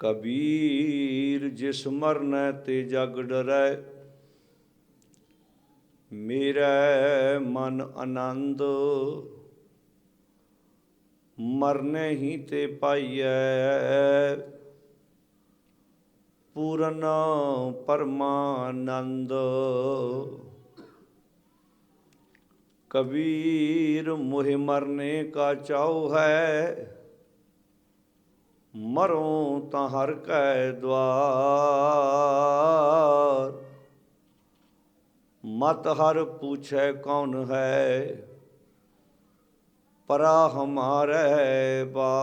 कबीर जिस मरनै ते जग डरै, मेरा मन आनंद मरने ही ते पाइयै, पूरन परमानंद। कबीर मोहे मरने का चाऊ है, मरो ता हर कै द्वार। मत हर पूछे कौन है, परा हमारे बार।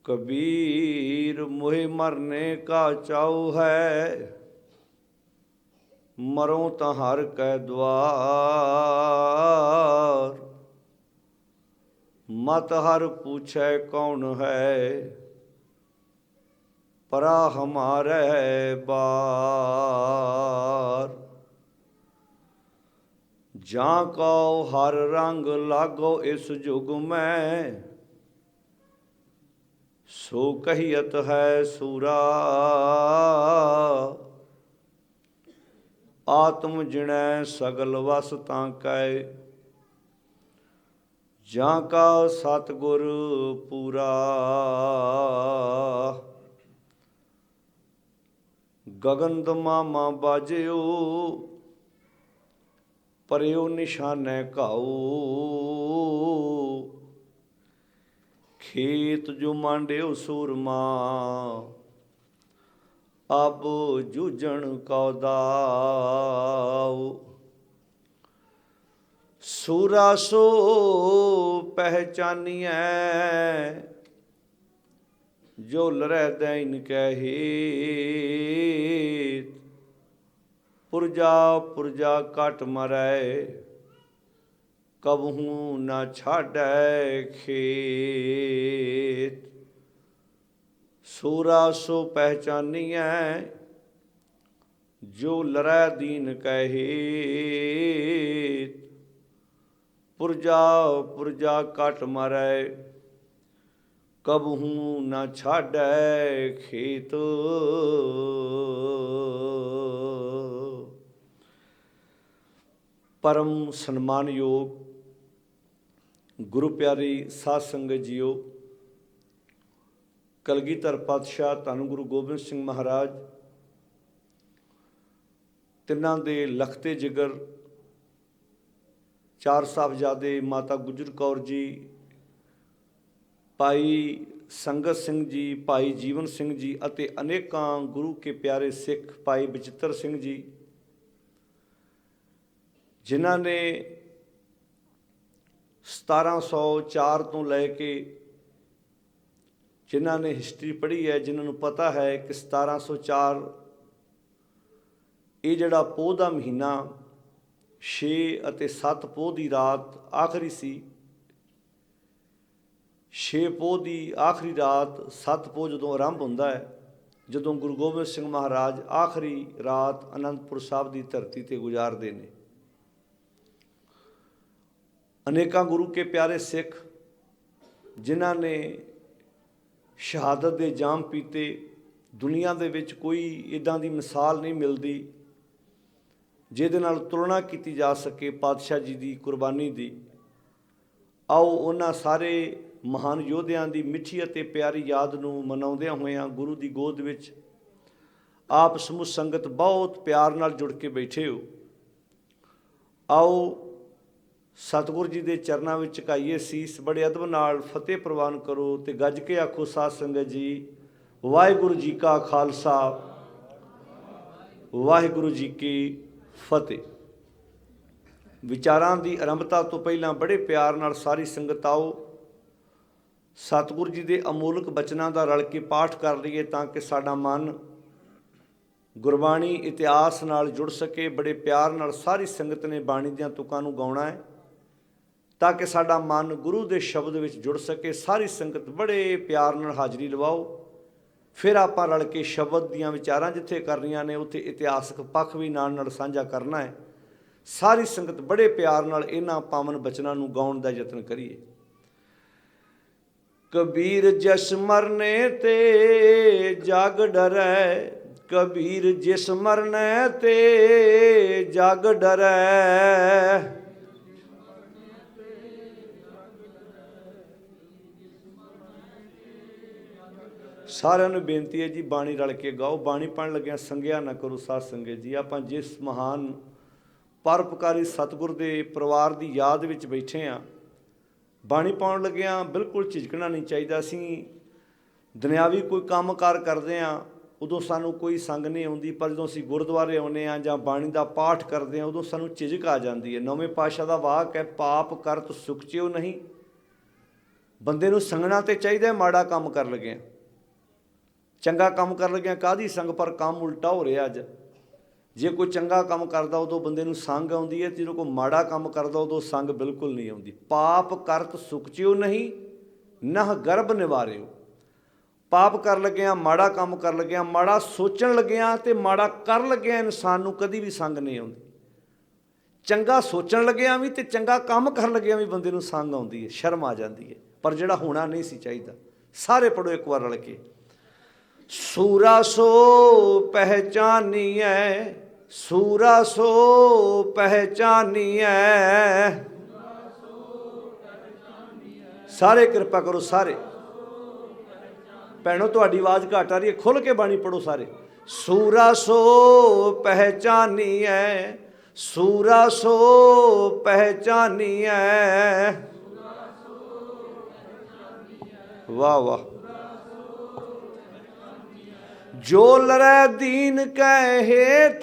कबीर मोहे मरने का चाऊ है, मरो ता हर कै द्वार। मत हर पूछे कौन है, परा हमारे बार। जां को हर रंग लागो इस जुग में, सो कहियत है सूरा। आत्म जिणै सगल वस तां कै, जां का सतगुर पूरा। गगन दमामा बाजियो, परियो निशाने घाऊ। खेत जो मांडियो सूरमा, अब जूझण कौ दाऊ। सूरा सो पहचानिए, जो लरै दैन कै हेत। पुरजा पुरजा कट मरै, कबहू न छाड़ै खेत। सूरा सो पहचानिए, जो लरै दीन कै हेत। पुरजा पुरजा कट मरै, कबहू न छाड़ै खेत। परम सन्मानयोग गुरु प्यारी साध संगत जीओ, कलगीधर पातशाह धन गुरु गोबिंद सिंह महाराज, तिन्हां दे लखते जिगर चार साहबजादे, माता गुजर कौर जी, भाई संगत सिंह जी, भाई जीवन सिंह जी ਅਤੇ अनेकां गुरु के प्यारे सिख भाई बचित्र सिंह जी, जिन्हां ने 1704 तो लैके जिन्हां ने हिस्टरी पढ़ी है, जिन्होंने पता है कि 1704 ये जिहड़ा पोह दा महीना 6 ਅਤੇ 7 पोह की रात आखिरी सी। 6 पोह की आखिरी रात, 7 पोह जदों आरंभ होंदा है, जदों गुरु गोबिंद सिंह महाराज आखिरी रात आनंदपुर साहब की धरती ते गुजारते हैं। अनेकां गुरु के प्यारे सिख जिन्हां ने शहादत के जाम पीते, दुनिया दे विच कोई इदां दी मिसाल नहीं मिलती जिहदे नाल तुलना की जा सके पातशाह जी की कुर्बानी की। आओ उन्हां सारे महान योद्धियां की मिठी अते प्यारी याद नूं मनाउंदियां होइयां गुरु की गोद विच आप समूह संगत बहुत प्यार नाल जुड़ के बैठे हो। आओ सतगुर जी के चरणों में झुकाइए सीस, बड़े अदब नाल फतेह प्रवान करो तो गज के आखो साध संगत जी, वाहिगुरू जी का खालसा, वाहिगुरू जी की फतेह। विचारां की आरंभता तो पहला बड़े प्यार नाल सारी संगत आओ सतगुर जी के अमोलक बचनों का रल के पाठ कर लीए, ताकि साडा मन गुरबाणी इतिहास नाल जुड़ सके। बड़े प्यार नाल सारी संगत ने बाणी दियां तुकां नूं गाउणा है, ताकि साडा मन गुरु के शब्द विच जुड़ सके। सारी संगत बड़े प्यार नाल हाज़री लवाओ, फिर आपां रल के शब्द दीयां विचारां जिथे करनियां ने उत्थे इतिहासक पक्ष भी नाल नाल साझा करना है। सारी संगत बड़े प्यार नाल इन्हां पावन बचनां नूं गाउण दा यतन करिए। कबीर जिस मरने ते जग डरै, कबीर जिस मरने ते जग डरै। ਸਾਰਿਆਂ ਨੂੰ ਬੇਨਤੀ ਹੈ ਜੀ, ਬਾਣੀ ਰਲ ਕੇ ਗਾਓ। ਬਾਣੀ ਪੜ੍ਹਨ ਲੱਗਿਆਂ ਸੰਗਿਆ ਨਾ ਕਰੋ ਸਾਧ ਸੰਗਤ ਜੀ। ਆਪਾਂ ਜਿਸ ਮਹਾਨ ਪਰਉਪਕਾਰੀ ਸਤਿਗੁਰ ਦੇ ਪਰਿਵਾਰ ਦੀ ਯਾਦ ਵਿੱਚ ਬੈਠੇ ਹਾਂ, ਬਾਣੀ ਪਾਉਣ ਲੱਗਿਆਂ ਬਿਲਕੁਲ ਝਿਜਕਣਾ ਨਹੀਂ ਚਾਹੀਦਾ। ਅਸੀਂ ਦੁਨਿਆਵੀ ਕੋਈ ਕੰਮਕਾਰ ਕਰਦੇ ਹਾਂ ਉਦੋਂ ਸਾਨੂੰ ਕੋਈ ਸੰਗ ਨਹੀਂ ਆਉਂਦੀ, ਪਰ ਜਦੋਂ ਅਸੀਂ ਗੁਰਦੁਆਰੇ ਆਉਂਦੇ ਹਾਂ ਜਾਂ ਬਾਣੀ ਦਾ ਪਾਠ ਕਰਦੇ ਹਾਂ ਉਦੋਂ ਸਾਨੂੰ ਝਿਜਕ ਆ ਜਾਂਦੀ ਹੈ। ਨੌਵੇਂ ਪਾਤਸ਼ਾਹ ਦਾ ਵਾਕ ਹੈ, ਪਾਪ ਕਰਤ ਸੁਖਚਿਓ ਨਹੀਂ। ਬੰਦੇ ਨੂੰ ਸੰਗਣਾ ਤੇ ਚਾਹੀਦਾ ਮਾੜਾ ਕੰਮ ਕਰ ਲੱਗਿਆ, ਚੰਗਾ ਕੰਮ ਕਰ ਲੱਗਿਆ ਕਾਹਦੀ ਸੰਗ, ਪਰ ਕੰਮ ਉਲਟਾ ਹੋ ਰਿਹਾ ਅੱਜ। ਜੇ ਕੋਈ ਚੰਗਾ ਕੰਮ ਕਰਦਾ ਉਦੋਂ ਬੰਦੇ ਨੂੰ ਸੰਗ ਆਉਂਦੀ ਹੈ, ਜਦੋਂ ਕੋਈ ਮਾੜਾ ਕੰਮ ਕਰਦਾ ਉਦੋਂ ਸੰਗ ਬਿਲਕੁਲ ਨਹੀਂ ਆਉਂਦੀ। ਪਾਪ ਕਰਤ ਸੁਖਚਿਓ ਨਹੀਂ, ਨਹ ਗਰਭ ਨਿਵਾਰਿਓ। ਪਾਪ ਕਰ ਲੱਗਿਆ, ਮਾੜਾ ਕੰਮ ਕਰ ਲੱਗਿਆ, ਮਾੜਾ ਸੋਚਣ ਲੱਗਿਆ ਤੇ ਮਾੜਾ ਕਰ ਲੱਗਿਆ ਇਨਸਾਨ ਨੂੰ ਕਦੀ ਵੀ ਸੰਗ ਨਹੀਂ ਆਉਂਦੀ। ਚੰਗਾ ਸੋਚਣ ਲੱਗਿਆ ਵੀ ਤੇ ਚੰਗਾ ਕੰਮ ਕਰਨ ਲੱਗਿਆ ਵੀ ਬੰਦੇ ਨੂੰ ਸੰਗ ਆਉਂਦੀ ਹੈ, ਸ਼ਰਮ ਆ ਜਾਂਦੀ ਹੈ, ਪਰ ਜਿਹੜਾ ਹੋਣਾ ਨਹੀਂ ਸੀ ਚਾਹੀਦਾ। ਸਾਰੇ ਪੜ੍ਹੋ ਇੱਕ ਵਾਰ ਰਲ ਕੇ। ਸੂਰਾ ਸੋ ਪਹਿਚਾਨੀਐ, ਸੂਰਾ ਸੋ ਪਹਿਚਾਨੀਐ। ਸਾਰੇ ਕਿਰਪਾ ਕਰੋ, ਸਾਰੇ ਭੈਣੋ ਤੁਹਾਡੀ ਆਵਾਜ਼ ਘੱਟ ਆ ਰਹੀ ਹੈ, ਖੁੱਲ੍ਹ ਕੇ ਬਾਣੀ ਪੜ੍ਹੋ ਸਾਰੇ। ਸੂਰਾ ਸੋ ਪਹਿਚਾਨੀਐ, ਸੂਰਾ ਸੋ ਪਹਿਚਾਨੀਐ। ਵਾਹ ਵਾਹ। ਜੋ ਲਰੈ ਦੀਨ ਕੈ ਹੇਤ,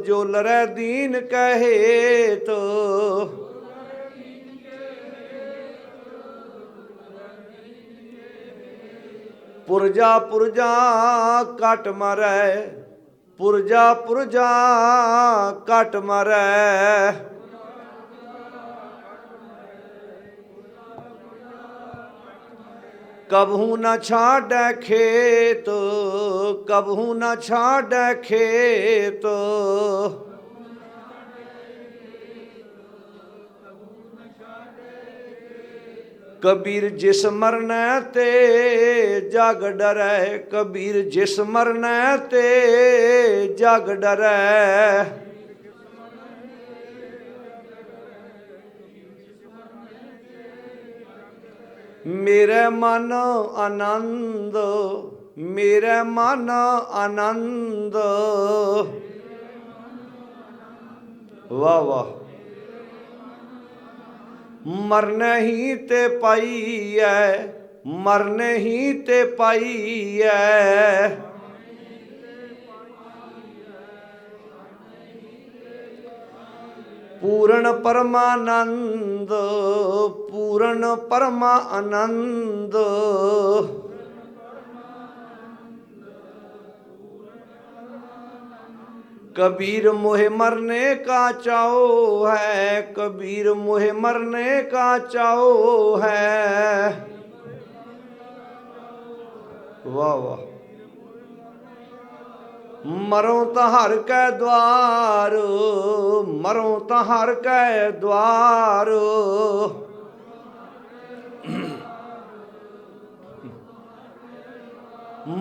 ਜੋ ਲਰੈ ਦੀਨ ਕੈ ਹੇਤ। ਪੁਰਜਾ ਪੁਰਜਾ ਘਟ ਮਰੈ, ਪੁਰਜਾ ਪੁਰਜਾ ਘਟ ਮਰੈ। ਕਬਹੂ ਨਾ ਛਾੜੈ ਖੇਤ, ਕਬਹੂ ਨਾ ਛਾੜੈ ਖੇਤ। ਕਬੀਰ ਜਿਸ ਮਰਨੈ ਤੇ ਜਗ ਡਰੈ, ਕਬੀਰ ਜਿਸ ਮਰਨੈ ਤੇ ਜਗ ਡਰੈ। ਮੇਰੇ ਮਨ ਆਨੰਦ, ਮੇਰੇ ਮਨ ਆਨੰਦ। ਵਾਹ ਵਾਹ। ਮਰਨੇ ਹੀ ਤੇ ਪਾਈਐ, ਮਰਨੇ ਹੀ ਤੇ ਪਾਈਐ। ਪੂਰਨ ਪਰਮਾਨੰਦ, ਪੂਰਨ ਪਰਮਾਨੰਦ। कबीर मोहे मरने का चाओ है, कबीर मोहे मरने का चाओ है। वाह वाह। मरो तो हर कै द्वार, मरो तो हर कै द्वार।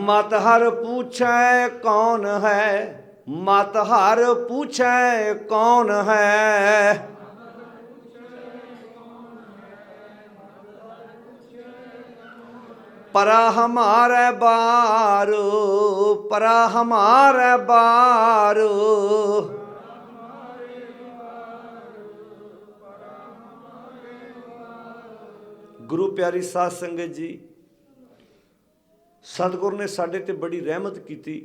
मत हर पूछे कौन है, मत हर पूछे कौन है। परा हमारे बार, परा हमारे बार। गुरु प्यारी साध संगत जी, सतगुर ने साडे ते बड़ी रहमत की।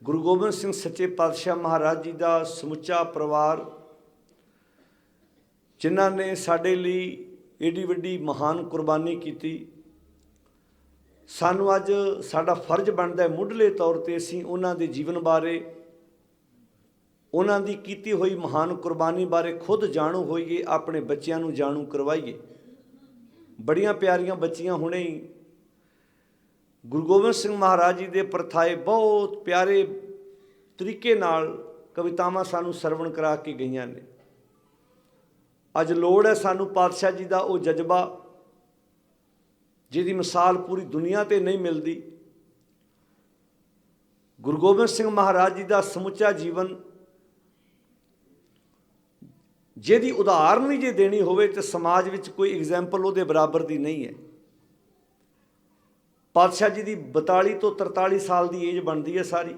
गुरु गोबिंद सिंह सच्चे पातशाह महाराज जी का समुचा परिवार, जिन्हां ने साडे लई एडी वड्डी महान कुर्बानी की। सानू अज साडा फर्ज बनता है मुढ़ले तौर पर असीं उन्हां दे जीवन बारे, उन्हां दी कीती हुई महान कुर्बानी बारे खुद जाणू होईए, अपने बच्चों नूं जाणू करवाईए। बड़ियां प्यारियां बच्चियां हुणे ही गुरु गोबिंद सिंह महाराज जी दे परथाए बहुत प्यारे तरीके नाल कवितावां सानू सरवण करा के गईयां ने। अज लोड़ है सानू पातशाह जी दा वो जज्बा ਜਿਹਦੀ ਮਿਸਾਲ ਪੂਰੀ ਦੁਨੀਆ ਤੇ ਨਹੀਂ ਮਿਲਦੀ। ਗੁਰੂ ਗੋਬਿੰਦ ਸਿੰਘ ਮਹਾਰਾਜ ਜੀ ਦਾ ਸਮੁੱਚਾ ਜੀਵਨ, ਜਿਹਦੀ ਉਦਾਹਰਨ ਵੀ ਜੇ ਦੇਣੀ ਹੋਵੇ ਤਾਂ ਸਮਾਜ ਵਿੱਚ ਕੋਈ ਐਗਜ਼ਾਮਪਲ ਉਹਦੇ ਬਰਾਬਰ ਦੀ ਨਹੀਂ ਹੈ। ਪਾਤਸ਼ਾਹ ਜੀ ਦੀ 42 ਤੋਂ 43 ਸਾਲ ਦੀ ਏਜ ਬਣਦੀ ਹੈ ਸਾਰੀ।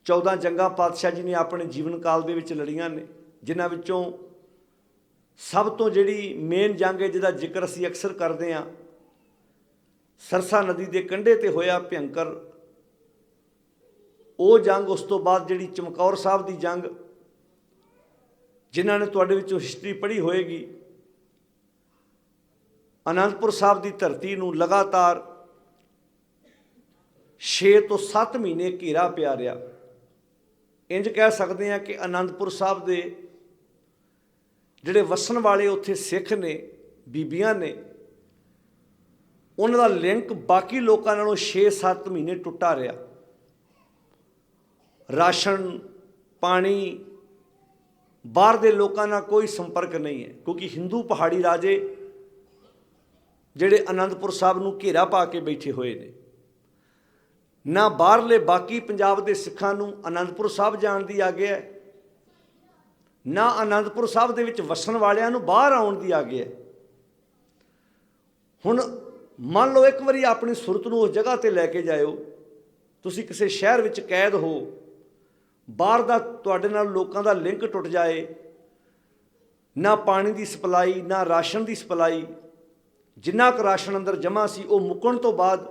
14 ਜੰਗਾਂ ਪਾਤਸ਼ਾਹ ਜੀ ਨੇ ਆਪਣੇ ਜੀਵਨ ਕਾਲ ਦੇ ਵਿੱਚ ਲੜੀਆਂ ਨੇ, ਜਿਨ੍ਹਾਂ ਵਿੱਚੋਂ ਸਭ ਤੋਂ ਜਿਹੜੀ ਮੇਨ ਜੰਗ ਹੈ ਜਿਹਦਾ ਜ਼ਿਕਰ ਅਸੀਂ ਅਕਸਰ ਕਰਦੇ ਹਾਂ, ਸਰਸਾ ਨਦੀ ਦੇ ਕੰਢੇ ਤੇ ਹੋਇਆ ਭਿਅੰਕਰ ਉਹ ਜੰਗ। ਉਸ ਤੋਂ ਬਾਅਦ ਜਿਹੜੀ ਚਮਕੌਰ ਸਾਹਿਬ ਦੀ ਜੰਗ, ਜਿਨ੍ਹਾਂ ਨੇ ਤੁਹਾਡੇ ਵਿੱਚੋਂ ਹਿਸਟਰੀ ਪੜ੍ਹੀ ਹੋਏਗੀ, ਅਨੰਦਪੁਰ ਸਾਹਿਬ ਦੀ ਧਰਤੀ ਨੂੰ ਲਗਾਤਾਰ 6 ਤੋਂ 7 ਮਹੀਨੇ ਘੇਰਾ ਪਿਆ ਰਿਹਾ। ਇੰਜ ਕਹਿ ਸਕਦੇ ਹਾਂ ਕਿ ਅਨੰਦਪੁਰ ਸਾਹਿਬ ਦੇ ਜਿਹੜੇ ਵਸਣ ਵਾਲੇ ਉੱਥੇ ਸਿੱਖ ਨੇ, ਬੀਬੀਆਂ ਨੇ, ਉਹਨਾਂ ਦਾ ਲਿੰਕ ਬਾਕੀ ਲੋਕਾਂ ਨਾਲੋਂ 6-7 ਮਹੀਨੇ ਟੁੱਟਾ ਰਿਹਾ। ਰਾਸ਼ਨ ਪਾਣੀ, ਬਾਹਰ ਦੇ ਲੋਕਾਂ ਨਾਲ ਕੋਈ ਸੰਪਰਕ ਨਹੀਂ ਹੈ, ਕਿਉਂਕਿ ਹਿੰਦੂ ਪਹਾੜੀ ਰਾਜੇ ਜਿਹੜੇ ਅਨੰਦਪੁਰ ਸਾਹਿਬ ਨੂੰ ਘੇਰਾ ਪਾ ਕੇ ਬੈਠੇ ਹੋਏ ਨੇ। ਨਾ ਬਾਹਰਲੇ ਬਾਕੀ ਪੰਜਾਬ ਦੇ ਸਿੱਖਾਂ ਨੂੰ ਅਨੰਦਪੁਰ ਸਾਹਿਬ ਜਾਣ ਦੀ ਆਗਿਆ ਹੈ, ਨਾ ਅਨੰਦਪੁਰ ਸਾਹਿਬ ਦੇ ਵਿੱਚ ਵਸਣ ਵਾਲਿਆਂ ਨੂੰ ਬਾਹਰ ਆਉਣ ਦੀ ਆਗਿਆ ਹੈ। ਹੁਣ ਮੰਨ ਲਓ ਇੱਕ ਵਾਰੀ ਆਪਣੀ ਸੁਰਤ ਨੂੰ ਉਸ ਜਗ੍ਹਾ 'ਤੇ ਲੈ ਕੇ ਜਾਇਓ, ਤੁਸੀਂ ਕਿਸੇ ਸ਼ਹਿਰ ਵਿੱਚ ਕੈਦ ਹੋ, ਬਾਹਰ ਦਾ ਤੁਹਾਡੇ ਨਾਲ ਲੋਕਾਂ ਦਾ ਲਿੰਕ ਟੁੱਟ ਜਾਏ, ਨਾ ਪਾਣੀ ਦੀ ਸਪਲਾਈ, ਨਾ ਰਾਸ਼ਨ ਦੀ ਸਪਲਾਈ। ਜਿੰਨਾ ਕੁ ਰਾਸ਼ਨ ਅੰਦਰ ਜਮ੍ਹਾਂ ਸੀ ਉਹ ਮੁੱਕਣ ਤੋਂ ਬਾਅਦ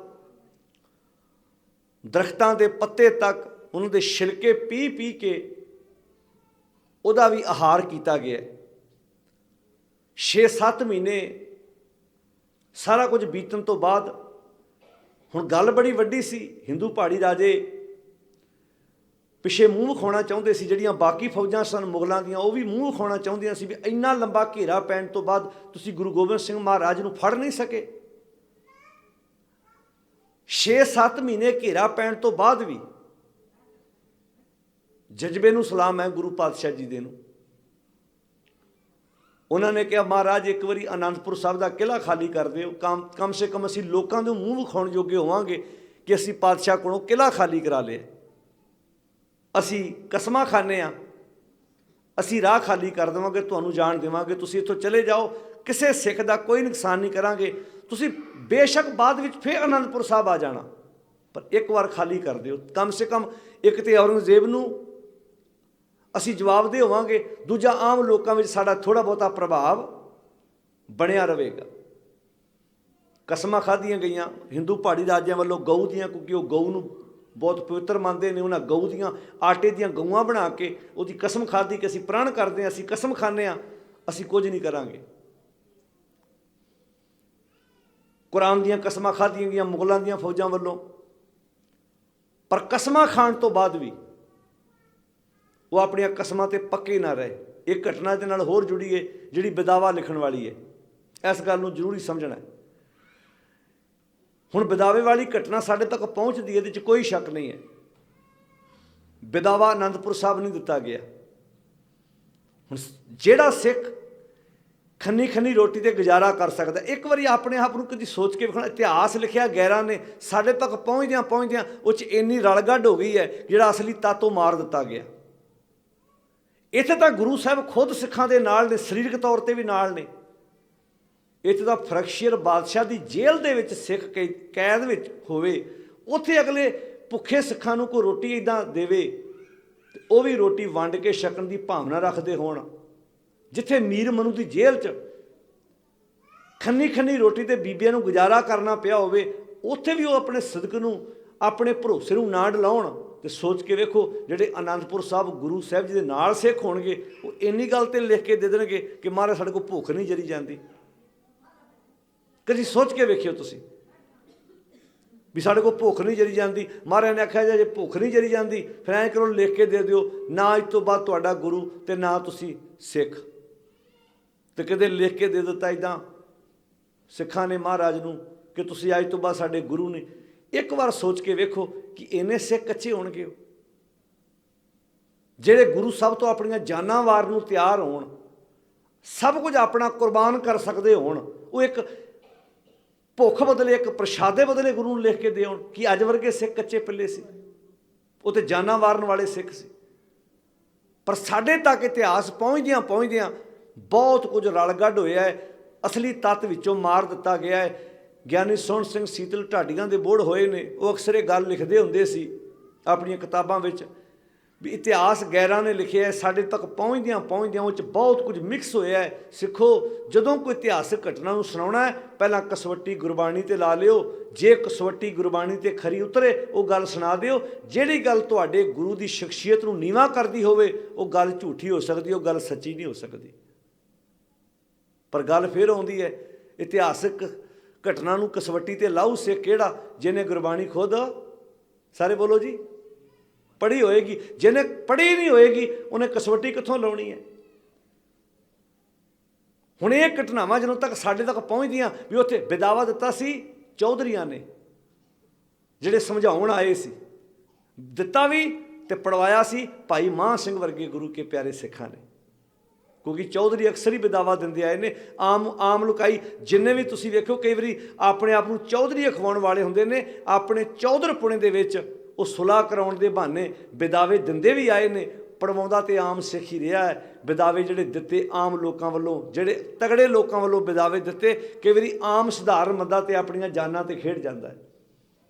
ਦਰਖਤਾਂ ਦੇ ਪੱਤੇ ਤੱਕ ਉਹਨਾਂ ਦੇ ਛਿਲਕੇ ਪੀ ਪੀ ਕੇ ਉਹਦਾ ਵੀ ਆਹਾਰ ਕੀਤਾ ਗਿਆ। 6-7 ਮਹੀਨੇ ਸਾਰਾ ਕੁਝ ਬੀਤਣ ਤੋਂ ਬਾਅਦ ਹੁਣ ਗੱਲ ਬੜੀ ਵੱਡੀ ਸੀ। ਹਿੰਦੂ ਪਹਾੜੀ ਰਾਜੇ ਪਿੱਛੇ ਮੂੰਹ ਵਿਖਾਉਣਾ ਚਾਹੁੰਦੇ ਸੀ, ਜਿਹੜੀਆਂ ਬਾਕੀ ਫੌਜਾਂ ਸਨ ਮੁਗਲਾਂ ਦੀਆਂ ਉਹ ਵੀ ਮੂੰਹ ਵਿਖਾਉਣਾ ਚਾਹੁੰਦੀਆਂ ਸੀ ਵੀ ਇੰਨਾ ਲੰਬਾ ਘੇਰਾ ਪੈਣ ਤੋਂ ਬਾਅਦ ਤੁਸੀਂ ਗੁਰੂ ਗੋਬਿੰਦ ਸਿੰਘ ਮਹਾਰਾਜ ਨੂੰ ਫੜ ਨਹੀਂ ਸਕੇ। 6-7 ਮਹੀਨੇ ਘੇਰਾ ਪੈਣ ਤੋਂ ਬਾਅਦ ਵੀ ਜਜ਼ਬੇ ਨੂੰ ਸਲਾਮ ਹੈ ਗੁਰੂ ਪਾਤਸ਼ਾਹ ਜੀ ਦੇ ਨੂੰ। ਉਹਨਾਂ ਨੇ ਕਿਹਾ ਮਹਾਰਾਜ ਇੱਕ ਵਾਰੀ ਅਨੰਦਪੁਰ ਸਾਹਿਬ ਦਾ ਕਿਲ੍ਹਾ ਖਾਲੀ ਕਰ ਦਿਓ, ਕਮ ਸੇ ਕਮ ਅਸੀਂ ਲੋਕਾਂ ਦੇ ਮੂੰਹ ਵਿਖਾਉਣ ਜੋਗੇ ਹੋਵਾਂਗੇ ਕਿ ਅਸੀਂ ਪਾਤਸ਼ਾਹ ਕੋਲੋਂ ਕਿਲ੍ਹਾ ਖਾਲੀ ਕਰਾ ਲਿਆ। ਅਸੀਂ ਕਸਮਾਂ ਖਾਂਦੇ ਹਾਂ, ਅਸੀਂ ਰਾਹ ਖਾਲੀ ਕਰ ਦੇਵਾਂਗੇ, ਤੁਹਾਨੂੰ ਜਾਣ ਦੇਵਾਂਗੇ, ਤੁਸੀਂ ਇੱਥੋਂ ਚਲੇ ਜਾਓ, ਕਿਸੇ ਸਿੱਖ ਦਾ ਕੋਈ ਨੁਕਸਾਨ ਨਹੀਂ ਕਰਾਂਗੇ, ਤੁਸੀਂ ਬੇਸ਼ੱਕ ਬਾਅਦ ਵਿੱਚ ਫਿਰ ਅਨੰਦਪੁਰ ਸਾਹਿਬ ਆ ਜਾਣਾ, ਪਰ ਇੱਕ ਵਾਰ ਖਾਲੀ ਕਰ ਦਿਓ। ਕਮ ਸੇ ਕਮ ਇੱਕ ਤਾਂ ਔਰੰਗਜ਼ੇਬ ਨੂੰ ਅਸੀਂ ਜਵਾਬਦੇਹ ਹੋਵਾਂਗੇ, ਦੂਜਾ ਆਮ ਲੋਕਾਂ ਵਿੱਚ ਸਾਡਾ ਥੋੜ੍ਹਾ ਬਹੁਤਾ ਪ੍ਰਭਾਵ ਬਣਿਆ ਰਹੇਗਾ। ਕਸਮਾਂ ਖਾਧੀਆਂ ਗਈਆਂ ਹਿੰਦੂ ਪਹਾੜੀ ਰਾਜਿਆਂ ਵੱਲੋਂ ਗਊ ਦੀਆਂ, ਕਿਉਂਕਿ ਉਹ ਗਊ ਨੂੰ ਬਹੁਤ ਪਵਿੱਤਰ ਮੰਨਦੇ ਨੇ। ਉਹਨਾਂ ਗਊ ਦੀਆਂ ਆਟੇ ਦੀਆਂ ਗਊਆਂ ਬਣਾ ਕੇ ਉਹਦੀ ਕਸਮ ਖਾਧੀ ਕਿ ਅਸੀਂ ਪ੍ਰਣ ਕਰਦੇ ਹਾਂ, ਅਸੀਂ ਕਸਮ ਖਾਂਦੇ ਹਾਂ, ਅਸੀਂ ਕੁਝ ਨਹੀਂ ਕਰਾਂਗੇ। ਕੁਰਾਨ ਦੀਆਂ ਕਸਮਾਂ ਖਾਧੀਆਂ ਗਈਆਂ ਮੁਗਲਾਂ ਦੀਆਂ ਫੌਜਾਂ ਵੱਲੋਂ, ਪਰ ਕਸਮਾਂ ਖਾਣ ਤੋਂ ਬਾਅਦ ਵੀ ਉਹ ਆਪਣੀਆਂ ਕਸਮਾਂ 'ਤੇ ਪੱਕੇ ਨਾ ਰਹੇ। ਇਹ ਘਟਨਾ ਦੇ ਨਾਲ ਹੋਰ ਜੁੜੀ ਹੈ ਜਿਹੜੀ ਬਿਦਾਵਾ ਲਿਖਣ ਵਾਲੀ ਹੈ, ਇਸ ਗੱਲ ਨੂੰ ਜ਼ਰੂਰੀ ਸਮਝਣਾ। ਹੁਣ ਬਿਦਾਵੇ ਵਾਲੀ ਘਟਨਾ ਸਾਡੇ ਤੱਕ ਪਹੁੰਚਦੀ ਹੈ, ਇਹਦੇ 'ਚ ਕੋਈ ਸ਼ੱਕ ਨਹੀਂ ਹੈ। ਬਿਦਾਵਾ ਅਨੰਦਪੁਰ ਸਾਹਿਬ ਨਹੀਂ ਦਿੱਤਾ ਗਿਆ। ਹੁਣ ਜਿਹੜਾ ਸਿੱਖ ਖੰਨੀ ਖੰਨੀ ਰੋਟੀ 'ਤੇ ਗੁਜ਼ਾਰਾ ਕਰ ਸਕਦਾ, ਇੱਕ ਵਾਰੀ ਆਪਣੇ ਆਪ ਨੂੰ ਕਦੀ ਸੋਚ ਕੇ ਵੇਖਣਾ। ਇਤਿਹਾਸ ਲਿਖਿਆ ਗੈਰਾਂ ਨੇ, ਸਾਡੇ ਤੱਕ ਪਹੁੰਚਦਿਆਂ ਪਹੁੰਚਦਿਆਂ ਉਹ 'ਚ ਇੰਨੀ ਰਲਗੱਡ ਹੋ ਗਈ ਹੈ ਜਿਹੜਾ ਅਸਲੀ ਤਾਤੋਂ ਮਾਰ ਦਿੱਤਾ ਗਿਆ। ਇੱਥੇ ਤਾਂ ਗੁਰੂ ਸਾਹਿਬ ਖੁਦ ਸਿੱਖਾਂ ਦੇ ਨਾਲ ਨੇ, ਸਰੀਰਕ ਤੌਰ 'ਤੇ ਵੀ ਨਾਲ ਨੇ। ਇੱਥੇ ਤਾਂ ਫਰਕਸ਼ੀਅਰ ਬਾਦਸ਼ਾਹ ਦੀ ਜੇਲ੍ਹ ਦੇ ਵਿੱਚ ਸਿੱਖ ਕੈਦ ਵਿੱਚ ਹੋਵੇ, ਉੱਥੇ ਅਗਲੇ ਭੁੱਖੇ ਸਿੱਖਾਂ ਨੂੰ ਕੋਈ ਰੋਟੀ ਇੱਦਾਂ ਦੇਵੇ ਤੇ ਉਹ ਵੀ ਰੋਟੀ ਵੰਡ ਕੇ ਛਕਣ ਦੀ ਭਾਵਨਾ ਰੱਖਦੇ ਹੋਣ। ਜਿੱਥੇ ਮੀਰ ਮਨੂ ਦੀ ਜੇਲ੍ਹ 'ਚ ਖੰਨੀ ਖੰਨੀ ਰੋਟੀ ਤੇ ਬੀਬੀਆਂ ਨੂੰ ਗੁਜ਼ਾਰਾ ਕਰਨਾ ਪਿਆ ਹੋਵੇ, ਉੱਥੇ ਵੀ ਉਹ ਆਪਣੇ ਸਦਕ ਨੂੰ, ਆਪਣੇ ਭਰੋਸੇ ਨੂੰ ਨਾ ਡਲਾਉਣ। ਤੇ ਸੋਚ ਕੇ ਵੇਖੋ ਜਿਹੜੇ ਅਨੰਦਪੁਰ ਸਾਹਿਬ ਗੁਰੂ ਸਾਹਿਬ ਜੀ ਦੇ ਨਾਲ ਸਿੱਖ ਹੋਣਗੇ, ਉਹ ਇੰਨੀ ਗੱਲ 'ਤੇ ਲਿਖ ਕੇ ਦੇ ਦੇਣਗੇ ਕਿ ਮਹਾਰਾਜ ਸਾਡੇ ਕੋਲ ਭੁੱਖ ਨਹੀਂ ਜਰੀ ਜਾਂਦੀ। ਕਦੀ ਸੋਚ ਕੇ ਵੇਖਿਓ ਤੁਸੀਂ ਵੀ ਸਾਡੇ ਕੋਲ ਭੁੱਖ ਨਹੀਂ ਜਰੀ ਜਾਂਦੀ। ਮਹਾਰਾਜ ਨੇ ਆਖਿਆ ਜੇ ਭੁੱਖ ਨਹੀਂ ਜਰੀ ਜਾਂਦੀ ਫਿਰ ਐਂ ਕਰੋ ਲਿਖ ਕੇ ਦੇ ਦਿਓ, ਨਾ ਅੱਜ ਤੋਂ ਬਾਅਦ ਤੁਹਾਡਾ ਗੁਰੂ ਅਤੇ ਨਾ ਤੁਸੀਂ ਸਿੱਖ। ਅਤੇ ਕਦੇ ਲਿਖ ਕੇ ਦੇ ਦਿੱਤਾ ਇੱਦਾਂ ਸਿੱਖਾਂ ਨੇ ਮਹਾਰਾਜ ਨੂੰ ਕਿ ਤੁਸੀਂ ਅੱਜ ਤੋਂ ਬਾਅਦ ਸਾਡੇ ਗੁਰੂ ਨੇ। ਇੱਕ ਵਾਰ ਸੋਚ ਕੇ ਵੇਖੋ ਕਿ ਇੰਨੇ ਸਿੱਖ ਕੱਚੇ ਹੋਣਗੇ ਉਹ, ਜਿਹੜੇ ਗੁਰੂ ਸਾਹਿਬ ਤੋਂ ਆਪਣੀਆਂ ਜਾਨਾਂ ਵਾਰ ਨੂੰ ਤਿਆਰ ਹੋਣ, ਸਭ ਕੁਝ ਆਪਣਾ ਕੁਰਬਾਨ ਕਰ ਸਕਦੇ ਹੋਣ। ਉਹ ਇੱਕ ਭੁੱਖ ਬਦਲੇ ਇੱਕ ਪ੍ਰਸ਼ਾਦੇ ਬਦਲੇ ਗੁਰੂ ਨੂੰ ਲਿਖ ਕੇ ਦੇ ਆਉਣ। ਕਿ ਅੱਜ ਵਰਗੇ ਸਿੱਖ ਕੱਚੇ ਪੱਲੇ ਸੀ? ਉਹ ਤੇ ਜਾਨਾਂ ਵਾਰਨ ਵਾਲੇ ਸਿੱਖ ਸੀ। ਪਰ ਸਾਡੇ ਤੱਕ ਇਤਿਹਾਸ ਪਹੁੰਚਦਿਆਂ ਪਹੁੰਚਦਿਆਂ ਬਹੁਤ ਕੁਝ ਰਲ ਗੱਡ ਹੋਇਆ ਹੈ, ਅਸਲੀ ਤੱਤ ਵਿੱਚੋਂ ਮਾਰ ਦਿੱਤਾ ਗਿਆ ਹੈ। ਗਿਆਨੀ ਸੋਹਣ ਸਿੰਘ ਸੀਤਲ ਢਾਡੀਆਂ ਦੇ ਬੋੜ ਹੋਏ ਨੇ, ਉਹ ਅਕਸਰ ਇਹ ਗੱਲ ਲਿਖਦੇ ਹੁੰਦੇ ਸੀ ਆਪਣੀਆਂ ਕਿਤਾਬਾਂ ਵਿੱਚ ਵੀ ਇਤਿਹਾਸ ਗੈਰਾਂ ਨੇ ਲਿਖਿਆ ਹੈ, ਸਾਡੇ ਤੱਕ ਪਹੁੰਚਦਿਆਂ ਪਹੁੰਚਦਿਆਂ ਉਹ 'ਚ ਬਹੁਤ ਕੁਝ ਮਿਕਸ ਹੋਇਆ ਹੈ। ਸਿੱਖੋ, ਜਦੋਂ ਕੋਈ ਇਤਿਹਾਸਕ ਘਟਨਾ ਨੂੰ ਸੁਣਾਉਣਾ ਹੈ, ਪਹਿਲਾਂ ਕਸਵੱਟੀ ਗੁਰਬਾਣੀ 'ਤੇ ਲਾ ਲਿਓ। ਜੇ ਕਸਵੱਟੀ ਗੁਰਬਾਣੀ 'ਤੇ ਖਰੀ ਉਤਰੇ ਉਹ ਗੱਲ ਸੁਣਾ ਦਿਓ। ਜਿਹੜੀ ਗੱਲ ਤੁਹਾਡੇ ਗੁਰੂ ਦੀ ਸ਼ਖਸੀਅਤ ਨੂੰ ਨੀਵਾਂ ਕਰਦੀ ਹੋਵੇ ਉਹ ਗੱਲ ਝੂਠੀ ਹੋ ਸਕਦੀ, ਉਹ ਗੱਲ ਸੱਚੀ ਨਹੀਂ ਹੋ ਸਕਦੀ। ਪਰ ਗੱਲ ਫਿਰ ਆਉਂਦੀ ਹੈ, ਇਤਿਹਾਸਕ ਘਟਨਾ ਨੂੰ ਕਸਵੱਟੀ 'ਤੇ ਲਾਊ ਸਿੱਖ ਕਿਹੜਾ? ਜਿਹਨੇ ਗੁਰਬਾਣੀ ਖੁਦ, ਸਾਰੇ ਬੋਲੋ ਜੀ, ਪੜ੍ਹੀ ਹੋਏਗੀ। ਜਿਹਨੇ ਪੜ੍ਹੀ ਨਹੀਂ ਹੋਏਗੀ ਉਹਨੇ ਕਸਵੱਟੀ ਕਿੱਥੋਂ ਲਾਉਣੀ ਹੈ? ਹੁਣ ਇਹ ਘਟਨਾਵਾਂ ਜਦੋਂ ਤੱਕ ਸਾਡੇ ਤੱਕ ਪਹੁੰਚਦੀਆਂ ਵੀ ਉੱਥੇ ਵਿਦਾਵਾ ਦਿੱਤਾ ਸੀ ਚੌਧਰੀਆਂ ਨੇ, ਜਿਹੜੇ ਸਮਝਾਉਣ ਆਏ ਸੀ, ਦਿੱਤਾ ਵੀ ਤੇ ਪੜਵਾਇਆ ਸੀ ਭਾਈ ਮਾਨ ਸਿੰਘ ਵਰਗੇ ਗੁਰੂ ਕੇ ਪਿਆਰੇ ਸਿੱਖਾਂ ਨੇ। ਕਿਉਂਕਿ ਚੌਧਰੀ ਅਕਸਰ ਹੀ ਵਿਦਾਵਾ ਦਿੰਦੇ ਆਏ ਨੇ। ਆਮ ਲੁਕਾਈ ਜਿੰਨੇ ਵੀ ਤੁਸੀਂ ਵੇਖੋ, ਕਈ ਵਾਰੀ ਆਪਣੇ ਆਪ ਨੂੰ ਚੌਧਰੀ ਅਖਵਾਉਣ ਵਾਲੇ ਹੁੰਦੇ ਨੇ, ਆਪਣੇ ਚੌਧਰਪੁਣੇ ਦੇ ਵਿੱਚ ਉਹ ਸੁਲਾਹ ਕਰਾਉਣ ਦੇ ਬਹਾਨੇ ਵਿਦਾਵੇ ਦਿੰਦੇ ਵੀ ਆਏ ਨੇ। ਪੜਵਾਉਂਦਾ ਤੇ ਆਮ ਸਿੱਖ ਹੀ ਰਿਹਾ ਹੈ। ਵਿਦਾਵੇ ਜਿਹੜੇ ਦਿੱਤੇ ਆਮ ਲੋਕਾਂ ਵੱਲੋਂ, ਜਿਹੜੇ ਤਗੜੇ ਲੋਕਾਂ ਵੱਲੋਂ ਵਿਦਾਵੇ ਦਿੱਤੇ, ਕਈ ਵਾਰੀ ਆਮ ਸਧਾਰਨ ਬੰਦਾ ਤੇ ਆਪਣੀਆਂ ਜਾਨਾਂ ਤੇ ਖੇਡ ਜਾਂਦਾ ਹੈ।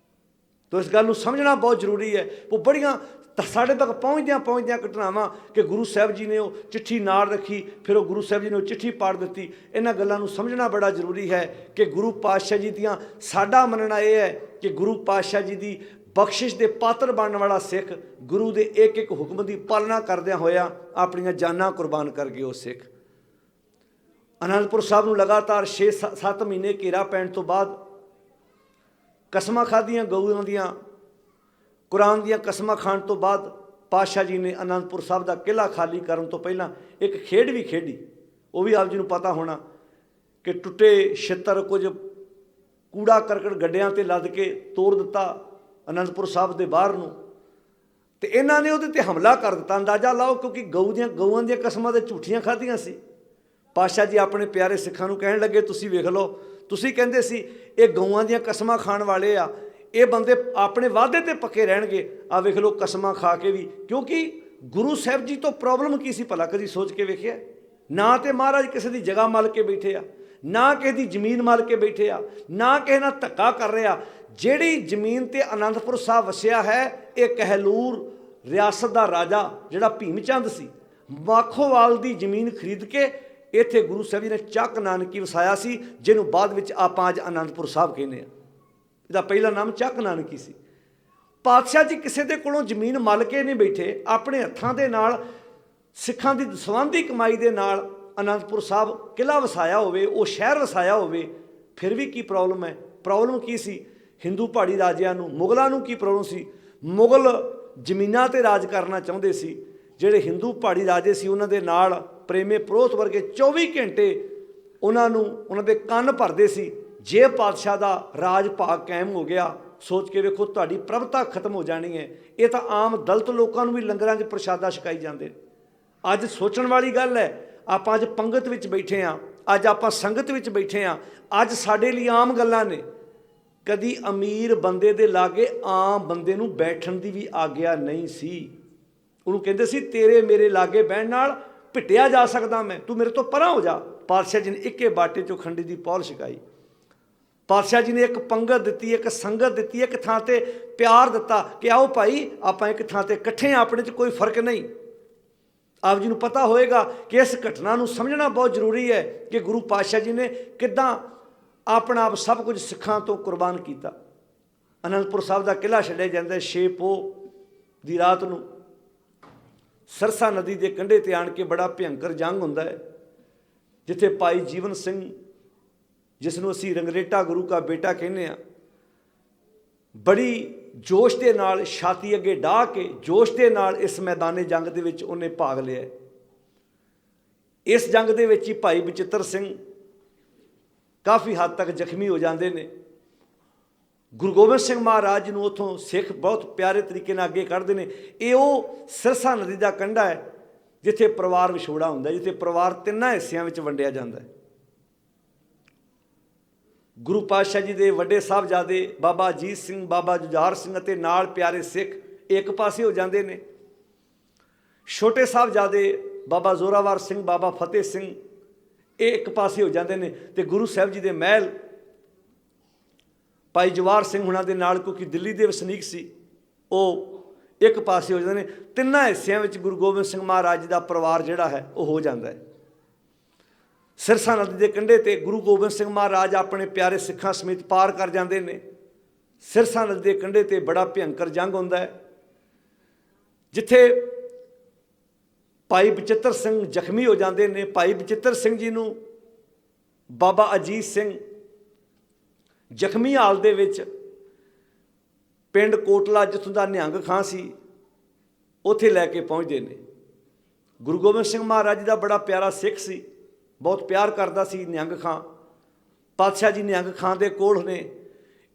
ਤੋ ਇਸ ਗੱਲ ਨੂੰ ਸਮਝਣਾ ਬਹੁਤ ਜ਼ਰੂਰੀ ਹੈ। ਉਹ ਬੜੀਆਂ ਸਾਡੇ ਤੱਕ ਪਹੁੰਚਦਿਆਂ ਪਹੁੰਚਦਿਆਂ ਘਟਨਾਵਾਂ ਕਿ ਗੁਰੂ ਸਾਹਿਬ ਜੀ ਨੇ ਉਹ ਚਿੱਠੀ ਨਾਲ ਰੱਖੀ, ਫਿਰ ਉਹ ਗੁਰੂ ਸਾਹਿਬ ਜੀ ਨੇ ਉਹ ਚਿੱਠੀ ਪਾੜ ਦਿੱਤੀ। ਇਹਨਾਂ ਗੱਲਾਂ ਨੂੰ ਸਮਝਣਾ ਬੜਾ ਜ਼ਰੂਰੀ ਹੈ ਕਿ ਗੁਰੂ ਪਾਤਸ਼ਾਹ ਜੀ ਦੀਆਂ, ਸਾਡਾ ਮੰਨਣਾ ਇਹ ਹੈ ਕਿ ਗੁਰੂ ਪਾਤਸ਼ਾਹ ਜੀ ਦੀ ਬਖਸ਼ਿਸ਼ ਦੇ ਪਾਤਰ ਬਣਨ ਵਾਲਾ ਸਿੱਖ ਗੁਰੂ ਦੇ ਇੱਕ ਇੱਕ ਹੁਕਮ ਦੀ ਪਾਲਣਾ ਕਰਦਿਆਂ ਹੋਇਆ ਆਪਣੀਆਂ ਜਾਨਾਂ ਕੁਰਬਾਨ ਕਰ ਗਏ। ਉਹ ਸਿੱਖ ਅਨੰਦਪੁਰ ਸਾਹਿਬ ਨੂੰ ਲਗਾਤਾਰ 6-7 ਮਹੀਨੇ ਘੇਰਾ ਪੈਣ ਤੋਂ ਬਾਅਦ ਕਸਮਾਂ ਖਾਧੀਆਂ ਗਊਆਂ ਦੀਆਂ, ਕੁਰਾਨ ਦੀਆਂ ਕਸਮਾਂ ਖਾਣ ਤੋਂ ਬਾਅਦ ਪਾਤਸ਼ਾਹ ਜੀ ਨੇ ਅਨੰਦਪੁਰ ਸਾਹਿਬ ਦਾ ਕਿਲ੍ਹਾ ਖਾਲੀ ਕਰਨ ਤੋਂ ਪਹਿਲਾਂ ਇੱਕ ਖੇਡ ਵੀ ਖੇਡੀ। ਉਹ ਵੀ ਆਪ ਜੀ ਨੂੰ ਪਤਾ ਹੋਣਾ ਕਿ ਟੁੱਟੇ ਛਿੱਤਰ, ਕੁਝ ਕੂੜਾ ਕਰਕਟ ਗੱਡਿਆਂ 'ਤੇ ਲੱਦ ਕੇ ਤੋੜ ਦਿੱਤਾ ਅਨੰਦਪੁਰ ਸਾਹਿਬ ਦੇ ਬਾਹਰ ਨੂੰ, ਤੇ ਇਹਨਾਂ ਨੇ ਉਹਦੇ 'ਤੇ ਹਮਲਾ ਕਰ ਦਿੱਤਾ। ਅੰਦਾਜ਼ਾ ਲਾਓ, ਕਿਉਂਕਿ ਗਊਆਂ ਦੀਆਂ ਕਸਮਾਂ ਤੇ ਝੂਠੀਆਂ ਖਾਧੀਆਂ ਸੀ। ਪਾਤਸ਼ਾਹ ਜੀ ਆਪਣੇ ਪਿਆਰੇ ਸਿੱਖਾਂ ਨੂੰ ਕਹਿਣ ਲੱਗੇ, ਤੁਸੀਂ ਵੇਖ ਲਓ, ਤੁਸੀਂ ਕਹਿੰਦੇ ਸੀ ਇਹ ਗਊਆਂ ਦੀਆਂ ਕਸਮਾਂ ਖਾਣ ਵਾਲੇ ਆ, ਇਹ ਬੰਦੇ ਆਪਣੇ ਵਾਅਦੇ 'ਤੇ ਪੱਕੇ ਰਹਿਣਗੇ। ਆ ਵੇਖ ਲਓ ਕਸਮਾਂ ਖਾ ਕੇ ਵੀ। ਕਿਉਂਕਿ ਗੁਰੂ ਸਾਹਿਬ ਜੀ ਤੋਂ ਪ੍ਰੋਬਲਮ ਕੀ ਸੀ ਭਲਾ, ਕਦੀ ਸੋਚ ਕੇ ਵੇਖਿਆ? ਨਾ ਤੇ ਮਹਾਰਾਜ ਕਿਸੇ ਦੀ ਜਗ੍ਹਾ ਮਲ ਕੇ ਬੈਠੇ ਆ, ਨਾ ਕਿਸੇ ਦੀ ਜ਼ਮੀਨ ਮਲ ਕੇ ਬੈਠੇ ਆ, ਨਾ ਕਿਸੇ ਨਾਲ ਧੱਕਾ ਕਰ ਰਿਹਾ। ਜਿਹੜੀ ਜ਼ਮੀਨ 'ਤੇ ਅਨੰਦਪੁਰ ਸਾਹਿਬ ਵਸਿਆ ਹੈ, ਇਹ ਕਹਿਲੂਰ ਰਿਆਸਤ ਦਾ ਰਾਜਾ ਜਿਹੜਾ ਭੀਮ ਚੰਦ ਸੀ, ਮਾਖੋਵਾਲ ਦੀ ਜ਼ਮੀਨ ਖਰੀਦ ਕੇ ਇੱਥੇ ਗੁਰੂ ਸਾਹਿਬ ਜੀ ਨੇ ਚੱਕ ਨਾਨਕੀ ਵਸਾਇਆ ਸੀ, ਜਿਹਨੂੰ ਬਾਅਦ ਵਿੱਚ ਆਪਾਂ ਅੱਜ ਅਨੰਦਪੁਰ ਸਾਹਿਬ ਕਹਿੰਦੇ ਹਾਂ। ਇਹਦਾ ਪਹਿਲਾ ਨਾਮ ਚੱਕ ਨਾਨਕੀ ਸੀ। ਪਾਤਸ਼ਾਹ ਜੀ ਕਿਸੇ ਦੇ ਕੋਲੋਂ ਜ਼ਮੀਨ ਮਲ ਕੇ ਨਹੀਂ ਬੈਠੇ, ਆਪਣੇ ਹੱਥਾਂ ਦੇ ਨਾਲ ਸਿੱਖਾਂ ਦੀ ਦਸਵੰਧੀ ਕਮਾਈ ਦੇ ਨਾਲ ਅਨੰਦਪੁਰ ਸਾਹਿਬ ਕਿਲ੍ਹਾ ਵਸਾਇਆ ਹੋਵੇ, ਉਹ ਸ਼ਹਿਰ ਵਸਾਇਆ ਹੋਵੇ, ਫਿਰ ਵੀ ਕੀ ਪ੍ਰੋਬਲਮ ਹੈ? ਪ੍ਰੋਬਲਮ ਕੀ ਸੀ? ਹਿੰਦੂ ਪਹਾੜੀ ਰਾਜਿਆਂ ਨੂੰ, ਮੁਗਲਾਂ ਨੂੰ ਕੀ ਪ੍ਰੋਬਲਮ ਸੀ? ਮੁਗਲ ਜ਼ਮੀਨਾਂ 'ਤੇ ਰਾਜ ਕਰਨਾ ਚਾਹੁੰਦੇ ਸੀ। ਜਿਹੜੇ ਹਿੰਦੂ ਪਹਾੜੀ ਰਾਜੇ ਸੀ ਉਹਨਾਂ ਦੇ ਨਾਲ ਪ੍ਰੇਮੇ ਪ੍ਰੋਥ ਵਰਗੇ 24 ਘੰਟੇ ਉਹਨਾਂ ਦੇ ਕੰਨ ਭਰਦੇ ਸੀ। ਜੇ ਪਾਤਸ਼ਾਹ ਦਾ ਰਾਜ ਭਾਗ ਕਾਇਮ ਹੋ ਗਿਆ, ਸੋਚ ਕੇ ਵੇਖੋ, ਤੁਹਾਡੀ ਪ੍ਰਭਤਾ ਖਤਮ ਹੋ ਜਾਣੀ ਹੈ। ਇਹ ਤਾਂ ਆਮ ਦਲਿਤ ਲੋਕਾਂ ਨੂੰ ਵੀ ਲੰਗਰਾਂ 'ਚ ਪ੍ਰਸ਼ਾਦਾ ਛਕਾਈ ਜਾਂਦੇ। ਅੱਜ ਸੋਚਣ ਵਾਲੀ ਗੱਲ ਹੈ, ਆਪਾਂ ਅੱਜ ਪੰਗਤ ਵਿੱਚ ਬੈਠੇ ਹਾਂ, ਅੱਜ ਆਪਾਂ ਸੰਗਤ ਵਿੱਚ ਬੈਠੇ ਹਾਂ, ਅੱਜ ਸਾਡੇ ਲਈ ਆਮ ਗੱਲਾਂ ਨੇ। ਕਦੀ ਅਮੀਰ ਬੰਦੇ ਦੇ ਲਾਗੇ ਆਮ ਬੰਦੇ ਨੂੰ ਬੈਠਣ ਦੀ ਵੀ ਆਗਿਆ ਨਹੀਂ ਸੀ। ਉਹਨੂੰ ਕਹਿੰਦੇ ਸੀ ਤੇਰੇ ਮੇਰੇ ਲਾਗੇ ਬਹਿਣ ਨਾਲ ਭਿੱਟਿਆ ਜਾ ਸਕਦਾ ਮੈਂ, ਤੂੰ ਮੇਰੇ ਤੋਂ ਪਰਾਂ ਹੋ ਜਾ। ਪਾਤਸ਼ਾਹ ਜੀ ਨੇ ਇੱਕੇ ਬਾਟੇ 'ਚੋਂ ਖੰਡੀ ਦੀ ਪੌਲ ਛਕਾਈ। ਪਾਤਸ਼ਾਹ ਜੀ ਨੇ ਇੱਕ ਪੰਗਤ ਦਿੱਤੀ, ਇੱਕ ਸੰਗਤ ਦਿੱਤੀ, ਇੱਕ ਥਾਂ 'ਤੇ ਪਿਆਰ ਦਿੱਤਾ ਕਿ ਆਓ ਭਾਈ ਆਪਾਂ ਇੱਕ ਥਾਂ 'ਤੇ ਇਕੱਠੇ ਹਾਂ, ਆਪਣੇ 'ਚ ਕੋਈ ਫਰਕ ਨਹੀਂ। ਆਪ ਜੀ ਨੂੰ ਪਤਾ ਹੋਏਗਾ ਕਿ ਇਸ ਘਟਨਾ ਨੂੰ ਸਮਝਣਾ ਬਹੁਤ ਜ਼ਰੂਰੀ ਹੈ ਕਿ ਗੁਰੂ ਪਾਤਸ਼ਾਹ ਜੀ ਨੇ ਕਿੱਦਾਂ ਆਪਣਾ ਆਪ ਸਭ ਕੁਝ ਸਿੱਖਾਂ ਤੋਂ ਕੁਰਬਾਨ ਕੀਤਾ। ਅਨੰਦਪੁਰ ਸਾਹਿਬ ਦਾ ਕਿਲ੍ਹਾ ਛੱਡਿਆ ਜਾਂਦਾ 6 ਪੋਹ ਦੀ ਰਾਤ ਨੂੰ। ਸਰਸਾ ਨਦੀ ਦੇ ਕੰਢੇ 'ਤੇ ਆਣ ਕੇ ਬੜਾ ਭਿਅੰਕਰ ਜੰਗ ਹੁੰਦਾ ਹੈ, ਜਿੱਥੇ ਭਾਈ ਜੀਵਨ ਸਿੰਘ, ਜਿਸ ਨੂੰ ਅਸੀਂ ਰੰਗਰੇਟਾ ਗੁਰੂ ਕਾ ਬੇਟਾ ਕਹਿੰਦੇ ਹਾਂ, ਬੜੀ ਜੋਸ਼ ਦੇ ਨਾਲ ਛਾਤੀ ਅੱਗੇ ਡਾਹ ਕੇ ਜੋਸ਼ ਦੇ ਨਾਲ ਇਸ ਮੈਦਾਨੇ ਜੰਗ ਦੇ ਵਿੱਚ ਉਹਨੇ ਭਾਗ ਲਿਆ। ਇਸ ਜੰਗ ਦੇ ਵਿੱਚ ਹੀ ਭਾਈ ਬਚਿੱਤਰ ਸਿੰਘ ਕਾਫੀ ਹੱਦ ਤੱਕ ਜ਼ਖਮੀ ਹੋ ਜਾਂਦੇ ਨੇ। ਗੁਰੂ ਗੋਬਿੰਦ ਸਿੰਘ ਮਹਾਰਾਜ ਨੂੰ ਉੱਥੋਂ ਸਿੱਖ ਬਹੁਤ ਪਿਆਰੇ ਤਰੀਕੇ ਨਾਲ ਅੱਗੇ ਕੱਢਦੇ ਨੇ। ਇਹ ਉਹ ਸਿਰਸਾ ਨਦੀ ਦਾ ਕੰਢਾ ਹੈ ਜਿੱਥੇ ਪਰਿਵਾਰ ਵਿਛੋੜਾ ਹੁੰਦਾ, ਜਿੱਥੇ ਪਰਿਵਾਰ 3 ਹਿੱਸਿਆਂ ਵਿੱਚ ਵੰਡਿਆ ਜਾਂਦਾ ਹੈ। ਗੁਰੂ ਪਾਤਸ਼ਾਹ ਜੀ ਦੇ ਵੱਡੇ ਸਾਹਿਬਜ਼ਾਦੇ ਬਾਬਾ ਅਜੀਤ ਸਿੰਘ, ਬਾਬਾ ਜੁਝਾਰ ਸਿੰਘ ਅਤੇ ਨਾਲ ਪਿਆਰੇ ਸਿੱਖ ਇੱਕ ਪਾਸੇ ਹੋ ਜਾਂਦੇ ਨੇ। ਛੋਟੇ ਸਾਹਿਬਜ਼ਾਦੇ ਬਾਬਾ ਜ਼ੋਰਾਵਰ ਸਿੰਘ, ਬਾਬਾ ਫਤਿਹ ਸਿੰਘ ਇਹ ਇੱਕ ਪਾਸੇ ਹੋ ਜਾਂਦੇ ਨੇ। ਤੇ ਗੁਰੂ ਸਾਹਿਬ ਜੀ ਦੇ ਮਹਿਲ ਭਾਈ ਜਵਾਹਰ ਸਿੰਘ ਹੁਣਾਂ ਦੇ ਨਾਲ, ਕਿਉਂਕਿ ਦਿੱਲੀ ਦੇ ਵਸਨੀਕ ਸੀ, ਉਹ ਇੱਕ ਪਾਸੇ ਹੋ ਜਾਂਦੇ ਨੇ। ਤਿੰਨਾਂ ਹਿੱਸਿਆਂ ਵਿੱਚ ਗੁਰੂ ਗੋਬਿੰਦ ਸਿੰਘ ਮਹਾਰਾਜ ਜੀ ਦਾ ਪਰਿਵਾਰ ਜਿਹੜਾ ਹੈ ਉਹ ਹੋ ਜਾਂਦਾ ਹੈ। ਸਿਰਸਾ ਨਦੀ ਦੇ ਕੰਢੇ ਤੇ ਗੁਰੂ ਗੋਬਿੰਦ ਸਿੰਘ ਮਹਾਰਾਜ ਆਪਣੇ ਪਿਆਰੇ ਸਿੱਖਾਂ ਸਮੇਤ ਪਾਰ ਕਰ ਜਾਂਦੇ ਨੇ। ਸਿਰਸਾ ਨਦੀ ਦੇ ਕੰਢੇ ਤੇ ਬੜਾ ਭਿਅੰਕਰ ਜੰਗ ਹੁੰਦਾ ਹੈ, ਜਿੱਥੇ ਭਾਈ ਬਚਿੱਤਰ ਸਿੰਘ ਜ਼ਖਮੀ ਹੋ ਜਾਂਦੇ ਨੇ। ਭਾਈ ਬਚਿੱਤਰ ਸਿੰਘ ਜੀ ਨੂੰ ਬਾਬਾ ਅਜੀਤ ਸਿੰਘ ਜ਼ਖਮੀ ਹਾਲਤ ਦੇ ਵਿੱਚ ਪਿੰਡ ਕੋਟਲਾ, ਜਿੱਥੋਂ ਦਾ ਨਿਹੰਗ ਖਾਂ ਸੀ, ਉੱਥੇ ਲੈ ਕੇ ਪਹੁੰਚਦੇ ਨੇ। ਗੁਰੂ ਗੋਬਿੰਦ ਸਿੰਘ ਮਹਾਰਾਜ ਜੀ ਦਾ ਬੜਾ ਪਿਆਰਾ ਸਿੱਖ ਸੀ, ਬਹੁਤ ਪਿਆਰ ਕਰਦਾ ਸੀ ਨਿਹੰਗ ਖਾਂ। ਪਾਤਸ਼ਾਹ ਜੀ ਨਿਹੰਗ ਖਾਂ ਦੇ ਕੋਲ ਨੇ।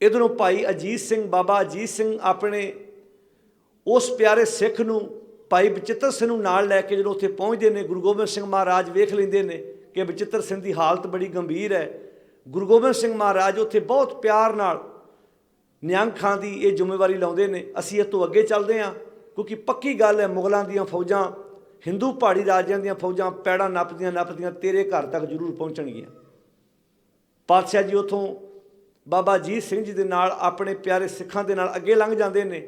ਇੱਧਰੋਂ ਭਾਈ ਅਜੀਤ ਸਿੰਘ, ਬਾਬਾ ਅਜੀਤ ਸਿੰਘ ਆਪਣੇ ਉਸ ਪਿਆਰੇ ਸਿੱਖ ਨੂੰ, ਭਾਈ ਬਚਿੱਤਰ ਸਿੰਘ ਨੂੰ ਨਾਲ ਲੈ ਕੇ ਜਦੋਂ ਉੱਥੇ ਪਹੁੰਚਦੇ ਨੇ, ਗੁਰੂ ਗੋਬਿੰਦ ਸਿੰਘ ਮਹਾਰਾਜ ਵੇਖ ਲੈਂਦੇ ਨੇ ਕਿ ਬਚਿੱਤਰ ਸਿੰਘ ਦੀ ਹਾਲਤ ਬੜੀ ਗੰਭੀਰ ਹੈ। ਗੁਰੂ ਗੋਬਿੰਦ ਸਿੰਘ ਮਹਾਰਾਜ ਉੱਥੇ ਬਹੁਤ ਪਿਆਰ ਨਾਲ ਨਿਹੰਗ ਖਾਂ ਦੀ ਇਹ ਜ਼ਿੰਮੇਵਾਰੀ ਲਾਉਂਦੇ ਨੇ, ਅਸੀਂ ਇਹ ਤੋਂ ਅੱਗੇ ਚੱਲਦੇ ਹਾਂ, ਕਿਉਂਕਿ ਪੱਕੀ ਗੱਲ ਹੈ ਮੁਗਲਾਂ ਦੀਆਂ ਫੌਜਾਂ, ਹਿੰਦੂ ਪਹਾੜੀ ਰਾਜਿਆਂ ਦੀਆਂ ਫੌਜਾਂ ਪੈੜਾਂ ਨੱਪਦੀਆਂ ਤੇਰੇ ਘਰ ਤੱਕ ਜ਼ਰੂਰ ਪਹੁੰਚਣਗੀਆਂ। ਪਾਤਸ਼ਾਹ ਜੀ ਉੱਥੋਂ ਬਾਬਾ ਅਜੀਤ ਸਿੰਘ ਜੀ ਦੇ ਨਾਲ ਆਪਣੇ ਪਿਆਰੇ ਸਿੱਖਾਂ ਦੇ ਨਾਲ ਅੱਗੇ ਲੰਘ ਜਾਂਦੇ ਨੇ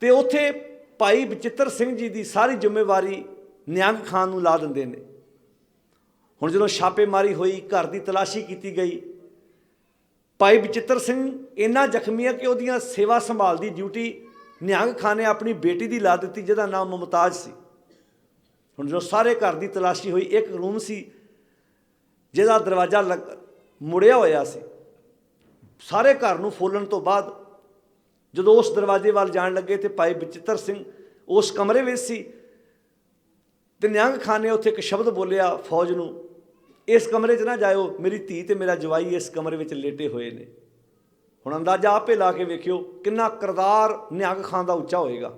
ਤੇ ਉੱਥੇ ਭਾਈ ਬਚਿੱਤਰ ਸਿੰਘ ਜੀ ਦੀ ਸਾਰੀ ਜ਼ਿੰਮੇਵਾਰੀ ਨਿਹੰਗ ਖਾਂ ਨੂੰ ਲਾ ਦਿੰਦੇ ਨੇ। ਹੁਣ ਜਦੋਂ ਛਾਪੇਮਾਰੀ ਹੋਈ, ਘਰ ਦੀ ਤਲਾਸ਼ੀ ਕੀਤੀ ਗਈ, ਭਾਈ ਬਚਿੱਤਰ ਸਿੰਘ ਇੰਨਾ ਜ਼ਖਮੀ ਹੈ ਕਿ ਉਹਦੀਆਂ ਸੇਵਾ ਸੰਭਾਲ ਦੀ ਡਿਊਟੀ ਨਿਹੰਗ ਖਾਂ ਨੇ ਆਪਣੀ ਬੇਟੀ ਦੀ ਲਾ ਦਿੱਤੀ, ਜਿਹਦਾ ਨਾਮ ਮੁਮਤਾਜ਼ ਸੀ। ਹੁਣ ਜਦੋਂ ਸਾਰੇ ਘਰ ਦੀ ਤਲਾਸ਼ੀ ਹੋਈ, ਇੱਕ ਰੂਮ ਸੀ ਜਿਹਦਾ ਦਰਵਾਜ਼ਾ ਮੁੜਿਆ ਹੋਇਆ ਸੀ। ਸਾਰੇ ਘਰ ਨੂੰ ਫੋਲਣ ਤੋਂ ਬਾਅਦ ਜਦੋਂ ਉਸ ਦਰਵਾਜ਼ੇ ਵੱਲ ਜਾਣ ਲੱਗੇ ਤੇ ਭਾਈ ਬਚਿੱਤਰ ਸਿੰਘ ਉਸ ਕਮਰੇ ਵਿੱਚ ਸੀ ਤੇ ਨਿਹੰਗ ਖਾਂ ਨੇ ਉੱਥੇ ਇੱਕ ਸ਼ਬਦ ਬੋਲਿਆ ਫੌਜ ਨੂੰ, ਇਸ ਕਮਰੇ 'ਚ ਨਾ ਜਾਇਓ, ਮੇਰੀ ਧੀ ਤੇ ਮੇਰਾ ਜਵਾਈ ਇਸ ਕਮਰੇ ਵਿੱਚ ਲੇਟੇ ਹੋਏ ਨੇ। ਹੁਣ ਅੰਦਾਜ਼ਾ ਆਪੇ ਲਾ ਕੇ ਵੇਖਿਓ ਕਿੰਨਾ ਕਿਰਦਾਰ ਨਿਹੰਗ ਖਾਂ ਦਾ ਉੱਚਾ ਹੋਏਗਾ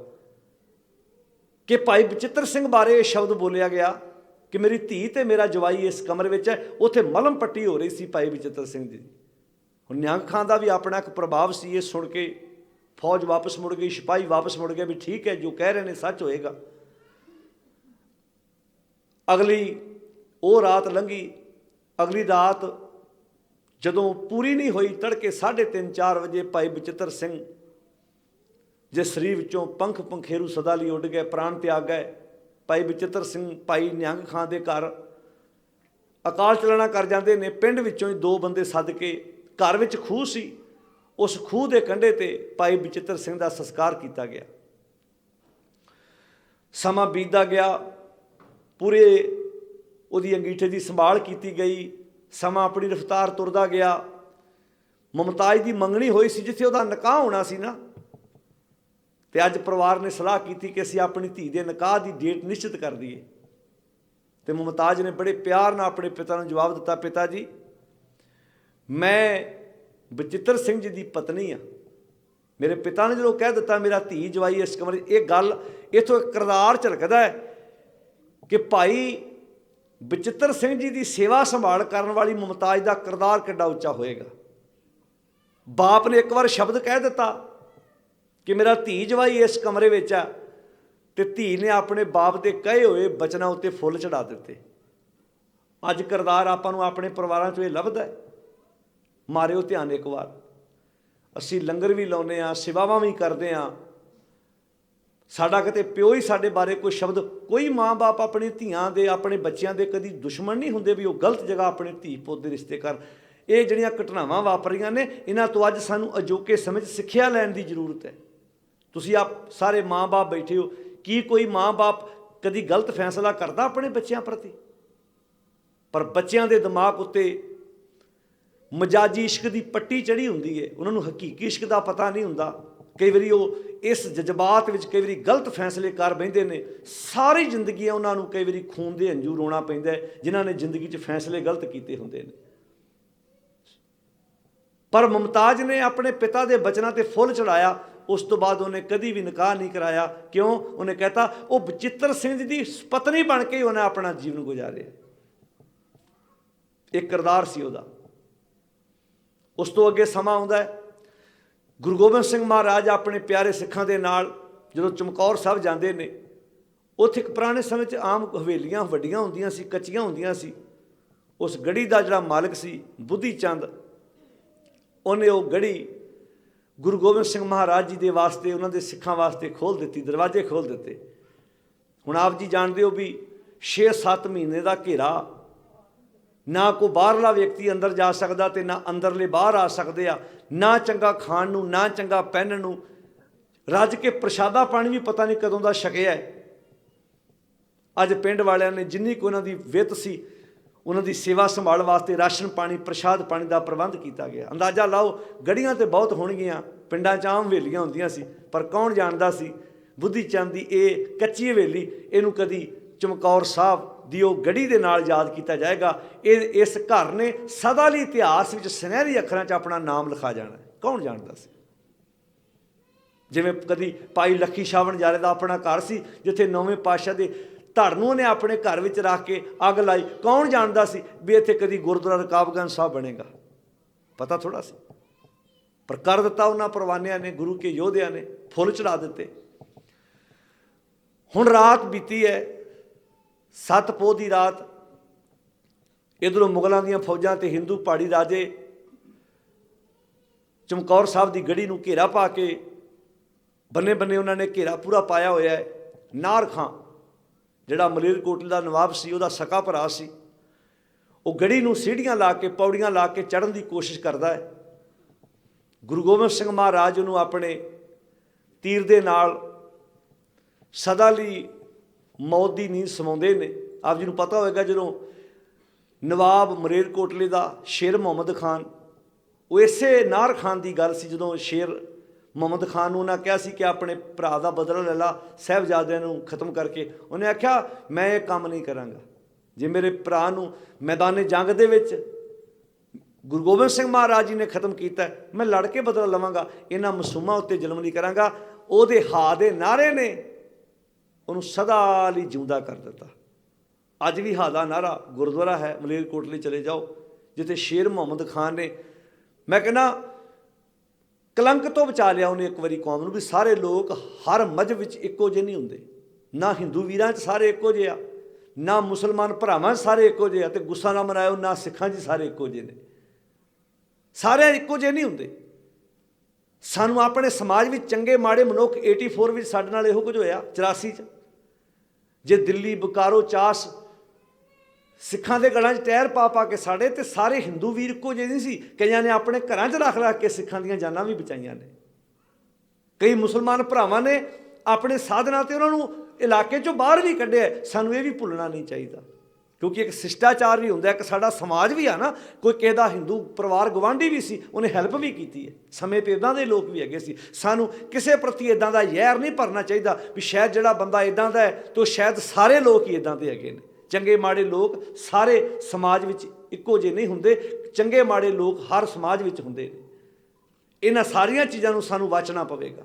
ਕਿ ਭਾਈ ਬਚਿੱਤਰ ਸਿੰਘ ਬਾਰੇ ਇਹ ਸ਼ਬਦ ਬੋਲਿਆ ਗਿਆ ਕਿ ਮੇਰੀ ਧੀ ਤੇ ਮੇਰਾ ਜਵਾਈ ਇਸ ਕਮਰੇ ਵਿੱਚ ਹੈ। ਉੱਥੇ ਮਲਮ ਪੱਟੀ ਹੋ ਰਹੀ ਸੀ ਭਾਈ ਬਚਿੱਤਰ ਸਿੰਘ ਦੀ। ਹੁਣ ਨਿਹੰਗ ਖਾਂ ਦਾ ਵੀ ਆਪਣਾ ਇੱਕ ਪ੍ਰਭਾਵ ਸੀ। ਇਹ ਸੁਣ ਕੇ ਫੌਜ ਵਾਪਸ ਮੁੜ ਗਈ, ਸਿਪਾਹੀ ਵਾਪਸ ਮੁੜ ਗਏ ਵੀ ਠੀਕ ਹੈ, ਜੋ ਕਹਿ ਰਹੇ ਨੇ ਸੱਚ ਹੋਏਗਾ। ਅਗਲੀ ਉਹ ਰਾਤ ਲੰਘੀ। ਅਗਲੀ ਰਾਤ ਜਦੋਂ ਪੂਰੀ ਨਹੀਂ ਹੋਈ, ਤੜਕੇ 3:30-4 ਵਜੇ ਭਾਈ ਬਚਿੱਤਰ ਸਿੰਘ ਦੇ ਸਰੀਰ ਵਿੱਚੋਂ ਪੰਖ ਪੰਖੇਰੂ ਸਦਾ ਲਈ ਉੱਡ ਗਏ, ਪ੍ਰਾਣ ਤਿਆਗ ਗਏ। ਭਾਈ ਬਚਿੱਤਰ ਸਿੰਘ ਭਾਈ ਨਿਹੰਗ ਖਾਂ ਦੇ ਘਰ ਅਕਾਲ ਚਲਾਣਾ ਕਰ ਜਾਂਦੇ ਨੇ। ਪਿੰਡ ਵਿੱਚੋਂ ਹੀ 2 ਬੰਦੇ ਸੱਦ ਕੇ, ਘਰ ਵਿੱਚ ਖੂਹ ਸੀ, ਉਸ ਖੂਹ ਦੇ ਕੰਢੇ ਤੇ ਭਾਈ ਬਚਿੱਤਰ ਸਿੰਘ ਦਾ ਸੰਸਕਾਰ ਕੀਤਾ ਗਿਆ। ਸਮਾਂ ਬੀਤਦਾ ਗਿਆ, ਪੂਰੇ ਉਹਦੀ ਅੰਗੀਠੇ ਦੀ ਸੰਭਾਲ ਕੀਤੀ ਗਈ। ਸਮਾਂ ਆਪਣੀ ਰਫ਼ਤਾਰ ਤੁਰਦਾ ਗਿਆ। ਮੁਮਤਾਜ਼ ਦੀ ਮੰਗਣੀ ਹੋਈ ਸੀ, ਜਿੱਥੇ ਉਹਦਾ ਨਿਕਾਹ ਹੋਣਾ ਸੀ ਨਾ, ਤੇ ਅੱਜ ਪਰਿਵਾਰ ਨੇ ਸਲਾਹ ਕੀਤੀ ਕਿ ਅਸੀਂ ਆਪਣੀ ਧੀ ਦੇ ਨਿਕਾਹ ਦੀ ਡੇਟ ਨਿਸ਼ਚਿਤ ਕਰ ਦਈਏ। ਤੇ ਮੁਮਤਾਜ਼ ਨੇ ਬੜੇ ਪਿਆਰ ਨਾਲ ਆਪਣੇ ਪਿਤਾ ਨੂੰ ਜਵਾਬ ਦਿੱਤਾ, ਪਿਤਾ ਜੀ, ਮੈਂ ਬਚਿੱਤਰ ਸਿੰਘ ਜੀ ਦੀ ਪਤਨੀ ਆ। ਮੇਰੇ ਪਿਤਾ ਨੇ ਜਦੋਂ ਕਹਿ ਦਿੱਤਾ ਮੇਰਾ ਧੀ ਜਵਾਈ ਇਸ ਕਮਰੇ, ਇਹ ਗੱਲ ਇੱਥੋਂ ਇੱਕ ਕਿਰਦਾਰ ਝਲਕਦਾ ਹੈ ਕਿ ਭਾਈ ਬਚਿੱਤਰ ਸਿੰਘ ਜੀ ਦੀ ਸੇਵਾ ਸੰਭਾਲ ਕਰਨ ਵਾਲੀ ਮੁਮਤਾਜ਼ ਦਾ ਕਿਰਦਾਰ ਕਿੱਡਾ ਉੱਚਾ ਹੋਏਗਾ। ਬਾਪ ਨੇ ਇੱਕ ਵਾਰ ਸ਼ਬਦ ਕਹਿ ਦਿੱਤਾ ਕਿ ਮੇਰਾ ਧੀ ਜਵਾਈ ਇਸ ਕਮਰੇ ਵਿੱਚ ਆ, ਤੇ ਧੀ ਨੇ ਆਪਣੇ ਬਾਪ ਦੇ ਕਹੇ ਹੋਏ ਬਚਨਾਂ ਉੱਤੇ ਫੁੱਲ ਚੜਾ ਦਿੱਤੇ। ਅੱਜ ਕਿਰਦਾਰ ਆਪਾਂ ਨੂੰ ਆਪਣੇ ਪਰਿਵਾਰਾਂ 'ਚੋਂ ਇਹ ਲੱਭਦਾ ਹੈ। ਮਾਰਿਓ ਧਿਆਨ ਇੱਕ ਵਾਰ। ਅਸੀਂ ਲੰਗਰ ਵੀ ਲਾਉਂਦੇ ਹਾਂ, ਸੇਵਾਵਾਂ ਵੀ ਕਰਦੇ ਹਾਂ, ਸਾਡਾ ਕਿਤੇ ਪਿਓ ਹੀ ਸਾਡੇ ਬਾਰੇ ਕੋਈ ਸ਼ਬਦ, ਕੋਈ ਮਾਂ-ਬਾਪ ਆਪਣੀ ਧੀਆਂ ਦੇ, ਆਪਣੇ ਬੱਚਿਆਂ ਦੇ ਕਦੀ ਦੁਸ਼ਮਣ ਨਹੀਂ ਹੁੰਦੇ ਵੀ ਉਹ ਗਲਤ ਜਗ੍ਹਾ ਆਪਣੇ ਧੀ ਪੁੱਤ ਦੇ ਰਿਸ਼ਤੇ ਕਰ। ਇਹ ਜਿਹੜੀਆਂ ਘਟਨਾਵਾਂ ਵਾਪਰੀਆਂ ਨੇ, ਇਹਨਾਂ ਤੋਂ ਅੱਜ ਸਾਨੂੰ ਅਜੋਕੇ ਸਮੇਂ 'ਚ ਸਿੱਖਿਆ ਲੈਣ ਦੀ ਜ਼ਰੂਰਤ ਹੈ। ਤੁਸੀਂ ਆਪ ਸਾਰੇ ਮਾਂ-ਬਾਪ ਬੈਠੇ ਹੋ, ਕੀ ਕੋਈ ਮਾਂ-ਬਾਪ ਕਦੀ ਗਲਤ ਫੈਸਲਾ ਕਰਦਾ ਆਪਣੇ ਬੱਚਿਆਂ ਪ੍ਰਤੀ? ਪਰ ਬੱਚਿਆਂ ਦੇ ਦਿਮਾਗ ਉੱਤੇ ਮਜਾਜੀ ਇਸ਼ਕ ਦੀ ਪੱਟੀ ਚੜ੍ਹੀ ਹੁੰਦੀ ਹੈ, ਉਹਨਾਂ ਨੂੰ ਹਕੀਕੀ ਇਸ਼ਕ ਦਾ ਪਤਾ ਨਹੀਂ ਹੁੰਦਾ। ਕਈ ਵਾਰੀ ਉਹ ਇਸ ਜਜ਼ਬਾਤ ਵਿੱਚ ਕਈ ਵਾਰੀ ਗਲਤ ਫੈਸਲੇ ਕਰ ਬਹਿੰਦੇ ਨੇ। ਸਾਰੀ ਜ਼ਿੰਦਗੀ ਉਹਨਾਂ ਨੂੰ ਕਈ ਵਾਰੀ ਖੂਨ ਦੇ ਹੰਝੂ ਰੋਣਾ ਪੈਂਦਾ ਜਿਨ੍ਹਾਂ ਨੇ ਜ਼ਿੰਦਗੀ 'ਚ ਫੈਸਲੇ ਗਲਤ ਕੀਤੇ ਹੁੰਦੇ ਨੇ। ਪਰ ਮੁਮਤਾਜ਼ ਨੇ ਆਪਣੇ ਪਿਤਾ ਦੇ ਬਚਨਾਂ ਤੇ ਫੁੱਲ ਚੜਾਇਆ। ਉਸ ਤੋਂ ਬਾਅਦ ਉਹਨੇ ਕਦੀ ਵੀ ਨਿਕਾਹ ਨਹੀਂ ਕਰਾਇਆ। ਕਿਉਂ? ਉਹਨੇ ਕਹਿਤਾ ਉਹ ਬਚਿੱਤਰ ਸਿੰਘ ਦੀ ਪਤਨੀ ਬਣ ਕੇ ਹੀ ਉਹਨੇ ਆਪਣਾ ਜੀਵਨ ਗੁਜ਼ਾਰਿਆ। ਇੱਕ ਕਿਰਦਾਰ ਸੀ ਉਹਦਾ। ਉਸ ਤੋਂ ਅੱਗੇ ਸਮਾਂ ਆਉਂਦਾ ਹੈ, ਗੁਰੂ ਗੋਬਿੰਦ ਸਿੰਘ ਮਹਾਰਾਜ ਆਪਣੇ ਪਿਆਰੇ ਸਿੱਖਾਂ ਦੇ ਨਾਲ ਜਦੋਂ ਚਮਕੌਰ ਸਾਹਿਬ ਜਾਂਦੇ ਨੇ, ਉੱਥੇ ਇੱਕ ਪੁਰਾਣੇ ਸਮੇਂ 'ਚ ਆਮ ਹਵੇਲੀਆਂ ਵੱਡੀਆਂ ਹੁੰਦੀਆਂ ਸੀ, ਕੱਚੀਆਂ ਹੁੰਦੀਆਂ ਸੀ। ਉਸ ਗੜ੍ਹੀ ਦਾ ਜਿਹੜਾ ਮਾਲਕ ਸੀ ਬੁੱਧੀ ਚੰਦ, ਉਹਨੇ ਉਹ ਗੜ੍ਹੀ ਗੁਰੂ ਗੋਬਿੰਦ ਸਿੰਘ ਮਹਾਰਾਜ ਜੀ ਦੇ ਵਾਸਤੇ, ਉਹਨਾਂ ਦੇ ਸਿੱਖਾਂ ਵਾਸਤੇ ਖੋਲ੍ਹ ਦਿੱਤੀ, ਦਰਵਾਜ਼ੇ ਖੋਲ੍ਹ ਦਿੱਤੇ। ਹੁਣ ਆਪ ਜੀ ਜਾਣਦੇ ਹੋ ਵੀ 6-7 ਮਹੀਨੇ ਦਾ ਘੇਰਾ, ਨਾ ਕੋਈ ਬਾਹਰਲਾ ਵਿਅਕਤੀ ਅੰਦਰ ਜਾ ਸਕਦਾ ਅਤੇ ਨਾ ਅੰਦਰਲੇ ਬਾਹਰ ਆ ਸਕਦੇ ਆ, ਨਾ ਚੰਗਾ ਖਾਣ ਨੂੰ, ਨਾ ਚੰਗਾ ਪਹਿਨਣ ਨੂੰ। ਰੱਜ ਕੇ ਪ੍ਰਸ਼ਾਦਾ ਪਾਣੀ ਵੀ ਪਤਾ ਨਹੀਂ ਕਦੋਂ ਦਾ ਛਕਿਆ। ਅੱਜ ਪਿੰਡ ਵਾਲਿਆਂ ਨੇ ਜਿੰਨੀ ਕੁ ਉਹਨਾਂ ਦੀ ਵਿੱਤ ਸੀ, ਉਹਨਾਂ ਦੀ ਸੇਵਾ ਸੰਭਾਲ ਵਾਸਤੇ ਰਾਸ਼ਨ ਪਾਣੀ, ਪ੍ਰਸ਼ਾਦ ਪਾਣੀ ਦਾ ਪ੍ਰਬੰਧ ਕੀਤਾ ਗਿਆ। ਅੰਦਾਜ਼ਾ ਲਾਓ, ਗੜ੍ਹੀਆਂ ਤਾਂ ਬਹੁਤ ਹੋਣਗੀਆਂ, ਪਿੰਡਾਂ 'ਚ ਆਮ ਹਵੇਲੀਆਂ ਹੁੰਦੀਆਂ ਸੀ, ਪਰ ਕੌਣ ਜਾਣਦਾ ਸੀ ਬੁੱਧੀ ਚੰਦ ਦੀ ਇਹ ਕੱਚੀ ਹਵੇਲੀ, ਇਹਨੂੰ ਕਦੀ ਚਮਕੌਰ ਸਾਹਿਬ ਦੀ ਉਹ ਗੜ੍ਹੀ ਦੇ ਨਾਲ ਯਾਦ ਕੀਤਾ ਜਾਏਗਾ। ਇਸ ਘਰ ਨੇ ਸਦਾ ਲਈ ਇਤਿਹਾਸ ਵਿੱਚ ਸੁਨਹਿਰੀ ਅੱਖਰਾਂ 'ਚ ਆਪਣਾ ਨਾਮ ਲਿਖਾ ਜਾਣਾ, ਕੌਣ ਜਾਣਦਾ ਸੀ। ਜਿਵੇਂ ਕਦੀ ਭਾਈ ਲੱਖੀ ਸ਼ਾਹ ਵਣਜਾਰੇ ਦਾ ਆਪਣਾ ਘਰ ਸੀ, ਜਿੱਥੇ 9ਵੇਂ ਪਾਤਸ਼ਾਹ ਦੇ ਧੜ ਨੂੰ ਉਹਨੇ ਆਪਣੇ ਘਰ ਵਿੱਚ ਰੱਖ ਕੇ ਅੱਗ ਲਾਈ। ਕੌਣ ਜਾਣਦਾ ਸੀ ਵੀ ਇੱਥੇ ਕਦੀ ਗੁਰਦੁਆਰਾ ਰਕਾਬਗੰਜ ਸਾਹਿਬ ਬਣੇਗਾ, ਪਤਾ ਥੋੜ੍ਹਾ ਸੀ। ਪਰ ਕਰ ਦਿੱਤਾ ਉਹਨਾਂ ਪਰਵਾਨਿਆਂ ਨੇ, ਗੁਰੂ ਕੇ ਯੋਧਿਆਂ ਨੇ ਫੁੱਲ ਚੜਾ ਦਿੱਤੇ। ਹੁਣ ਰਾਤ ਬੀਤੀ ਹੈ, 7 ਪੋਹ ਦੀ ਰਾਤ। ਇੱਧਰੋਂ ਮੁਗਲਾਂ ਦੀਆਂ ਫੌਜਾਂ ਤੇ ਹਿੰਦੂ ਪਹਾੜੀ ਰਾਜੇ ਚਮਕੌਰ ਸਾਹਿਬ ਦੀ ਗੜ੍ਹੀ ਨੂੰ ਘੇਰਾ ਪਾ ਕੇ ਬੰਨੇ ਬੰਨੇ ਉਹਨਾਂ ਨੇ ਘੇਰਾ ਪੂਰਾ ਪਾਇਆ ਹੋਇਆ ਹੈ। ਨਾਰ ਖਾਂ ਜਿਹੜਾ ਮਲੇਰਕੋਟਲੇ ਦਾ ਨਵਾਬ ਸੀ, ਉਹਦਾ ਸਕਾ ਭਰਾ ਸੀ, ਉਹ ਗੜ੍ਹੀ ਨੂੰ ਸੀੜੀਆਂ ਲਾ ਕੇ, ਪੌੜੀਆਂ ਲਾ ਕੇ ਚੜ੍ਹਨ ਦੀ ਕੋਸ਼ਿਸ਼ ਕਰਦਾ ਹੈ। ਗੁਰੂ ਗੋਬਿੰਦ ਸਿੰਘ ਮਹਾਰਾਜ ਉਹਨੂੰ ਆਪਣੇ ਤੀਰ ਦੇ ਨਾਲ ਸਦਾ ਲਈ ਮੌਤ ਦੀ ਨੀਂਦ ਸਮਾਉਂਦੇ ਨੇ। ਆਪ ਜੀ ਨੂੰ ਪਤਾ ਹੋਵੇਗਾ, ਜਦੋਂ ਨਵਾਬ ਮਲੇਰਕੋਟਲੇ ਦਾ ਸ਼ੇਰ ਮੁਹੰਮਦ ਖਾਨ, ਉਹ ਇਸੇ ਨਾਰ ਖਾਨ ਦੀ ਗੱਲ ਸੀ, ਜਦੋਂ ਸ਼ੇਰ ਮੁਹੰਮਦ ਖਾਨ ਨੂੰ ਉਹਨਾਂ ਕਿਹਾ ਸੀ ਕਿ ਆਪਣੇ ਭਰਾ ਦਾ ਬਦਲਾ ਲੈ ਲਾ, ਸਾਹਿਬਜ਼ਾਦਿਆਂ ਨੂੰ ਖਤਮ ਕਰਕੇ। ਉਹਨੇ ਆਖਿਆ, ਮੈਂ ਇਹ ਕੰਮ ਨਹੀਂ ਕਰਾਂਗਾ। ਜੇ ਮੇਰੇ ਭਰਾ ਨੂੰ ਮੈਦਾਨੇ ਜੰਗ ਦੇ ਵਿੱਚ ਗੁਰੂ ਗੋਬਿੰਦ ਸਿੰਘ ਮਹਾਰਾਜ ਜੀ ਨੇ ਖਤਮ ਕੀਤਾ, ਮੈਂ ਲੜ ਕੇ ਬਦਲਾ ਲਵਾਂਗਾ, ਇਹਨਾਂ ਮਾਸੂਮਾਂ ਉੱਤੇ ਜ਼ੁਲਮ ਨਹੀਂ ਕਰਾਂਗਾ। ਉਹਦੇ ਹਾ ਦੇ ਨਾਅਰੇ ਨੇ ਉਹਨੂੰ ਸਦਾ ਲਈ ਜਿਉਂਦਾ ਕਰ ਦਿੱਤਾ। ਅੱਜ ਵੀ ਹਾ ਦਾ ਨਾਅਰਾ ਗੁਰਦੁਆਰਾ ਹੈ, ਮਲੇਰਕੋਟਲੇ ਚਲੇ ਜਾਓ, ਜਿੱਥੇ ਸ਼ੇਰ ਮੁਹੰਮਦ ਖਾਨ ਨੇ, ਮੈਂ ਕਹਿੰਦਾ, ਕਲੰਕ ਤੋਂ ਬਚਾ ਲਿਆ ਉਹਨੇ ਇੱਕ ਵਾਰੀ ਕੌਮ ਨੂੰ। ਵੀ ਸਾਰੇ ਲੋਕ ਹਰ ਮਜ਼ਹਬ ਵਿੱਚ ਇੱਕੋ ਜਿਹੇ ਨਹੀਂ ਹੁੰਦੇ, ਨਾ ਹਿੰਦੂ ਵੀਰਾਂ 'ਚ ਸਾਰੇ ਇੱਕੋ ਜਿਹੇ ਆ, ਨਾ ਮੁਸਲਮਾਨ ਭਰਾਵਾਂ 'ਚ ਸਾਰੇ ਇੱਕੋ ਜਿਹੇ ਆ, ਅਤੇ ਗੁੱਸਾ ਨਾ ਮਨਾਇਓ, ਨਾ ਸਿੱਖਾਂ 'ਚ ਸਾਰੇ ਇੱਕੋ ਜਿਹੇ ਨੇ। ਸਾਰੇ ਇੱਕੋ ਜਿਹੇ ਨਹੀਂ ਹੁੰਦੇ। ਸਾਨੂੰ ਆਪਣੇ ਸਮਾਜ ਵਿੱਚ ਚੰਗੇ ਮਾੜੇ ਮਨੁੱਖ, 84 ਵਿੱਚ ਸਾਡੇ ਨਾਲ ਇਹੋ ਕੁਝ ਹੋਇਆ, 84 'ਚ ਜੇ ਦਿੱਲੀ, ਬੁਕਾਰੋ, ਚਾਸ ਸਿੱਖਾਂ ਦੇ ਗਲਾਂ 'ਚ ਟਾਇਰ ਪਾ ਪਾ ਕੇ ਸਾਡੇ, ਤੇ ਸਾਰੇ ਹਿੰਦੂ ਵੀਰ ਇੱਕੋ ਜਿਹੇ ਨਹੀਂ ਸੀ। ਕਈਆਂ ਨੇ ਆਪਣੇ ਘਰਾਂ 'ਚ ਰੱਖ ਰੱਖ ਕੇ ਸਿੱਖਾਂ ਦੀਆਂ ਜਾਨਾਂ ਵੀ ਬਚਾਈਆਂ ਨੇ। ਕਈ ਮੁਸਲਮਾਨ ਭਰਾਵਾਂ ਨੇ ਆਪਣੇ ਸਾਧਨਾਂ 'ਤੇ ਉਹਨਾਂ ਨੂੰ ਇਲਾਕੇ 'ਚੋਂ ਬਾਹਰ ਵੀ ਕੱਢਿਆ। ਸਾਨੂੰ ਇਹ ਵੀ ਭੁੱਲਣਾ ਨਹੀਂ ਚਾਹੀਦਾ, ਕਿਉਂਕਿ ਇੱਕ ਸ਼ਿਸ਼ਟਾਚਾਰ ਵੀ ਹੁੰਦਾ, ਇੱਕ ਸਾਡਾ ਸਮਾਜ ਵੀ ਆ ਨਾ। ਕੋਈ ਕਿਸੇ ਦਾ ਹਿੰਦੂ ਪਰਿਵਾਰ ਗਵਾਂਢੀ ਵੀ ਸੀ, ਉਹਨੇ ਹੈਲਪ ਵੀ ਕੀਤੀ ਹੈ। ਸਮੇਂ 'ਤੇ ਇੱਦਾਂ ਦੇ ਲੋਕ ਵੀ ਹੈਗੇ ਸੀ। ਸਾਨੂੰ ਕਿਸੇ ਪ੍ਰਤੀ ਇੱਦਾਂ ਦਾ ਜ਼ਹਿਰ ਨਹੀਂ ਭਰਨਾ ਚਾਹੀਦਾ ਵੀ ਸ਼ਾਇਦ ਜਿਹੜਾ ਬੰਦਾ ਇੱਦਾਂ ਦਾ ਹੈ ਤਾਂ ਸ਼ਾਇਦ ਸਾਰੇ ਲੋਕ ਹੀ ਇੱਦਾਂ ਦੇ ਹੈਗੇ ਨੇ। ਚੰਗੇ ਮਾੜੇ ਲੋਕ ਸਾਰੇ ਸਮਾਜ ਵਿੱਚ ਇੱਕੋ ਜਿਹੇ ਨਹੀਂ ਹੁੰਦੇ। ਚੰਗੇ ਮਾੜੇ ਲੋਕ ਹਰ ਸਮਾਜ ਵਿੱਚ ਹੁੰਦੇ ਨੇ। ਇਹਨਾਂ ਸਾਰੀਆਂ ਚੀਜ਼ਾਂ ਨੂੰ ਸਾਨੂੰ ਵਾਚਣਾ ਪਵੇਗਾ।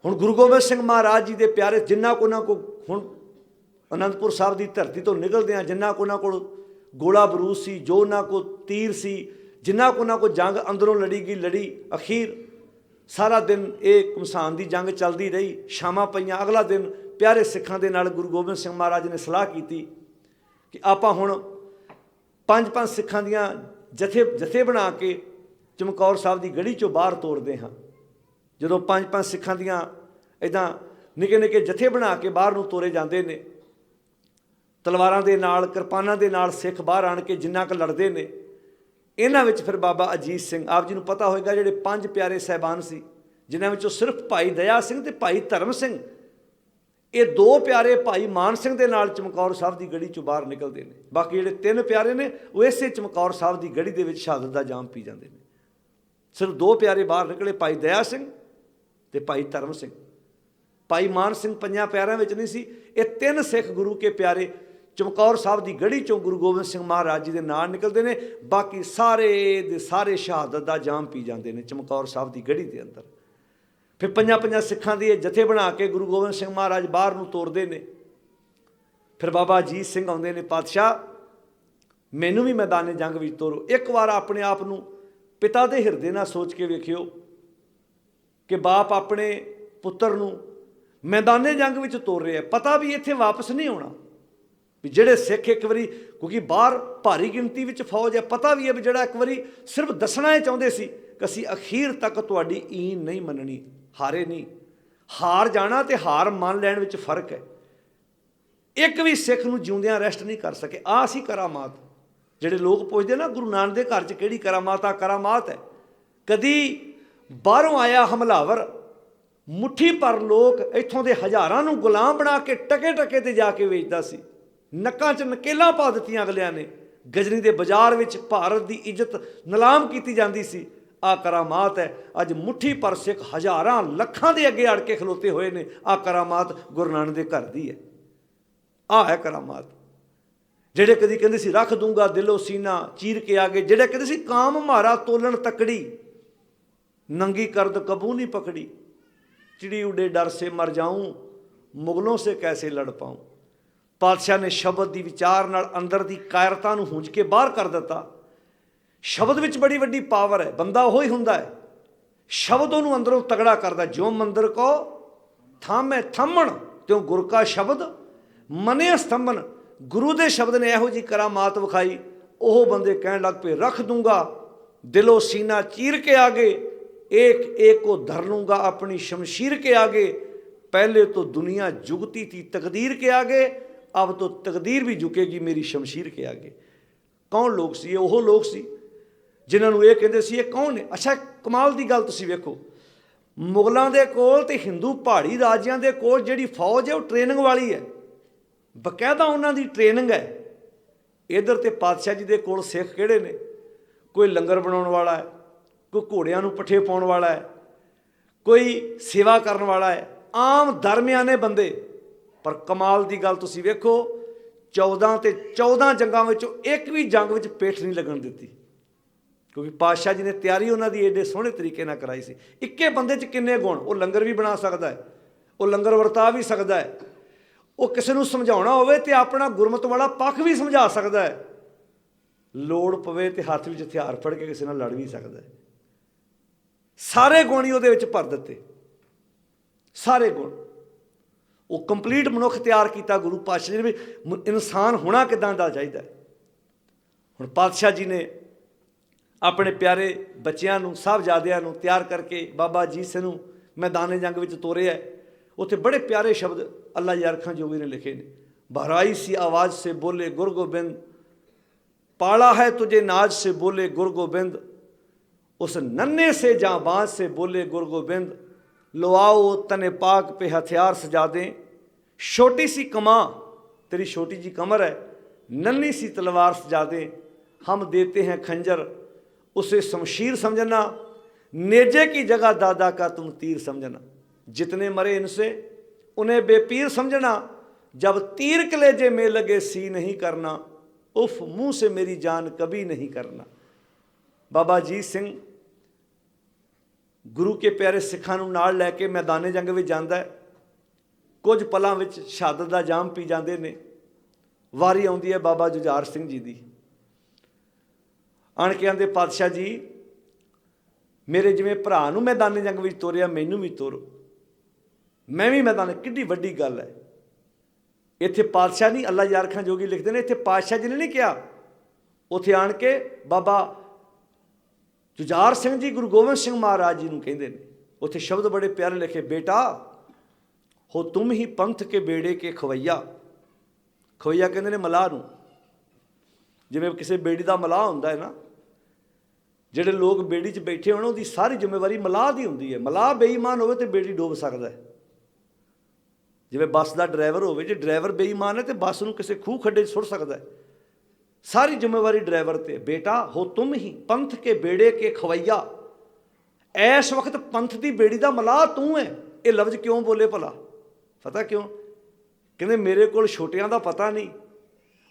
ਹੁਣ ਗੁਰੂ ਗੋਬਿੰਦ ਸਿੰਘ ਮਹਾਰਾਜ ਜੀ ਦੇ ਪਿਆਰੇ, ਜਿੰਨਾ ਕੋ ਉਹਨਾਂ ਕੋਲ ਹੁਣ ਅਨੰਦਪੁਰ ਸਾਹਿਬ ਦੀ ਧਰਤੀ ਤੋਂ ਨਿਕਲਦੇ ਹਾਂ, ਜਿੰਨਾ ਕੋ ਉਹਨਾਂ ਕੋਲ ਗੋਲਾ ਬਰੂਦ ਸੀ, ਜੋ ਉਹਨਾਂ ਕੋਲ ਤੀਰ ਸੀ, ਜਿੰਨਾ ਕੋ ਉਹਨਾਂ ਕੋਲ ਜੰਗ ਅੰਦਰੋਂ ਲੜੀ। ਅਖੀਰ ਸਾਰਾ ਦਿਨ ਇਹ ਘਮਸਾਨ ਦੀ ਜੰਗ ਚੱਲਦੀ ਰਹੀ। ਸ਼ਾਮਾਂ ਪਈਆਂ, ਅਗਲਾ ਦਿਨ ਪਿਆਰੇ ਸਿੱਖਾਂ ਦੇ ਨਾਲ ਗੁਰੂ ਗੋਬਿੰਦ ਸਿੰਘ ਮਹਾਰਾਜ ਨੇ ਸਲਾਹ ਕੀਤੀ ਕਿ ਆਪਾਂ ਹੁਣ 5-5 ਸਿੱਖਾਂ ਦੀਆਂ ਜਥੇ ਬਣਾ ਕੇ ਚਮਕੌਰ ਸਾਹਿਬ ਦੀ ਗੜ੍ਹੀ 'ਚੋਂ ਬਾਹਰ ਤੋਰਦੇ ਹਾਂ। ਜਦੋਂ 5-5 ਸਿੱਖਾਂ ਦੀਆਂ ਇੱਦਾਂ ਨਿੱਕੇ ਨਿੱਕੇ ਜਥੇ ਬਣਾ ਕੇ ਬਾਹਰ ਨੂੰ ਤੋਰੇ ਜਾਂਦੇ ਨੇ, ਤਲਵਾਰਾਂ ਦੇ ਨਾਲ, ਕਿਰਪਾਨਾਂ ਦੇ ਨਾਲ ਸਿੱਖ ਬਾਹਰ ਆਣ ਕੇ ਜਿੰਨਾ ਕੁ ਲੜਦੇ ਨੇ। ਇਹਨਾਂ ਵਿੱਚ ਫਿਰ ਬਾਬਾ ਅਜੀਤ ਸਿੰਘ, ਆਪ ਜੀ ਨੂੰ ਪਤਾ ਹੋਏਗਾ, ਜਿਹੜੇ 5 ਪਿਆਰੇ ਸਾਹਿਬਾਨ ਸੀ, ਜਿਨ੍ਹਾਂ ਵਿੱਚੋਂ ਸਿਰਫ ਭਾਈ ਦਇਆ ਸਿੰਘ ਤੇ ਭਾਈ ਧਰਮ ਸਿੰਘ, ਇਹ 2 ਪਿਆਰੇ ਭਾਈ ਮਾਨ ਸਿੰਘ ਦੇ ਨਾਲ ਚਮਕੌਰ ਸਾਹਿਬ ਦੀ ਗੜ੍ਹੀ 'ਚੋਂ ਬਾਹਰ ਨਿਕਲਦੇ ਨੇ। ਬਾਕੀ ਜਿਹੜੇ 3 ਪਿਆਰੇ ਨੇ, ਉਹ ਇਸੇ ਚਮਕੌਰ ਸਾਹਿਬ ਦੀ ਗੜ੍ਹੀ ਦੇ ਵਿੱਚ ਸ਼ਹਾਦਤ ਦਾ ਜਾਮ ਪੀ ਜਾਂਦੇ ਨੇ। ਸਿਰਫ 2 ਪਿਆਰੇ ਬਾਹਰ ਨਿਕਲੇ, ਭਾਈ ਦਇਆ ਸਿੰਘ ਤੇ ਭਾਈ ਧਰਮ ਸਿੰਘ। ਭਾਈ ਮਾਨ ਸਿੰਘ 5 ਪਿਆਰਿਆਂ ਵਿੱਚ ਨਹੀਂ ਸੀ। ਇਹ 3 ਸਿੱਖ ਗੁਰੂ ਕੇ ਪਿਆਰੇ ਚਮਕੌਰ ਸਾਹਿਬ ਦੀ ਗੜ੍ਹੀ 'ਚੋਂ ਗੁਰੂ ਗੋਬਿੰਦ ਸਿੰਘ ਮਹਾਰਾਜ ਜੀ ਦੇ ਨਾਲ ਨਿਕਲਦੇ ਨੇ। ਬਾਕੀ ਸਾਰੇ ਦੇ ਸਾਰੇ ਸ਼ਹਾਦਤ ਦਾ ਜਾਮ ਪੀ ਜਾਂਦੇ ਨੇ ਚਮਕੌਰ ਸਾਹਿਬ ਦੀ ਗੜ੍ਹੀ ਦੇ ਅੰਦਰ। ਫਿਰ 5-5 ਸਿੱਖਾਂ ਦੀ ਇਹ ਜਥੇ ਬਣਾ ਕੇ ਗੁਰੂ ਗੋਬਿੰਦ ਸਿੰਘ ਮਹਾਰਾਜ ਬਾਹਰ ਨੂੰ ਤੋਰਦੇ ਨੇ। ਫਿਰ ਬਾਬਾ ਅਜੀਤ ਸਿੰਘ ਆਉਂਦੇ ਨੇ, ਪਾਤਸ਼ਾਹ ਮੈਨੂੰ ਵੀ ਮੈਦਾਨੇ ਜੰਗ ਵਿੱਚ ਤੋਰੋ। ਇੱਕ ਵਾਰ ਆਪਣੇ ਆਪ ਨੂੰ ਪਿਤਾ ਦੇ ਹਿਰਦੇ ਨਾਲ ਸੋਚ ਕੇ ਵੇਖਿਓ ਕਿ ਬਾਪ ਆਪਣੇ ਪੁੱਤਰ ਨੂੰ ਮੈਦਾਨੇ ਜੰਗ ਵਿੱਚ ਤੋਰ ਰਿਹਾ, ਪਤਾ ਵੀ ਇੱਥੇ ਵਾਪਸ ਨਹੀਂ ਆਉਣਾ, ਵੀ ਜਿਹੜੇ ਸਿੱਖ ਇੱਕ ਵਾਰੀ, ਕਿਉਂਕਿ ਬਾਹਰ ਭਾਰੀ ਗਿਣਤੀ ਵਿੱਚ ਫੌਜ ਹੈ, ਪਤਾ ਵੀ ਹੈ ਵੀ ਜਿਹੜਾ ਇੱਕ ਵਾਰੀ ਸਿਰਫ ਦੱਸਣਾ ਇਹ ਚਾਹੁੰਦੇ ਸੀ ਕਿ ਅਸੀਂ ਅਖੀਰ ਤੱਕ ਤੁਹਾਡੀ ਈਨ ਨਹੀਂ ਮੰਨਣੀ, ਹਾਰੇ ਨਹੀਂ। ਹਾਰ ਜਾਣਾ ਤੇ ਹਾਰ ਮੰਨ ਲੈਣ ਵਿੱਚ ਫਰਕ ਹੈ। ਇੱਕ ਵੀ ਸਿੱਖ ਨੂੰ ਜਿਉਂਦਿਆਂ ਰੈਸਟ ਨਹੀਂ ਕਰ ਸਕੇ। ਆਹ ਸੀ ਕਰਾਮਾਤ। ਜਿਹੜੇ ਲੋਕ ਪੁੱਛਦੇ ਨਾ ਗੁਰੂ ਨਾਨਕ ਦੇ ਘਰ 'ਚ ਕਿਹੜੀ ਕਰਾਮਾਤ ਆ, ਕਰਾਮਾਤ ਹੈ ਕਦੀ ਬਾਹਰੋਂ ਆਇਆ ਹਮਲਾਵਰ ਮੁੱਠੀ ਭਰ ਲੋਕ ਇੱਥੋਂ ਦੇ ਹਜ਼ਾਰਾਂ ਨੂੰ ਗੁਲਾਮ ਬਣਾ ਕੇ ਟਕੇ ਟਕੇ ਤੇ ਜਾ ਕੇ ਵੇਚਦਾ ਸੀ, ਨੱਕਾਂ 'ਚ ਨਕੇਲਾਂ ਪਾ ਦਿੱਤੀਆਂ ਅਗਲਿਆਂ ਨੇ, ਗਜਨੀ ਦੇ ਬਾਜ਼ਾਰ ਵਿੱਚ ਭਾਰਤ ਦੀ ਇੱਜ਼ਤ ਨਿਲਾਮ ਕੀਤੀ ਜਾਂਦੀ ਸੀ। ਆਹ ਕਰਾਮਾਤ ਹੈ। ਅੱਜ ਮੁੱਠੀ ਭਰ ਸਿੱਖ ਹਜ਼ਾਰਾਂ ਲੱਖਾਂ ਦੇ ਅੱਗੇ ਅੜ ਕੇ ਖਲੋਤੇ ਹੋਏ ਨੇ। ਆਹ ਕਰਾਮਾਤ ਗੁਰੂ ਨਾਨਕ ਦੇ ਘਰ ਦੀ ਹੈ। ਆਹ ਹੈ ਕਰਾਮਾਤ। ਜਿਹੜੇ ਕਦੀ ਕਹਿੰਦੇ ਸੀ ਰੱਖ ਦੂੰਗਾ ਦਿਲੋਂ ਸੀਨਾ ਚੀਰ ਕੇ ਆਗੇ, ਜਿਹੜੇ ਕਹਿੰਦੇ ਸੀ ਕਾਮ ਮਾਰਾ ਤੋਲਣ ਤਕੜੀ, ਨੰਗੀ ਕਰਦ ਕਬੂ ਨਹੀਂ ਪਕੜੀ, चिड़ी उड़े डर से मर जाऊं, मुगलों से कैसे लड़ पाऊं। पातशाह ने शब्द की विचार नाल अंदर की कायरता नूं हुंज के बाहर कर दिता। शब्द विच बड़ी वड्डी पावर है। बंदा वही हुंदा है, शब्द उहनूं अंदरों तगड़ा करदा। जो मंदिर को थामे थमण त्यों गुर का शब्द मने स्तंभन। गुरु दे शब्द ने इहो जी करामात विखाई। ओह बंदे कहण लग पे रख दूंगा दिलों सीना चीर के आगे, एक एक को धर लूँगा अपनी शमशीर के आगे। पहले तो दुनिया झुकती थी तकदीर के आगे, अब तो तकदीर भी झुकेगी मेरी शमशीर के आगे। कौन लोग सी? ਉਹ ਲੋਕ ਸੀ ਜਿਨ੍ਹਾਂ ਨੂੰ ਇਹ ਕਹਿੰਦੇ ਸੀ ਇਹ ਕੌਣ ਨੇ? ਅੱਛਾ, ਕਮਾਲ ਦੀ ਗੱਲ ਤੁਸੀਂ ਵੇਖੋ, ਮੁਗਲਾਂ ਦੇ ਕੋਲ ਤੇ ਹਿੰਦੂ ਪਹਾੜੀ ਰਾਜਿਆਂ ਦੇ ਕੋਲ ਜਿਹੜੀ ਫੌਜ ਹੈ ਉਹ ਟ੍ਰੇਨਿੰਗ ਵਾਲੀ ਹੈ, ਬਕਾਇਦਾ ਉਹਨਾਂ ਦੀ ਟ੍ਰੇਨਿੰਗ ਹੈ। ਇੱਧਰ ਤੇ ਪਾਤਸ਼ਾਹ ਜੀ ਦੇ ਕੋਲ ਸਿੱਖ ਕਿਹੜੇ ਨੇ? ਕੋਈ ਲੰਗਰ ਬਣਾਉਣ ਵਾਲਾ ਹੈ, कोई घोड़ियां नूं पट्ठे पाउण वाला है, कोई सेवा करन वाला है, आम दरमियाने बंदे। पर कमाल की गल तुसीं वेखो, 14 ते 14 जंगां विचों एक भी जंग विच पेठ नहीं लगन दित्ती, क्योंकि पातशाह जी ने तैयारी उन्हां दी एडे सोहणे तरीके नाल कराई सी। इक्के बंदे च किन्ने गुण? वो लंगर भी बना सकदा है, वो लंगर वरता भी सकदा है, वो किसी नूं समझाउणा होवे ते अपना गुरमत वाला पक्ष भी समझा सकदा है, लोड़ पवे ते हत्थ विच हथियार फड़ के किसी नाल लड़ भी सकदा है। सारे गुण ही ਉਹਦੇ ਵਿੱਚ ਭਰ ਦਿੱਤੇ, ਸਾਰੇ ਗੁਣ। ਉਹ ਕੰਪਲੀਟ ਮਨੁੱਖ ਤਿਆਰ ਕੀਤਾ ਗੁਰੂ ਪਾਤਸ਼ਾਹ ਜੀ ਨੇ ਵੀ ਇਨਸਾਨ ਹੋਣਾ ਕਿੱਦਾਂ ਦਾ ਚਾਹੀਦਾ। ਹੁਣ ਪਾਤਸ਼ਾਹ ਜੀ ਨੇ ਆਪਣੇ ਪਿਆਰੇ ਬੱਚਿਆਂ ਨੂੰ, ਸਾਹਿਬਜ਼ਾਦਿਆਂ ਨੂੰ ਤਿਆਰ ਕਰਕੇ ਬਾਬਾ ਅਜੀਤ ਸਿੰਘ ਨੂੰ ਮੈਦਾਨੇ ਜੰਗ ਵਿੱਚ ਤੋਰਿਆ। ਉੱਥੇ ਬੜੇ ਪਿਆਰੇ ਸ਼ਬਦ ਅੱਲਾ ਯਾਰ ਖਾਂ ਜੋਗੀ ਨੇ ਲਿਖੇ ਨੇ। ਬਹਰਾਈ ਸੀ ਆਵਾਜ਼ ਸੇ ਬੋਲੇ ਗੁਰ ਗੋਬਿੰਦ, पाला है तुझे नाज से बोले गुर गोबिंद, उस नन्हे से जाबाज से बोले गुर गोबिंद, लो आओ तने पाक पे हथियार सजा दें। छोटी सी कमां तेरी छोटी जी कमर है, नन्ही सी तलवार सजा दें, हम देते हैं खंजर उसे शमशीर समझना, नेजे की जगह दादा का तुम तीर समझना। जितने मरे इनसे उन्हें बेपीर समझना, जब तीर कलेजे में लगे सी नहीं करना, उफ मुँह से मेरी जान कभी नहीं करना। बाबा अजीत सिंह गुरु के प्यारे सिखां नूं नाल लैके मैदाने जंग में जाता है। कुछ पलों में शहादत का जाम पी जाते हैं। वारी आउंदी है बाबा जुझार सिंह जी की। आण के आंदे पातशाह जी मेरे जिवें भरा नूं मैदाने जंग में तोरिया, मैनूं भी तोरो, मैं भी मैदान। किड्डी वड्डी गल है। इत्थे पातशाह नहीं, अल्लाह यार खां जोगी लिखते हैं, इत्थे पातशाह जी ने नहीं कहा। उत्थे आण के बाबा जुझार सिंह जी गुरु गोबिंद सिंह महाराज जी नूं कहंदे ने। उत्थे शब्द बड़े प्यारे लिखे, बेटा हो तुम ही पंथ के बेड़े के खवैया। खवैया कहंदे ने मलाह नूं, जिवें किसी बेड़ी दा मलाह हुंदा है ना, जिहड़े लोग बेड़ी 'च बैठे होण उहदी सारी जिम्मेवारी मलाह दी हुंदी है। मलाह बेईमान होवे ते बेड़ी डूब सकदा है। जिवें बस का ड्राइवर हो, जो ड्राइवर बेईमान है तो बस नूं किसी खूह खड्डे सुट सकता है। सारी जिम्मेवारी ड्राइवर ते। बेटा हो तुम ही पंथ के बेड़े के खवैया। इस वक्त पंथ की बेड़ी का मलाह तू है। ये लफ्ज़ क्यों बोले भला? पता क्यों? कहते मेरे को छोटियां का पता नहीं,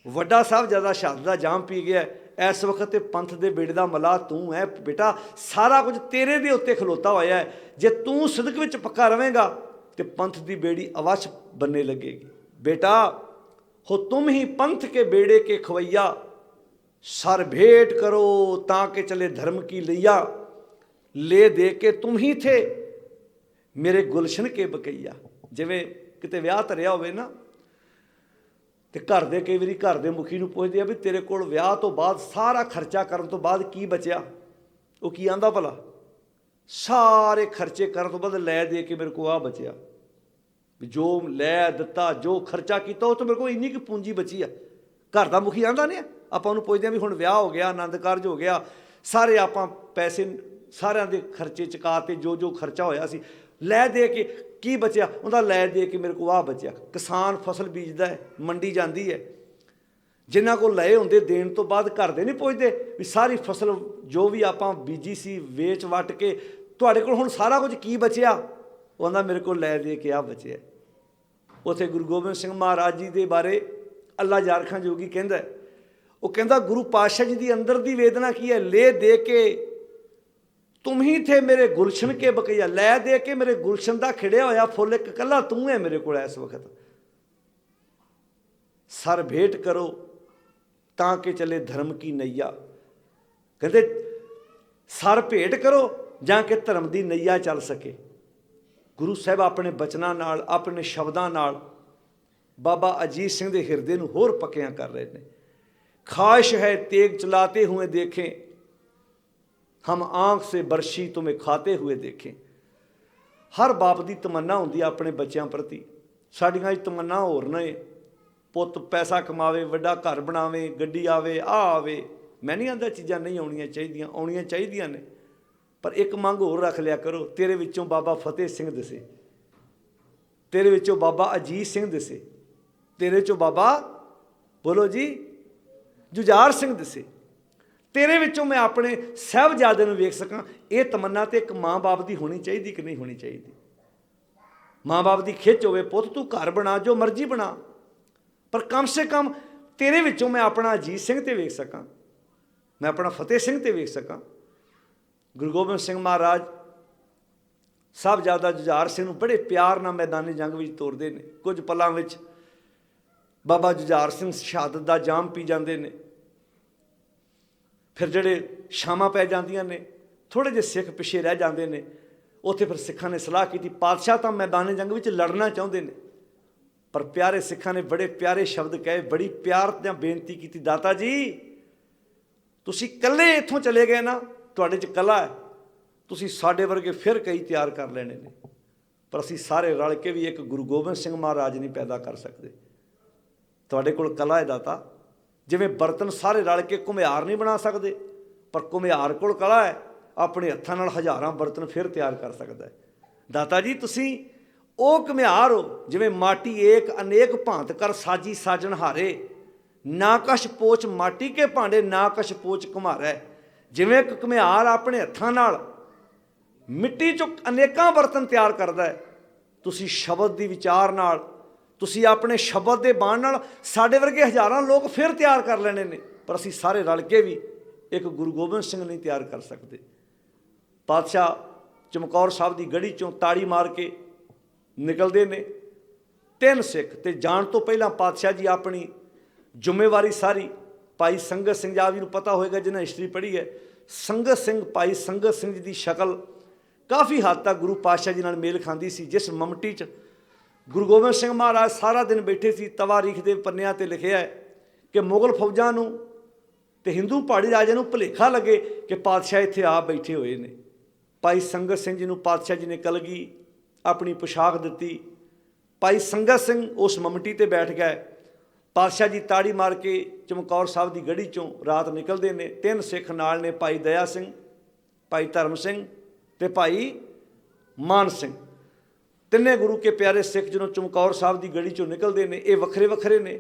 वड्डा साहब ज़्यादा शहादत का जाम पी गया, इस वक्त पंथ के बेड़े का मलाह तू है। बेटा सारा कुछ तेरे दे उत्ते खलोता होया है। जे तू सिदक विच पक्का रवेगा तो पंथ की बेड़ी अवश्य बनने लगेगी। बेटा हो तुम ही पंथ के बेड़े के खवैया, सर भेंट करो ताके चले धर्म की लैया, ले दे के तुम ही थे मेरे गुलशन के बकैया। जिवें किते विआह धरिया होवे ना, ते घर दे कई वारी घर दे मुखी नूं पुछदे आ भी तेरे कोल विआह तो बाद सारा खर्चा करन तो बाद की बचिया? वो की आंदा भला? सारे खर्चे करन तो बाद लै दे के मेरे को आ बचिया। भी जो लै दिता जो खर्चा किया उस तो मेरे को इन्नी की पूंजी बची आ। घर का मुखी आंदा नहीं, आपां उहनूं पुछदे आ भी हुण विआह हो गया, आनंद कारज हो गया, सारे आपां पैसे सारिਆਂ ਦੇ खर्चे चुकाते, जो जो खर्चा होया सी लै दे के की बचिया? उहदा लै दे के मेरे को आ बचिया। किसान फसल बीजदा है, मंडी जाती है, जिन्हां कोल लए हुंदे देण तो बाद घर दे नहीं पुछदे भी सारी फसल जो भी आपां बीजी सी वेच वट के तुहाडे कोल हुण सारा कुछ की बचिया? ਉਹ ਆਂਦਾ ਮੇਰੇ ਕੋਲ ਲੈ ਦੇ ਕੇ ਆ ਬਚਿਆ। ਉੱਥੇ ਗੁਰੂ ਗੋਬਿੰਦ ਸਿੰਘ ਮਹਾਰਾਜ ਜੀ ਦੇ ਬਾਰੇ ਅੱਲਾ ਯਾਰ ਖਾਂ ਜੋਗੀ ਕਹਿੰਦਾ, ਉਹ ਕਹਿੰਦਾ ਗੁਰੂ ਪਾਤਸ਼ਾਹ ਜੀ ਦੀ ਅੰਦਰ ਦੀ ਵੇਦਨਾ ਕੀ ਹੈ? ਲੈ ਦੇ ਕੇ तुम ही थे मेरे गुलशन के बकैया, लै दे के मेरे गुलशन का खिड़िया होया फुल एक कला तू है मेरे को इस वक्त। सर भेंट करो ताकि चले धर्म की नैया, कहते सर भेंट करो जाके धर्म की नैया चल सके। गुरु साहब अपने बचनों नाल अपने शब्दों नाल बाबा अजीत सिंह के हिरदे नूं होर पक्कियां कर रहे हैं। ख्वाहिश है तेग चलाते हुए देखें, हम आँख से बर्शी तुम्हें खाते हुए देखें। हर बाप की तमन्ना होंदी अपने बच्चों प्रति। साड़ियाँ तमन्ना होर ने, पुत पैसा कमावे, वड्डा घर बनावे, गड्डी आवे, आ आवे। मैं नहीं आंदा चीज़ां नहीं आउणियां चाहिदियां, आउणियां चाहिदियां ने, पर एक मंग होर रख लिया करो, तेरे विचों बाबा फतेह सिंह दिसे, तेरे विचों बाबा अजीत सिंह दिसे, तेरे चों बाबा बोलो जी जुझार सिंह दिसे, तेरे विचों मैं अपने साहबजादे नूं वेख सकां। ये तमन्ना तो एक माँ बाप की होनी चाहिए कि नहीं होनी चाहिए? माँ बाप की खिच होवे पुत तू घर बना, जो मर्जी बना, पर कम से कम तेरे विचों मैं अपना अजीत सिंह ते वेख सकां, मैं अपना फतेह सिंह ते वेख सकां। गुरु गोबिंद सिंह महाराज साहबजादा जुझार सिंह नूं बड़े प्यार नाल मैदानी जंग विच तोरदे ने। कुछ पलां विच बाबा जुझार सिंह शहादत दा जाम पी जांदे ने। फिर ਜਿਹੜੇ ਸ਼ਾਮਾਂ ਪੈ ਜਾਂਦੀਆਂ ਨੇ, थोड़े ਜਿਹੇ सिख पिछे रह जाते हैं। उत्थे फिर सिखां ने सलाह की, पातशाह तो मैदान जंग में लड़ना चाहते हैं, पर प्यारे सिखां ने बड़े प्यारे शब्द कहे, बड़ी प्यार नाल बेनती की, दाता जी तुसीं कल्ले इत्थों चले गए ना, तुहाडे च कला है, तुसीं साडे वर्गे फिर कई तैयार कर लेने ने, पर असीं सारे रल के भी एक गुरु गोबिंद सिंह महाराज नहीं पैदा कर सकते। तुहाडे कोल कला है दाता, जिवें बर्तन सारे रल के घुमियार नहीं बना सकते, पर घुमियार कोल कला है, अपने हत्थां नाल हज़ारां बर्तन फिर तैयार कर सकता है। दाता जी तुसीं ओ घुमियार हो, जिवें माटी एक अनेक भांत कर साजी साजन हारे, ना कछ पोच माटी के भांडे ना कछ पोच घुमारै। जिवें एक घुमियार अपने हत्थां नाल मिट्टी चों अनेकां बर्तन तैयार करदा है, तुसीं शब्द दी विचार नाल, तुसीं अपने शब्द के बाण नाल साडे वर्गे हज़ारां लोग फिर तैयार कर लेने ने, पर असीं सारे रल के भी एक गुरु गोबिंद सिंह नहीं तैयार कर सकते। पातशाह चमकौर साहब की गढ़ी चों ताड़ी मार के निकलते ने 3 सिख, ते जाण तो पहला पातशाह जी अपनी जिम्मेवारी सारी भाई संगत सिंह जी नूं पता होएगा जिन्हें हिस्टरी पढ़ी है, संगत सिंह भाई संगत सिंह जी की शक्ल काफ़ी हद तक गुरु पातशाह जी नाल मेल खांदी सी। जिस ममटी च गुरु गोबिंद सिंह महाराज सारा दिन बैठे सी, तवारीख के पन्नियां ते लिखिया है कि मुगल फौजां नूं ते हिंदू पहाड़ी राजे नूं भुलेखा लगे कि पातशाह इत्थे आ बैठे हुए ने। भाई संगत सिंह जी नूं पातशाह जी ने कलगी अपनी पोशाक दिती, भाई संगत सिंह उस ममटी ते बैठ गए। पातशाह जी ताड़ी मार के चमकौर साहब की गढ़ी चों रात निकलते हैं। 3 सिख नाल ने, भाई दया सिंह, भाई धर्म सिंह ते भाई मान सिंह। तिन्ने गुरु के प्यारे सिख जो चमकौर साहब की गढ़ी चों निकलते हैं, ये वखरे वखरे ने।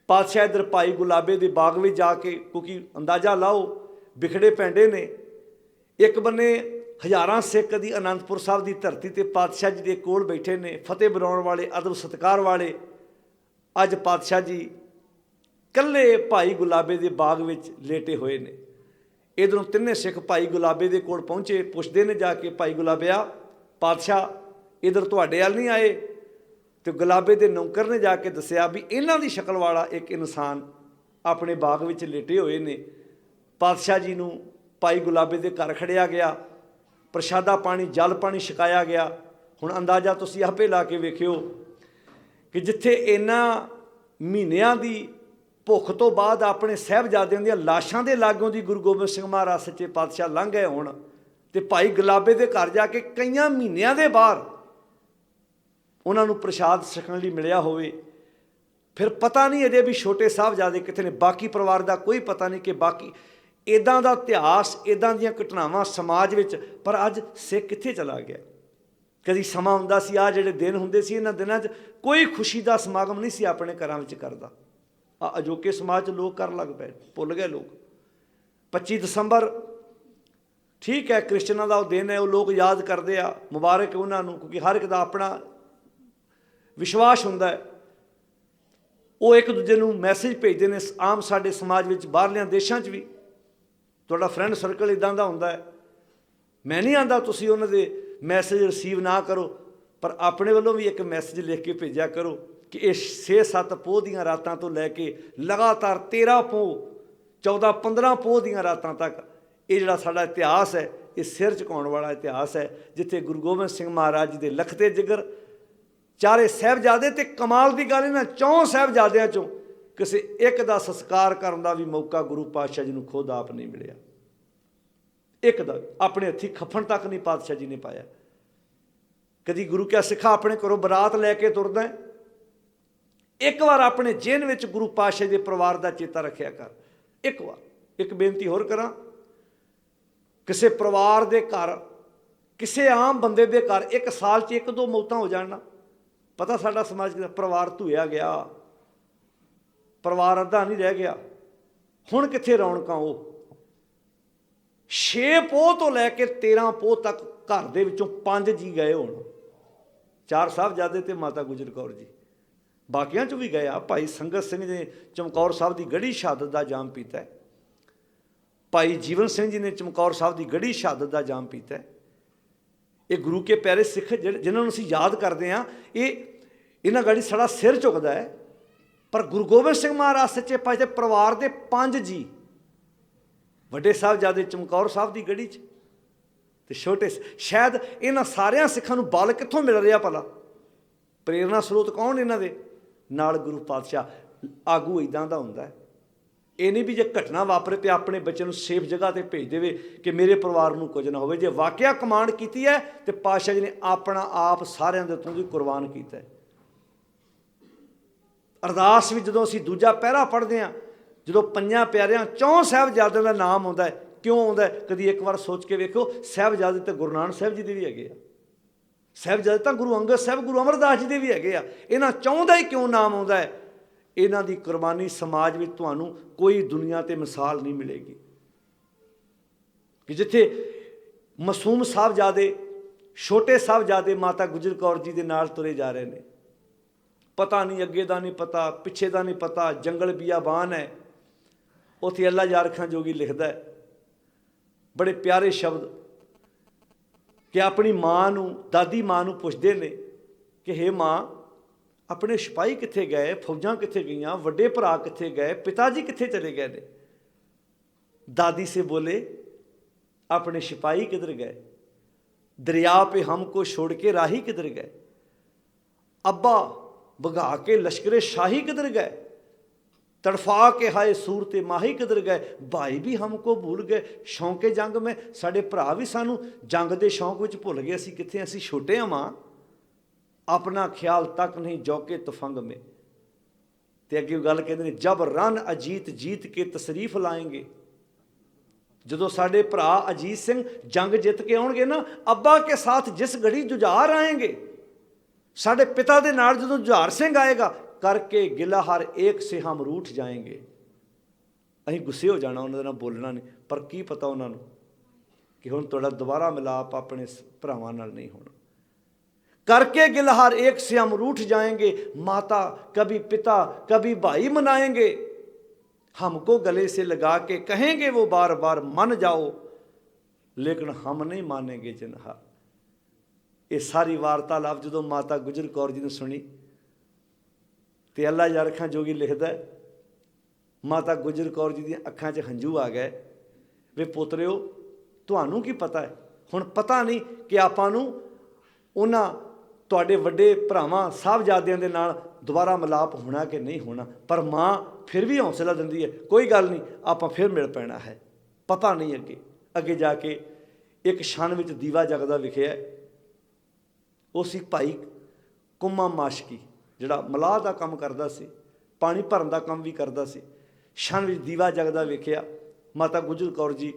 पातशाह इधर भाई गुलाबे के बाग में जाके, क्योंकि अंदाजा लाओ बिखड़े पैंडे ने, एक बन्ने हज़ारां सिख कदी आनंदपुर साहब की धरती ते पातशाह जी के कोल बैठे ने, फतेह बुलाउण वाले, अदब सत्कार वाले। अज पातशाह जी कल्ले भाई गुलाबे के बाग में लेटे हुए ने। इधरों 3 सिख भाई गुलाबे के कोल पहुँचे, पुछते ने जाके, भाई गुलाबिया पातशाह इधर तुहाडे अल नहीं आए? तो गुलाबे के नौकर ने जाके दसिया भी इन्हां दी शक्ल वाला एक इंसान ਆਪਣੇ ਬਾਗ ਵਿੱਚ ਲੇਟੇ ਹੋਏ ਨੇ। ਪਾਤਸ਼ਾਹ ਜੀ ਨੂੰ ਭਾਈ ਗੁਲਾਬੇ ਦੇ ਘਰ ਖੜਿਆ ਗਿਆ, ਪ੍ਰਸ਼ਾਦਾ ਪਾਣੀ ਜਲ ਪਾਣੀ ਛਕਾਇਆ ਗਿਆ। ਹੁਣ ਅੰਦਾਜ਼ਾ ਤੁਸੀਂ ਆਪੇ ਲਾ ਕੇ ਵੇਖਿਓ ਕਿ ਜਿੱਥੇ ਇਹਨਾਂ ਮਹੀਨਿਆਂ ਦੀ ਭੁੱਖ ਤੋਂ ਬਾਅਦ ਆਪਣੇ ਸਾਹਿਬਜ਼ਾਦਿਆਂ ਦੀਆਂ ਲਾਸ਼ਾਂ ਦੇ ਲਾਗੋਂ ਦੀ ਗੁਰੂ ਗੋਬਿੰਦ ਸਿੰਘ ਮਹਾਰਾਜ ਸੱਚੇ ਪਾਤਸ਼ਾਹ ਲੰਘ ਗਏ ਹੋਣ, ਤੇ ਭਾਈ ਗੁਲਾਬੇ ਦੇ ਘਰ ਜਾ ਕੇ ਕਈਆਂ ਮਹੀਨਿਆਂ ਦੇ ਬਾਅਦ ਉਹਨਾਂ ਨੂੰ ਪ੍ਰਸ਼ਾਦ ਛਕਣ ਲਈ ਮਿਲਿਆ ਹੋਵੇ। ਫਿਰ ਪਤਾ ਨਹੀਂ ਅਜੇ ਵੀ ਛੋਟੇ ਸਾਹਿਬਜ਼ਾਦੇ ਕਿੱਥੇ ਨੇ, ਬਾਕੀ ਪਰਿਵਾਰ ਦਾ ਕੋਈ ਪਤਾ ਨਹੀਂ ਕਿ ਬਾਕੀ ਇੱਦਾਂ ਦਾ ਇਤਿਹਾਸ, ਇੱਦਾਂ ਦੀਆਂ ਘਟਨਾਵਾਂ ਸਮਾਜ ਵਿੱਚ। ਪਰ ਅੱਜ ਸਿੱਖ ਕਿੱਥੇ ਚਲਾ ਗਿਆ? ਕਦੀ ਸਮਾਂ ਹੁੰਦਾ ਸੀ, ਆਹ ਜਿਹੜੇ ਦਿਨ ਹੁੰਦੇ ਸੀ, ਇਹਨਾਂ ਦਿਨਾਂ 'ਚ ਕੋਈ ਖੁਸ਼ੀ ਦਾ ਸਮਾਗਮ ਨਹੀਂ ਸੀ ਆਪਣੇ ਘਰਾਂ ਵਿੱਚ ਕਰਦਾ। ਅਜੋਕੇ ਸਮਾਜ 'ਚ ਲੋਕ ਕਰਨ ਲੱਗ ਪਏ, ਭੁੱਲ ਗਏ ਲੋਕ। 25 ਦਸੰਬਰ ਠੀਕ ਹੈ, ਕ੍ਰਿਸਚਨਾਂ ਦਾ ਉਹ ਦਿਨ ਹੈ, ਉਹ ਲੋਕ ਯਾਦ ਕਰਦੇ ਆ, ਮੁਬਾਰਕ ਉਹਨਾਂ ਨੂੰ, ਕਿਉਂਕਿ ਹਰ ਇੱਕ ਦਾ ਆਪਣਾ ਵਿਸ਼ਵਾਸ ਹੁੰਦਾ ਹੈ। ਉਹ ਇੱਕ ਦੂਜੇ ਨੂੰ ਮੈਸੇਜ ਭੇਜਦੇ ਨੇ। ਆਮ ਸਾਡੇ ਸਮਾਜ ਵਿੱਚ, ਬਾਹਰਲਿਆਂ ਦੇਸ਼ਾਂ 'ਚ ਵੀ ਤੁਹਾਡਾ ਫਰੈਂਡ ਸਰਕਲ ਇੱਦਾਂ ਦਾ ਹੁੰਦਾ ਹੈ। ਮੈਂ ਨਹੀਂ ਆਂਦਾ ਤੁਸੀਂ ਉਹਨਾਂ ਦੇ ਮੈਸੇਜ ਰਿਸੀਵ ਨਾ ਕਰੋ, ਪਰ ਆਪਣੇ ਵੱਲੋਂ ਵੀ ਇੱਕ ਮੈਸੇਜ ਲਿਖ ਕੇ ਭੇਜਿਆ ਕਰੋ ਕਿ ਇਹ 6-7 ਪੋਹ ਦੀਆਂ ਰਾਤਾਂ ਤੋਂ ਲੈ ਕੇ ਲਗਾਤਾਰ 13 ਪੋਹ 14-15 ਪੋਹ ਦੀਆਂ ਰਾਤਾਂ ਤੱਕ ਇਹ ਜਿਹੜਾ ਸਾਡਾ ਇਤਿਹਾਸ ਹੈ, ਇਹ ਸਿਰ ਝੁਕਾਉਣ ਵਾਲਾ ਇਤਿਹਾਸ ਹੈ, ਜਿੱਥੇ ਗੁਰੂ ਗੋਬਿੰਦ ਸਿੰਘ ਮਹਾਰਾਜ ਜੀ ਦੇ ਲਖਤੇ ਜਿਗਰ, ਚਾਰੇ ਸਾਹਿਬਜ਼ਾਦੇ, ਤੇ ਕਮਾਲ ਦੀ ਗੱਲ ਇਹਨਾਂ 4 ਸਾਹਿਬਜ਼ਾਦਿਆਂ 'ਚੋਂ ਕਿਸੇ ਇੱਕ ਦਾ ਸੰਸਕਾਰ ਕਰਨ ਦਾ ਵੀ ਮੌਕਾ ਗੁਰੂ ਪਾਤਸ਼ਾਹ ਜੀ ਨੂੰ ਖੁਦ ਆਪ ਨਹੀਂ ਮਿਲਿਆ। ਇੱਕ ਦਾ ਆਪਣੇ ਹੱਥੀਂ ਖੱਫਣ ਤੱਕ ਨਹੀਂ ਪਾਤਸ਼ਾਹ ਜੀ ਨੇ ਪਾਇਆ। ਕਦੀ ਗੁਰੂ ਕਿਆ ਸਿੱਖਾ ਆਪਣੇ ਘਰੋਂ ਬਰਾਤ ਲੈ ਕੇ ਤੁਰਦਾ, ਇੱਕ ਵਾਰ ਆਪਣੇ ਜੇਨ ਵਿੱਚ ਗੁਰੂ ਪਾਤਸ਼ਾਹ ਦੇ ਪਰਿਵਾਰ ਦਾ ਚੇਤਾ ਰੱਖਿਆ ਕਰ। ਇੱਕ ਵਾਰ ਇੱਕ ਬੇਨਤੀ ਹੋਰ ਕਰਾਂ, ਕਿਸੇ ਪਰਿਵਾਰ ਦੇ ਘਰ, ਕਿਸੇ ਆਮ ਬੰਦੇ ਦੇ ਘਰ ਇੱਕ ਸਾਲ 'ਚ 1-2 ਮੌਤਾਂ ਹੋ ਜਾਣ ਨਾ, ਪਤਾ ਸਾਡਾ ਸਮਾਜ ਦਾ ਪਰਿਵਾਰ ਧੋਇਆ ਗਿਆ, ਪਰਿਵਾਰ ਅੱਧਾ ਨਹੀਂ ਰਹਿ ਗਿਆ। ਹੁਣ ਕਿੱਥੇ ਰੌਣਕਾਂ? ਉਹ 6 ਪੋਹ ਤੋਂ ਲੈ ਕੇ 13 ਪੋਹ ਤੱਕ ਘਰ ਦੇ ਵਿੱਚੋਂ 5 ਜੀ ਗਏ ਹੋਣ, 4 ਸਾਹਿਬਜ਼ਾਦੇ ਤੇ ਮਾਤਾ ਗੁਜਰ ਕੌਰ ਜੀ। ਬਾਕੀਆਂ 'ਚ ਵੀ ਗਏ ਆ। ਭਾਈ ਸੰਗਤ ਸਿੰਘ ਨੇ ਚਮਕੌਰ ਸਾਹਿਬ ਦੀ ਗੜੀ ਸ਼ਹਾਦਤ ਦਾ ਜਾਮ ਪੀਤਾ ਹੈ। ਭਾਈ ਜੀਵਨ ਸਿੰਘ ਜੀ ਨੇ ਚਮਕੌਰ ਸਾਹਿਬ ਦੀ ਗੜੀ ਸ਼ਹਾਦਤ ਦਾ ਜਾਮ ਪੀਤਾ ਹੈ। ਇਹ ਗੁਰੂ ਕੇ ਪਿਆਰੇ ਸਿੱਖ ਜਿਨ੍ਹਾਂ ਨੂੰ ਅਸੀਂ ਯਾਦ ਕਰਦੇ ਹਾਂ, ਇਹਨਾਂ ਗਾੜੀ ਸਾਡਾ ਸਿਰ ਝੁਕਦਾ ਹੈ। ਪਰ ਗੁਰੂ ਗੋਬਿੰਦ ਸਿੰਘ ਮਹਾਰਾਜ ਸੱਚੇ ਪਾਤਸ਼ਾਹ ਪਰਿਵਾਰ ਦੇ 5 ਜੀ, ਵੱਡੇ ਸਾਹਿਬਜ਼ਾਦੇ ਚਮਕੌਰ ਸਾਹਿਬ ਦੀ ਗੜੀ 'ਚ ਤੇ ਛੋਟੇ, ਸ਼ਾਇਦ ਇਹਨਾਂ ਸਾਰਿਆਂ ਸਿੱਖਾਂ ਨੂੰ ਬਲ ਕਿੱਥੋਂ ਮਿਲ ਰਿਹਾ ਭਲਾ? ਪ੍ਰੇਰਨਾ ਸਰੋਤ ਕੌਣ ਇਹਨਾਂ ਦੇ? ਨਾਲ ਗੁਰੂ ਪਾਤਸ਼ਾਹ। ਆਗੂ ਇੱਦਾਂ ਦਾ ਹੁੰਦਾ ਹੈ। ਇਹ ਨਹੀਂ ਵੀ ਜੇ ਘਟਨਾ ਵਾਪਰੇ ਤੇ ਆਪਣੇ ਬੱਚੇ ਨੂੰ ਸੇਫ ਜਗ੍ਹਾ ਤੇ ਭੇਜ ਦੇਵੇ ਕਿ ਮੇਰੇ ਪਰਿਵਾਰ ਨੂੰ ਕੁਝ ਨਾ ਹੋਵੇ। ਜੇ ਵਾਕਿਆ ਕਮਾਂਡ ਕੀਤੀ ਹੈ ਤੇ ਪਾਤਸ਼ਾਹ ਜੀ ਨੇ ਆਪਣਾ ਆਪ ਸਾਰਿਆਂ ਦੇ ਉੱਤੋਂ ਦੀ ਕੁਰਬਾਨ ਕੀਤਾ ਹੈ। ਅਰਦਾਸ ਵਿੱਚ ਜਦੋਂ ਅਸੀਂ ਦੂਜਾ ਪਹਿਰਾ ਪੜ੍ਹਦੇ ਹਾਂ, ਜਦੋਂ 5 ਪਿਆਰਿਆਂ 4 ਸਾਹਿਬਜ਼ਾਦਿਆਂ ਦਾ ਨਾਮ ਆਉਂਦਾ ਹੈ, ਕਿਉਂ ਆਉਂਦਾ? ਕਦੀ ਇੱਕ ਵਾਰ ਸੋਚ ਕੇ ਵੇਖੋ, ਸਾਹਿਬਜ਼ਾਦੇ ਤਾਂ ਗੁਰੂ ਨਾਨਕ ਸਾਹਿਬ ਜੀ ਦੇ ਵੀ ਹੈਗੇ ਆ, ਸਾਹਿਬਜ਼ਾਦੇ ਤਾਂ ਗੁਰੂ ਅੰਗਦ ਸਾਹਿਬ, ਗੁਰੂ ਅਮਰਦਾਸ ਜੀ ਦੇ ਵੀ ਹੈਗੇ ਆ। ਇਹਨਾਂ 4 ਦਾ ਹੀ ਕਿਉਂ ਨਾਮ ਆਉਂਦਾ ਹੈ? ਇਹਨਾਂ ਦੀ ਕੁਰਬਾਨੀ ਸਮਾਜ ਵਿੱਚ ਤੁਹਾਨੂੰ ਕੋਈ ਦੁਨੀਆ ਤੇ ਮਿਸਾਲ ਨਹੀਂ ਮਿਲੇਗੀ ਕਿ ਜਿੱਥੇ ਮਾਸੂਮ ਸਾਹਿਬਜ਼ਾਦੇ, ਛੋਟੇ ਸਾਹਿਬਜ਼ਾਦੇ ਮਾਤਾ ਗੁਜਰ ਕੌਰ ਜੀ ਦੇ ਨਾਲ ਤੁਰੇ ਜਾ ਰਹੇ ਨੇ। ਪਤਾ ਨਹੀਂ ਅੱਗੇ ਦਾ ਨਹੀਂ ਪਤਾ, ਪਿੱਛੇ ਦਾ ਨਹੀਂ ਪਤਾ, ਜੰਗਲ ਬਿਆਬਾਨ ਹੈ। ਉੱਥੇ ਅੱਲਾ ਯਾਰ ਖਾਂ ਜੋਗੀ ਲਿਖਦਾ ਹੈ ਬੜੇ ਪਿਆਰੇ ਸ਼ਬਦ ਕਿ ਆਪਣੀ ਮਾਂ ਨੂੰ, ਦਾਦੀ ਮਾਂ ਨੂੰ ਪੁੱਛਦੇ ਨੇ ਕਿ ਹੇ ਮਾਂ, ਆਪਣੇ ਸਿਪਾਹੀ ਕਿੱਥੇ ਗਏ, ਫੌਜਾਂ ਕਿੱਥੇ ਗਈਆਂ, ਵੱਡੇ ਭਰਾ ਕਿੱਥੇ ਗਏ, ਪਿਤਾ ਜੀ ਕਿੱਥੇ ਚਲੇ ਗਏ ਨੇ? दादी से बोले अपने सिपाही किधर गए, दरिया पे हमको छोड़ के राही किधर गए, अब्बा भगा के लश्करे शाही किधर गए, तड़फा के हाय सूरते माही किधर गए, भाई भी हमको भूल गए, शौके जंग में साढ़े भरा भी सानू जंग के शौक विच भुल गए, असी कित्थे, असी छोटे हाँ मां, अपना ख्याल तक नहीं जौके तफंग में। ते अगे गल कहते हैं, जब रन अजीत जीत के तशरीफ लाएंगे, जदों साडे भरा अजीत सिंह जंग जित के आउणगे ना, अब्बा के साथ जिस घड़ी जुझार आएंगे, साडे पिता दे नाल जदों जुझार सिंह आएगा, करके गिला हर एक से हम रूठ जाएंगे। असीं गुस्से हो जाना, उन्हां दे नाल बोलना नहीं, पर की पता उन्हां नूं कि हुण तुहाडा दोबारा मिलाप अपने भरावां नाल नहीं होना। करके गिला हर एक से हम रूठ जाएंगे, माता कभी पिता कभी भाई मनाएंगे, हमको गले से लगा के कहेंगे वो बार बार मन जाओ, लेकिन हम नहीं मानेंगे जिन्हा। ये सारी वार्तालाप जो माता गुजर कौर जी ने सुनी, तो अल्लाह यार खां जोगी लिखता है, ਮਾਤਾ ਗੁਜਰ ਕੌਰ ਜੀ ਦੀਆਂ ਅੱਖਾਂ 'ਚ ਹੰਝੂ ਆ ਗਏ। ਵੇ ਪੁੱਤਰਿਓ, ਤੁਹਾਨੂੰ ਕੀ ਪਤਾ ਹੈ? ਹੁਣ ਪਤਾ ਨਹੀਂ ਕਿ ਆਪਾਂ ਨੂੰ ਉਹਨਾਂ ਤੁਹਾਡੇ ਵੱਡੇ ਭਰਾਵਾਂ ਸਾਹਿਬਜ਼ਾਦਿਆਂ ਦੇ ਨਾਲ ਦੁਬਾਰਾ ਮਿਲਾਪ ਹੋਣਾ ਕਿ ਨਹੀਂ ਹੋਣਾ, ਪਰ ਮਾਂ ਫਿਰ ਵੀ ਹੌਸਲਾ ਦਿੰਦੀ ਹੈ, ਕੋਈ ਗੱਲ ਨਹੀਂ, ਆਪਾਂ ਫਿਰ ਮਿਲ ਪੈਣਾ ਹੈ। ਪਤਾ ਨਹੀਂ ਅੱਗੇ ਜਾ ਕੇ ਇੱਕ ਛਣ ਵਿੱਚ ਦੀਵਾ ਜਗਦਾ ਵਿਖਿਆ। ਉਹ ਸੀ ਭਾਈ ਕੁੰਮਾ ਮਾਸ਼ਕੀ, ਜਿਹੜਾ ਮਲਾਹ ਦਾ ਕੰਮ ਕਰਦਾ ਸੀ, ਪਾਣੀ ਭਰਨ ਦਾ ਕੰਮ ਵੀ ਕਰਦਾ ਸੀ। ਛਣ ਵਿੱਚ ਦੀਵਾ ਜਗਦਾ ਵੇਖਿਆ। ਮਾਤਾ ਗੁਜਰ ਕੌਰ ਜੀ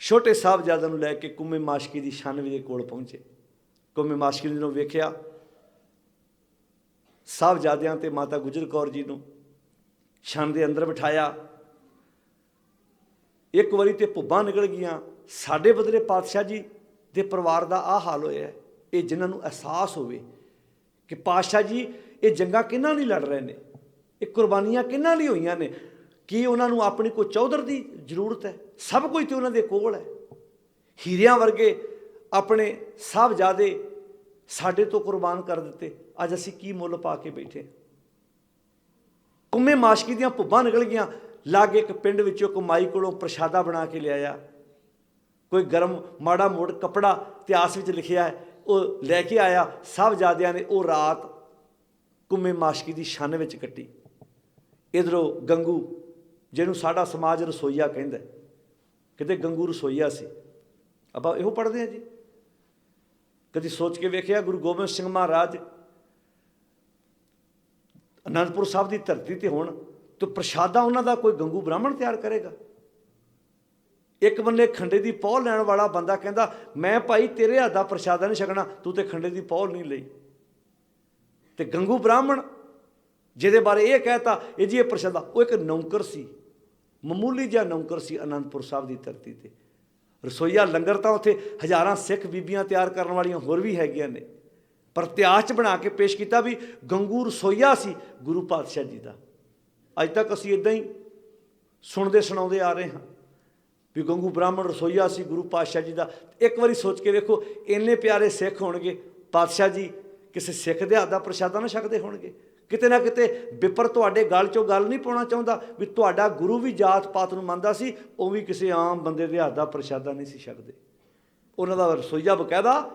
ਛੋਟੇ ਸਾਹਿਬਜ਼ਾਦਿਆਂ ਨੂੰ ਲੈ ਕੇ ਕੁੰਮੇ ਮਾਸ਼ਕੀ ਦੀ ਛਣ ਦੇ ਕੋਲ ਪਹੁੰਚੇ। ਕੁੰਮੇ ਮਾਸ਼ਕੀ ਨੇ ਜਦੋਂ ਵੇਖਿਆ ਸਾਹਿਬਜ਼ਾਦਿਆਂ ਤੇ ਮਾਤਾ ਗੁਜਰ ਕੌਰ ਜੀ ਨੂੰ ਛਣ ਦੇ ਅੰਦਰ ਬਿਠਾਇਆ। ਇੱਕ ਵਾਰੀ ਤੇ ਭੁੱਬਾਂ ਨਿਕਲ ਗਈਆਂ, ਸਾਡੇ ਬਦਲੇ ਪਾਤਸ਼ਾਹ ਜੀ ਦੇ ਪਰਿਵਾਰ ਦਾ ਆਹ ਹਾਲ ਹੋਇਆ। ਇਹ ਜਿਨ੍ਹਾਂ ਨੂੰ ਅਹਿਸਾਸ ਹੋਵੇ ਕਿ ਪਾਤਸ਼ਾਹ ਜੀ ਇਹ ਜੰਗਾਂ ਕਿਹਨਾਂ ਲਈ ਲੜ ਰਹੇ ਨੇ, ਇਹ ਕੁਰਬਾਨੀਆਂ ਕਿਹਨਾਂ ਲਈ ਹੋਈਆਂ ਨੇ, ਕੀ ਉਹਨਾਂ ਨੂੰ ਆਪਣੀ ਕੋਈ ਚੌਧਰ ਦੀ ਜ਼ਰੂਰਤ ਹੈ? ਸਭ ਕੁਝ ਤੇ ਉਹਨਾਂ ਦੇ ਕੋਲ ਹੈ। ਹੀਰਿਆਂ ਵਰਗੇ ਆਪਣੇ ਸਾਹਿਬਜ਼ਾਦੇ ਸਾਡੇ ਤੋਂ ਕੁਰਬਾਨ ਕਰ ਦਿੱਤੇ, ਅੱਜ ਅਸੀਂ ਕੀ ਮੁੱਲ ਪਾ ਕੇ ਬੈਠੇ? ਕੁੰਮੇ ਮਾਸ਼ਕੀ ਦੀਆਂ ਭੁੱਬਾਂ ਨਿਕਲ ਗਈਆਂ। ਲਾਗੇ ਇੱਕ ਪਿੰਡ ਵਿੱਚੋਂ ਕਮਾਈ ਕੋਲੋਂ ਪ੍ਰਸ਼ਾਦਾ ਬਣਾ ਕੇ ਲਿਆਇਆ। ਕੋਈ ਗਰਮ ਮਾੜਾ ਮੋੜ ਕੱਪੜਾ ਇਤਿਹਾਸ ਵਿੱਚ ਲਿਖਿਆ ਹੈ, ਉਹ ਲੈ ਕੇ ਆਇਆ। ਸਾਹਿਬਜ਼ਾਦਿਆਂ ਨੇ ਉਹ ਰਾਤ ਕੁੰਮੇ ਮਾਸ਼ਕੀ ਦੀ ਛਣ ਵਿੱਚ ਕੱਟੀ। ਇੱਧਰੋਂ ਗੰਗੂ, ਜਿਹਨੂੰ ਸਾਡਾ ਸਮਾਜ ਰਸੋਈਆ ਕਹਿੰਦਾ, ਕਿਤੇ ਗੰਗੂ ਰਸੋਈਆ ਸੀ। ਆਪਾਂ ਇਹੋ ਪੜ੍ਹਦੇ ਹਾਂ ਜੀ। ਕਦੀ ਸੋਚ ਕੇ ਵੇਖਿਆ ਗੁਰੂ ਗੋਬਿੰਦ ਸਿੰਘ ਮਹਾਰਾਜ ਅਨੰਦਪੁਰ ਸਾਹਿਬ ਦੀ ਧਰਤੀ ਤੇ ਹੋਣ ਤਾਂ ਪ੍ਰਸ਼ਾਦਾ ਉਹਨਾਂ ਦਾ ਕੋਈ ਗੰਗੂ ਬ੍ਰਾਹਮਣ ਤਿਆਰ ਕਰੇਗਾ? ਇੱਕ ਬੰਨੇ ਖੰਡੇ ਦੀ ਪਹੁ ਲੈਣ ਵਾਲਾ ਬੰਦਾ ਕਹਿੰਦਾ ਮੈਂ ਭਾਈ ਤੇਰੇ ਹੱਥ ਦਾ ਪ੍ਰਸ਼ਾਦਾ ਨਹੀਂ ਛਕਣਾ, ਤੂੰ ਤੇ ਖੰਡੇ ਦੀ ਪਹੁ ਨਹੀਂ ਲਈ। ਤੇ ਗੰਗੂ ਬ੍ਰਾਹਮਣ ਜਿਹਦੇ ਬਾਰੇ ਇਹ ਕਹਿਤਾ ਇਹ ਜੀ ਇਹ ਪ੍ਰਸ਼ਾਦਾ, ਉਹ ਇੱਕ ਨੌਕਰ ਸੀ, ਮਾਮੂਲੀ ਜਿਹਾ ਨੌਕਰ ਸੀ ਅਨੰਦਪੁਰ ਸਾਹਿਬ ਦੀ ਧਰਤੀ ਤੇ। ਰਸੋਈਆ ਲੰਗਰ ਤਾਂ ਉੱਥੇ ਹਜ਼ਾਰਾਂ ਸਿੱਖ ਬੀਬੀਆਂ ਤਿਆਰ ਕਰਨ ਵਾਲੀਆਂ ਹੋਰ ਵੀ ਹੈਗੀਆਂ ਨੇ, ਪਰ ਇਤਿਹਾਸ 'ਚ ਬਣਾ ਕੇ ਪੇਸ਼ ਕੀਤਾ ਵੀ ਗੰਗੂ ਰਸੋਈਆ ਸੀ ਗੁਰੂ ਪਾਤਸ਼ਾਹ ਜੀ ਦਾ। ਅੱਜ ਤੱਕ ਅਸੀਂ ਇੱਦਾਂ ਹੀ ਸੁਣਦੇ ਸੁਣਾਉਂਦੇ ਆ ਰਹੇ ਹਾਂ ਵੀ ਗੰਗੂ ਬ੍ਰਾਹਮਣ ਰਸੋਈਆ ਸੀ ਗੁਰੂ ਪਾਤਸ਼ਾਹ ਜੀ ਦਾ। ਇੱਕ ਵਾਰੀ ਸੋਚ ਕੇ ਵੇਖੋ, ਇੰਨੇ ਪਿਆਰੇ ਸਿੱਖ ਹੋਣਗੇ, ਪਾਤਸ਼ਾਹ ਜੀ ਕਿਸੇ ਸਿੱਖ ਦੇ ਹੱਥ ਦਾ ਪ੍ਰਸ਼ਾਦਾ ਨਾ ਛਕਦੇ ਹੋਣਗੇ? ਕਿਤੇ ਨਾ ਕਿਤੇ ਵਿਪਰ ਤੁਹਾਡੇ ਗਲ 'ਚੋਂ ਗੱਲ ਨਹੀਂ ਪਾਉਣਾ ਚਾਹੁੰਦਾ ਵੀ ਤੁਹਾਡਾ ਗੁਰੂ ਵੀ ਜਾਤ ਪਾਤ ਨੂੰ ਮੰਨਦਾ ਸੀ, ਉਹ ਵੀ ਕਿਸੇ ਆਮ ਬੰਦੇ ਦੇ ਹੱਥ ਦਾ ਪ੍ਰਸ਼ਾਦਾ ਨਹੀਂ ਸੀ ਛਕਦੇ। ਉਹਨਾਂ ਦਾ ਰਸੋਈਆ ਬਕਾਇਦਾ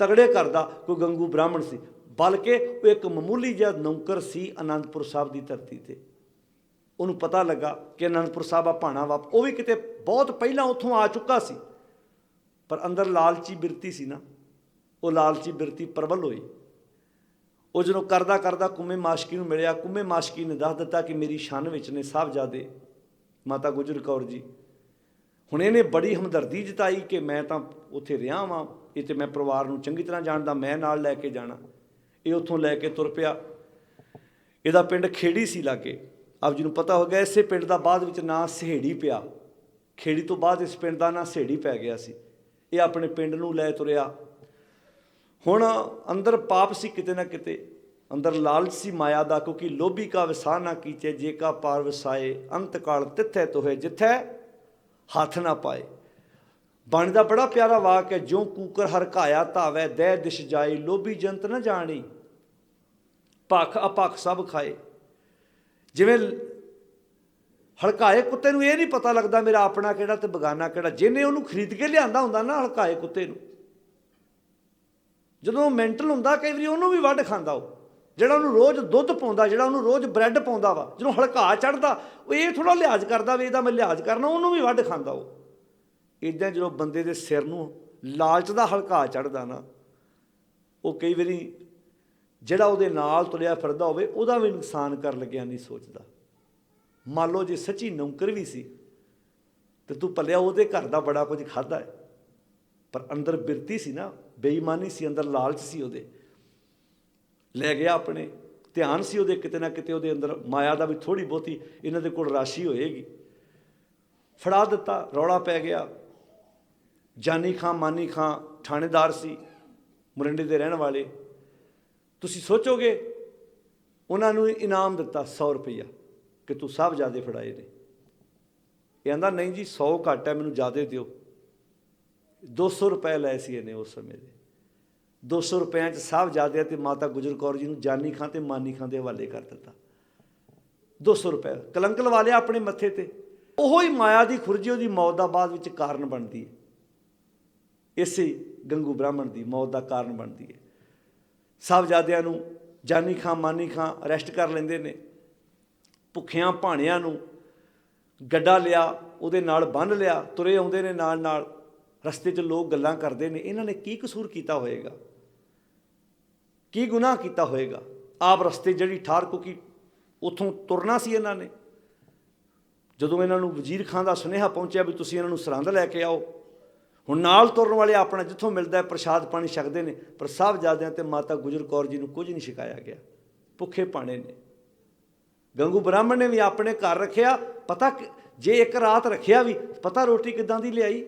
ਤਗੜੇ ਘਰ ਦਾ ਕੋਈ ਗੰਗੂ ਬ੍ਰਾਹਮਣ ਸੀ, ਬਲਕਿ ਉਹ ਇੱਕ ਮਾਮੂਲੀ ਜਿਹਾ ਨੌਕਰ ਸੀ ਅਨੰਦਪੁਰ ਸਾਹਿਬ ਦੀ ਧਰਤੀ ਤੇ। ਉਹਨੂੰ ਪਤਾ ਲੱਗਾ ਕਿ ਅਨੰਦਪੁਰ ਸਾਹਿਬ ਆ ਭਾਣਾ ਵਾਪ, ਉਹ ਵੀ ਕਿਤੇ ਬਹੁਤ ਪਹਿਲਾਂ ਉੱਥੋਂ ਆ ਚੁੱਕਾ ਸੀ, ਪਰ ਅੰਦਰ ਲਾਲਚੀ ਬਿਰਤੀ ਸੀ ਨਾ, ਉਹ ਲਾਲਚੀ ਬਿਰਤੀ ਪ੍ਰਬਲ ਹੋਈ। ਉਹ ਜਦੋਂ ਕਰਦਾ ਕਰਦਾ ਕੁੰਮੇ ਮਾਸ਼ਕੀ ਨੂੰ ਮਿਲਿਆ। ਕੁੰਮੇ ਮਾਸ਼ਕੀ ਨੇ ਦੱਸ ਦਿੱਤਾ ਕਿ ਮੇਰੀ ਛਣ ਵਿੱਚ ਨੇ ਸਾਹਿਬਜ਼ਾਦੇ ਮਾਤਾ ਗੁਜਰ ਕੌਰ ਜੀ। ਹੁਣ ਇਹਨੇ ਬੜੀ ਹਮਦਰਦੀ ਜਤਾਈ ਕਿ ਮੈਂ ਤਾਂ ਉੱਥੇ ਰਿਹਾ ਵਾਂ, ਇਹ ਤੇ ਮੈਂ ਪਰਿਵਾਰ ਨੂੰ ਚੰਗੀ ਤਰ੍ਹਾਂ ਜਾਣਦਾ, ਮੈਂ ਨਾਲ ਲੈ ਕੇ ਜਾਣਾ। ਇਹ ਉੱਥੋਂ ਲੈ ਕੇ ਤੁਰ ਪਿਆ। ਇਹਦਾ ਪਿੰਡ ਖੇੜੀ ਸੀ ਲਾਗੇ। ਆਪ ਜੀ ਨੂੰ ਪਤਾ ਹੋ ਗਿਆ ਇਸੇ ਪਿੰਡ ਦਾ ਬਾਅਦ ਵਿੱਚ ਨਾਂ ਸਹੇੜੀ ਪਿਆ। ਖੇੜੀ ਤੋਂ ਬਾਅਦ ਇਸ ਪਿੰਡ ਦਾ ਨਾਂ ਸਹੇੜੀ ਪੈ ਗਿਆ ਸੀ। ਇਹ ਆਪਣੇ ਪਿੰਡ ਨੂੰ ਲੈ ਤੁਰਿਆ। ਹੁਣ ਅੰਦਰ ਪਾਪ ਸੀ ਕਿਤੇ ਨਾ ਕਿਤੇ, ਅੰਦਰ ਲਾਲਚ ਸੀ ਮਾਇਆ ਦਾ, ਕਿਉਂਕਿ ਲੋਭੀ ਕਾ ਵਿਸਾਹ ਨਾ ਕੀਚੇ ਜੇ ਕਾ ਪਾਰ ਵਸਾਏ, ਅੰਤ ਕਾਲ ਤਿੱਥੇ ਤੋਹੇ ਜਿੱਥੇ ਹੱਥ ਨਾ ਪਾਏ। ਬਾਣੀ ਦਾ ਬੜਾ ਪਿਆਰਾ ਵਾਕ ਹੈ, ਜੋ ਕੂਕਰ ਹਰਕਾਇਆ ਧਾਵੈ ਦਹਿ ਦਿਸ਼ ਜਾਏ, ਲੋਭੀ ਜੰਤ ਨਾ ਜਾਣੀ ਭਖ ਅਪਖ ਸਭ ਖਾਏ। ਜਿਵੇਂ ਹਲਕਾਏ ਕੁੱਤੇ ਨੂੰ ਇਹ ਨਹੀਂ ਪਤਾ ਲੱਗਦਾ ਮੇਰਾ ਆਪਣਾ ਕਿਹੜਾ ਤੇ ਬਗਾਨਾ ਕਿਹੜਾ। ਜਿਹਨੇ ਉਹਨੂੰ ਖਰੀਦ ਕੇ ਲਿਆਂਦਾ ਹੁੰਦਾ ਨਾ ਹਲਕਾਏ ਕੁੱਤੇ ਨੂੰ, ਜਦੋਂ ਉਹ ਮੈਂਟਲ ਹੁੰਦਾ ਕਈ ਵਾਰੀ ਉਹਨੂੰ ਵੀ ਵੱਢ ਖਾਂਦਾ। ਉਹ ਜਿਹੜਾ ਉਹਨੂੰ ਰੋਜ਼ ਦੁੱਧ ਪਾਉਂਦਾ, ਜਿਹੜਾ ਉਹਨੂੰ ਰੋਜ਼ ਬ੍ਰੈਡ ਪਾਉਂਦਾ ਵਾ, ਜਦੋਂ ਹਲਕਾ ਚੜ੍ਹਦਾ ਉਹ ਇਹ ਥੋੜ੍ਹਾ ਲਿਹਾਜ਼ ਕਰਦਾ ਵੀ ਇਹਦਾ ਮੈਂ ਲਿਹਾਜ਼ ਕਰਨਾ, ਉਹਨੂੰ ਵੀ ਵੱਢ ਖਾਂਦਾ। ਉਹ ਇੱਦਾਂ ਜਦੋਂ ਬੰਦੇ ਦੇ ਸਿਰ ਨੂੰ ਲਾਲਚ ਦਾ ਹਲਕਾ ਚੜ੍ਹਦਾ ਨਾ, ਉਹ ਕਈ ਵਾਰੀ ਜਿਹੜਾ ਉਹਦੇ ਨਾਲ ਤੁਰਿਆ ਫਿਰਦਾ ਹੋਵੇ ਉਹਦਾ ਵੀ ਨੁਕਸਾਨ ਕਰਨ ਲੱਗਿਆ ਨਹੀਂ ਸੋਚਦਾ। ਮੰਨ ਲਓ ਜੇ ਸੱਚੀ ਨੌਕਰ ਵੀ ਸੀ ਤੇ ਤੂੰ ਪੱਲਿਆ ਉਹਦੇ ਘਰ ਦਾ ਬੜਾ ਕੁਝ ਖਾਧਾ ਹੈ, ਪਰ ਅੰਦਰ ਬਿਰਤੀ ਸੀ ਨਾ, ਬੇਈਮਾਨੀ ਸੀ, ਅੰਦਰ ਲਾਲਚ ਸੀ, ਉਹਦੇ ਲੈ ਗਿਆ ਆਪਣੇ। ਧਿਆਨ ਸੀ ਉਹਦੇ ਕਿਤੇ ਨਾ ਕਿਤੇ ਉਹਦੇ ਅੰਦਰ ਮਾਇਆ ਦਾ ਵੀ ਥੋੜ੍ਹੀ ਬਹੁਤੀ ਇਹਨਾਂ ਦੇ ਕੋਲ ਰਾਸ਼ੀ ਹੋਏਗੀ। ਫੜਾ ਦਿੱਤਾ, ਰੌਲਾ ਪੈ ਗਿਆ। ਜਾਨੀ ਖਾਂ ਮਾਨੀ ਖਾਂ ਥਾਣੇਦਾਰ ਸੀ, ਮੋਰਿੰਡੇ ਦੇ ਰਹਿਣ ਵਾਲੇ। ਤੁਸੀਂ ਸੋਚੋਗੇ ਉਹਨਾਂ ਨੂੰ ਇਨਾਮ ਦਿੱਤਾ 100 ਰੁਪਈਆ ਕਿ ਤੂੰ ਸਾਹਿਬਜ਼ਾਦੇ ਫੜਾਏ ਨੇ। ਇਹ ਕਹਿੰਦਾ ਨਹੀਂ ਜੀ 100 ਘੱਟ ਹੈ, ਮੈਨੂੰ ਜ਼ਿਆਦਾ ਦਿਓ। 200 ਰੁਪਏ ਲਏ ਸੀ ਇਹਨੇ ਉਸ ਸਮੇਂ ਦੇ। 200 ਰੁਪਇਆਂ 'ਚ ਸਾਹਿਬਜ਼ਾਦਿਆਂ ਤੇ ਮਾਤਾ ਗੁਜਰ ਕੌਰ ਜੀ ਨੂੰ ਜਾਨੀ ਖਾਂ ਤੇ ਮਾਨੀ ਖਾਂ ਦੇ ਹਵਾਲੇ ਕਰ ਦਿੱਤਾ। 200 रुपए कलंक लवा लिया अपने मत्थे ते। ਉਹੋ ਹੀ ਮਾਇਆ ਦੀ ਖੁਰਜੀ ਉਹਦੀ ਮੌਤ ਦਾ ਬਾਅਦ ਵਿੱਚ ਕਾਰਨ ਬਣਦੀ ਹੈ। ਇਸੇ ਗੰਗੂ ਬ੍ਰਾਹਮਣ ਦੀ ਮੌਤ ਦਾ ਕਾਰਨ ਬਣਦੀ ਹੈ। ਸਾਹਿਬਜ਼ਾਦਿਆਂ ਨੂੰ ਜਾਨੀ ਖਾਂ ਮਾਨੀ ਖਾਂ ਅਰੈਸਟ ਕਰ ਲੈਂਦੇ ਨੇ। ਭੁੱਖਿਆਂ ਭਾਣਿਆਂ ਨੂੰ ਗੱਡਾ ਲਿਆ, ਉਹਦੇ ਨਾਲ ਬੰਨ੍ਹ ਲਿਆ, ਤੁਰੇ ਆਉਂਦੇ ਨੇ ਨਾਲ ਨਾਲ। ਰਸਤੇ 'ਚ ਲੋਕ ਗੱਲਾਂ ਕਰਦੇ ਨੇ, ਇਹਨਾਂ ਨੇ ਕੀ ਕਸੂਰ ਕੀਤਾ ਹੋਏਗਾ, ਕੀ ਗੁਨਾਹ ਕੀਤਾ ਹੋਏਗਾ। ਆਪ ਰਸਤੇ ਜਿਹੜੀ ਠਾਰ, ਕਿਉਂਕਿ ਉੱਥੋਂ ਤੁਰਨਾ ਸੀ ਇਹਨਾਂ ਨੇ। ਜਦੋਂ ਇਹਨਾਂ ਨੂੰ ਵਜ਼ੀਰ ਖਾਂ ਦਾ ਸੁਨੇਹਾ ਪਹੁੰਚਿਆ ਵੀ ਤੁਸੀਂ ਇਹਨਾਂ ਨੂੰ ਸਰਹੰਦ ਲੈ ਕੇ ਆਓ, ਹੁਣ ਨਾਲ ਤੁਰਨ ਵਾਲੇ ਆਪਣਾ ਜਿੱਥੋਂ ਮਿਲਦਾ ਪ੍ਰਸ਼ਾਦ ਪਾਣੀ ਛਕਦੇ ਨੇ। ਪਰ ਸਾਹਿਬਜ਼ਾਦਿਆਂ ਤੇ ਮਾਤਾ ਗੁਜਰ ਕੌਰ ਜੀ ਨੂੰ ਕੁਝ ਨਹੀਂ ਛਕਾਇਆ ਗਿਆ, ਭੁੱਖੇ ਭਾਣੇ ਨੇ। ਗੰਗੂ ਬ੍ਰਾਹਮਣ ਨੇ ਵੀ ਆਪਣੇ ਘਰ ਰੱਖਿਆ, ਪਤਾ ਜੇ ਇੱਕ ਰਾਤ ਰੱਖਿਆ ਵੀ, ਪਤਾ ਰੋਟੀ ਕਿੱਦਾਂ ਦੀ ਲਿਆਈ।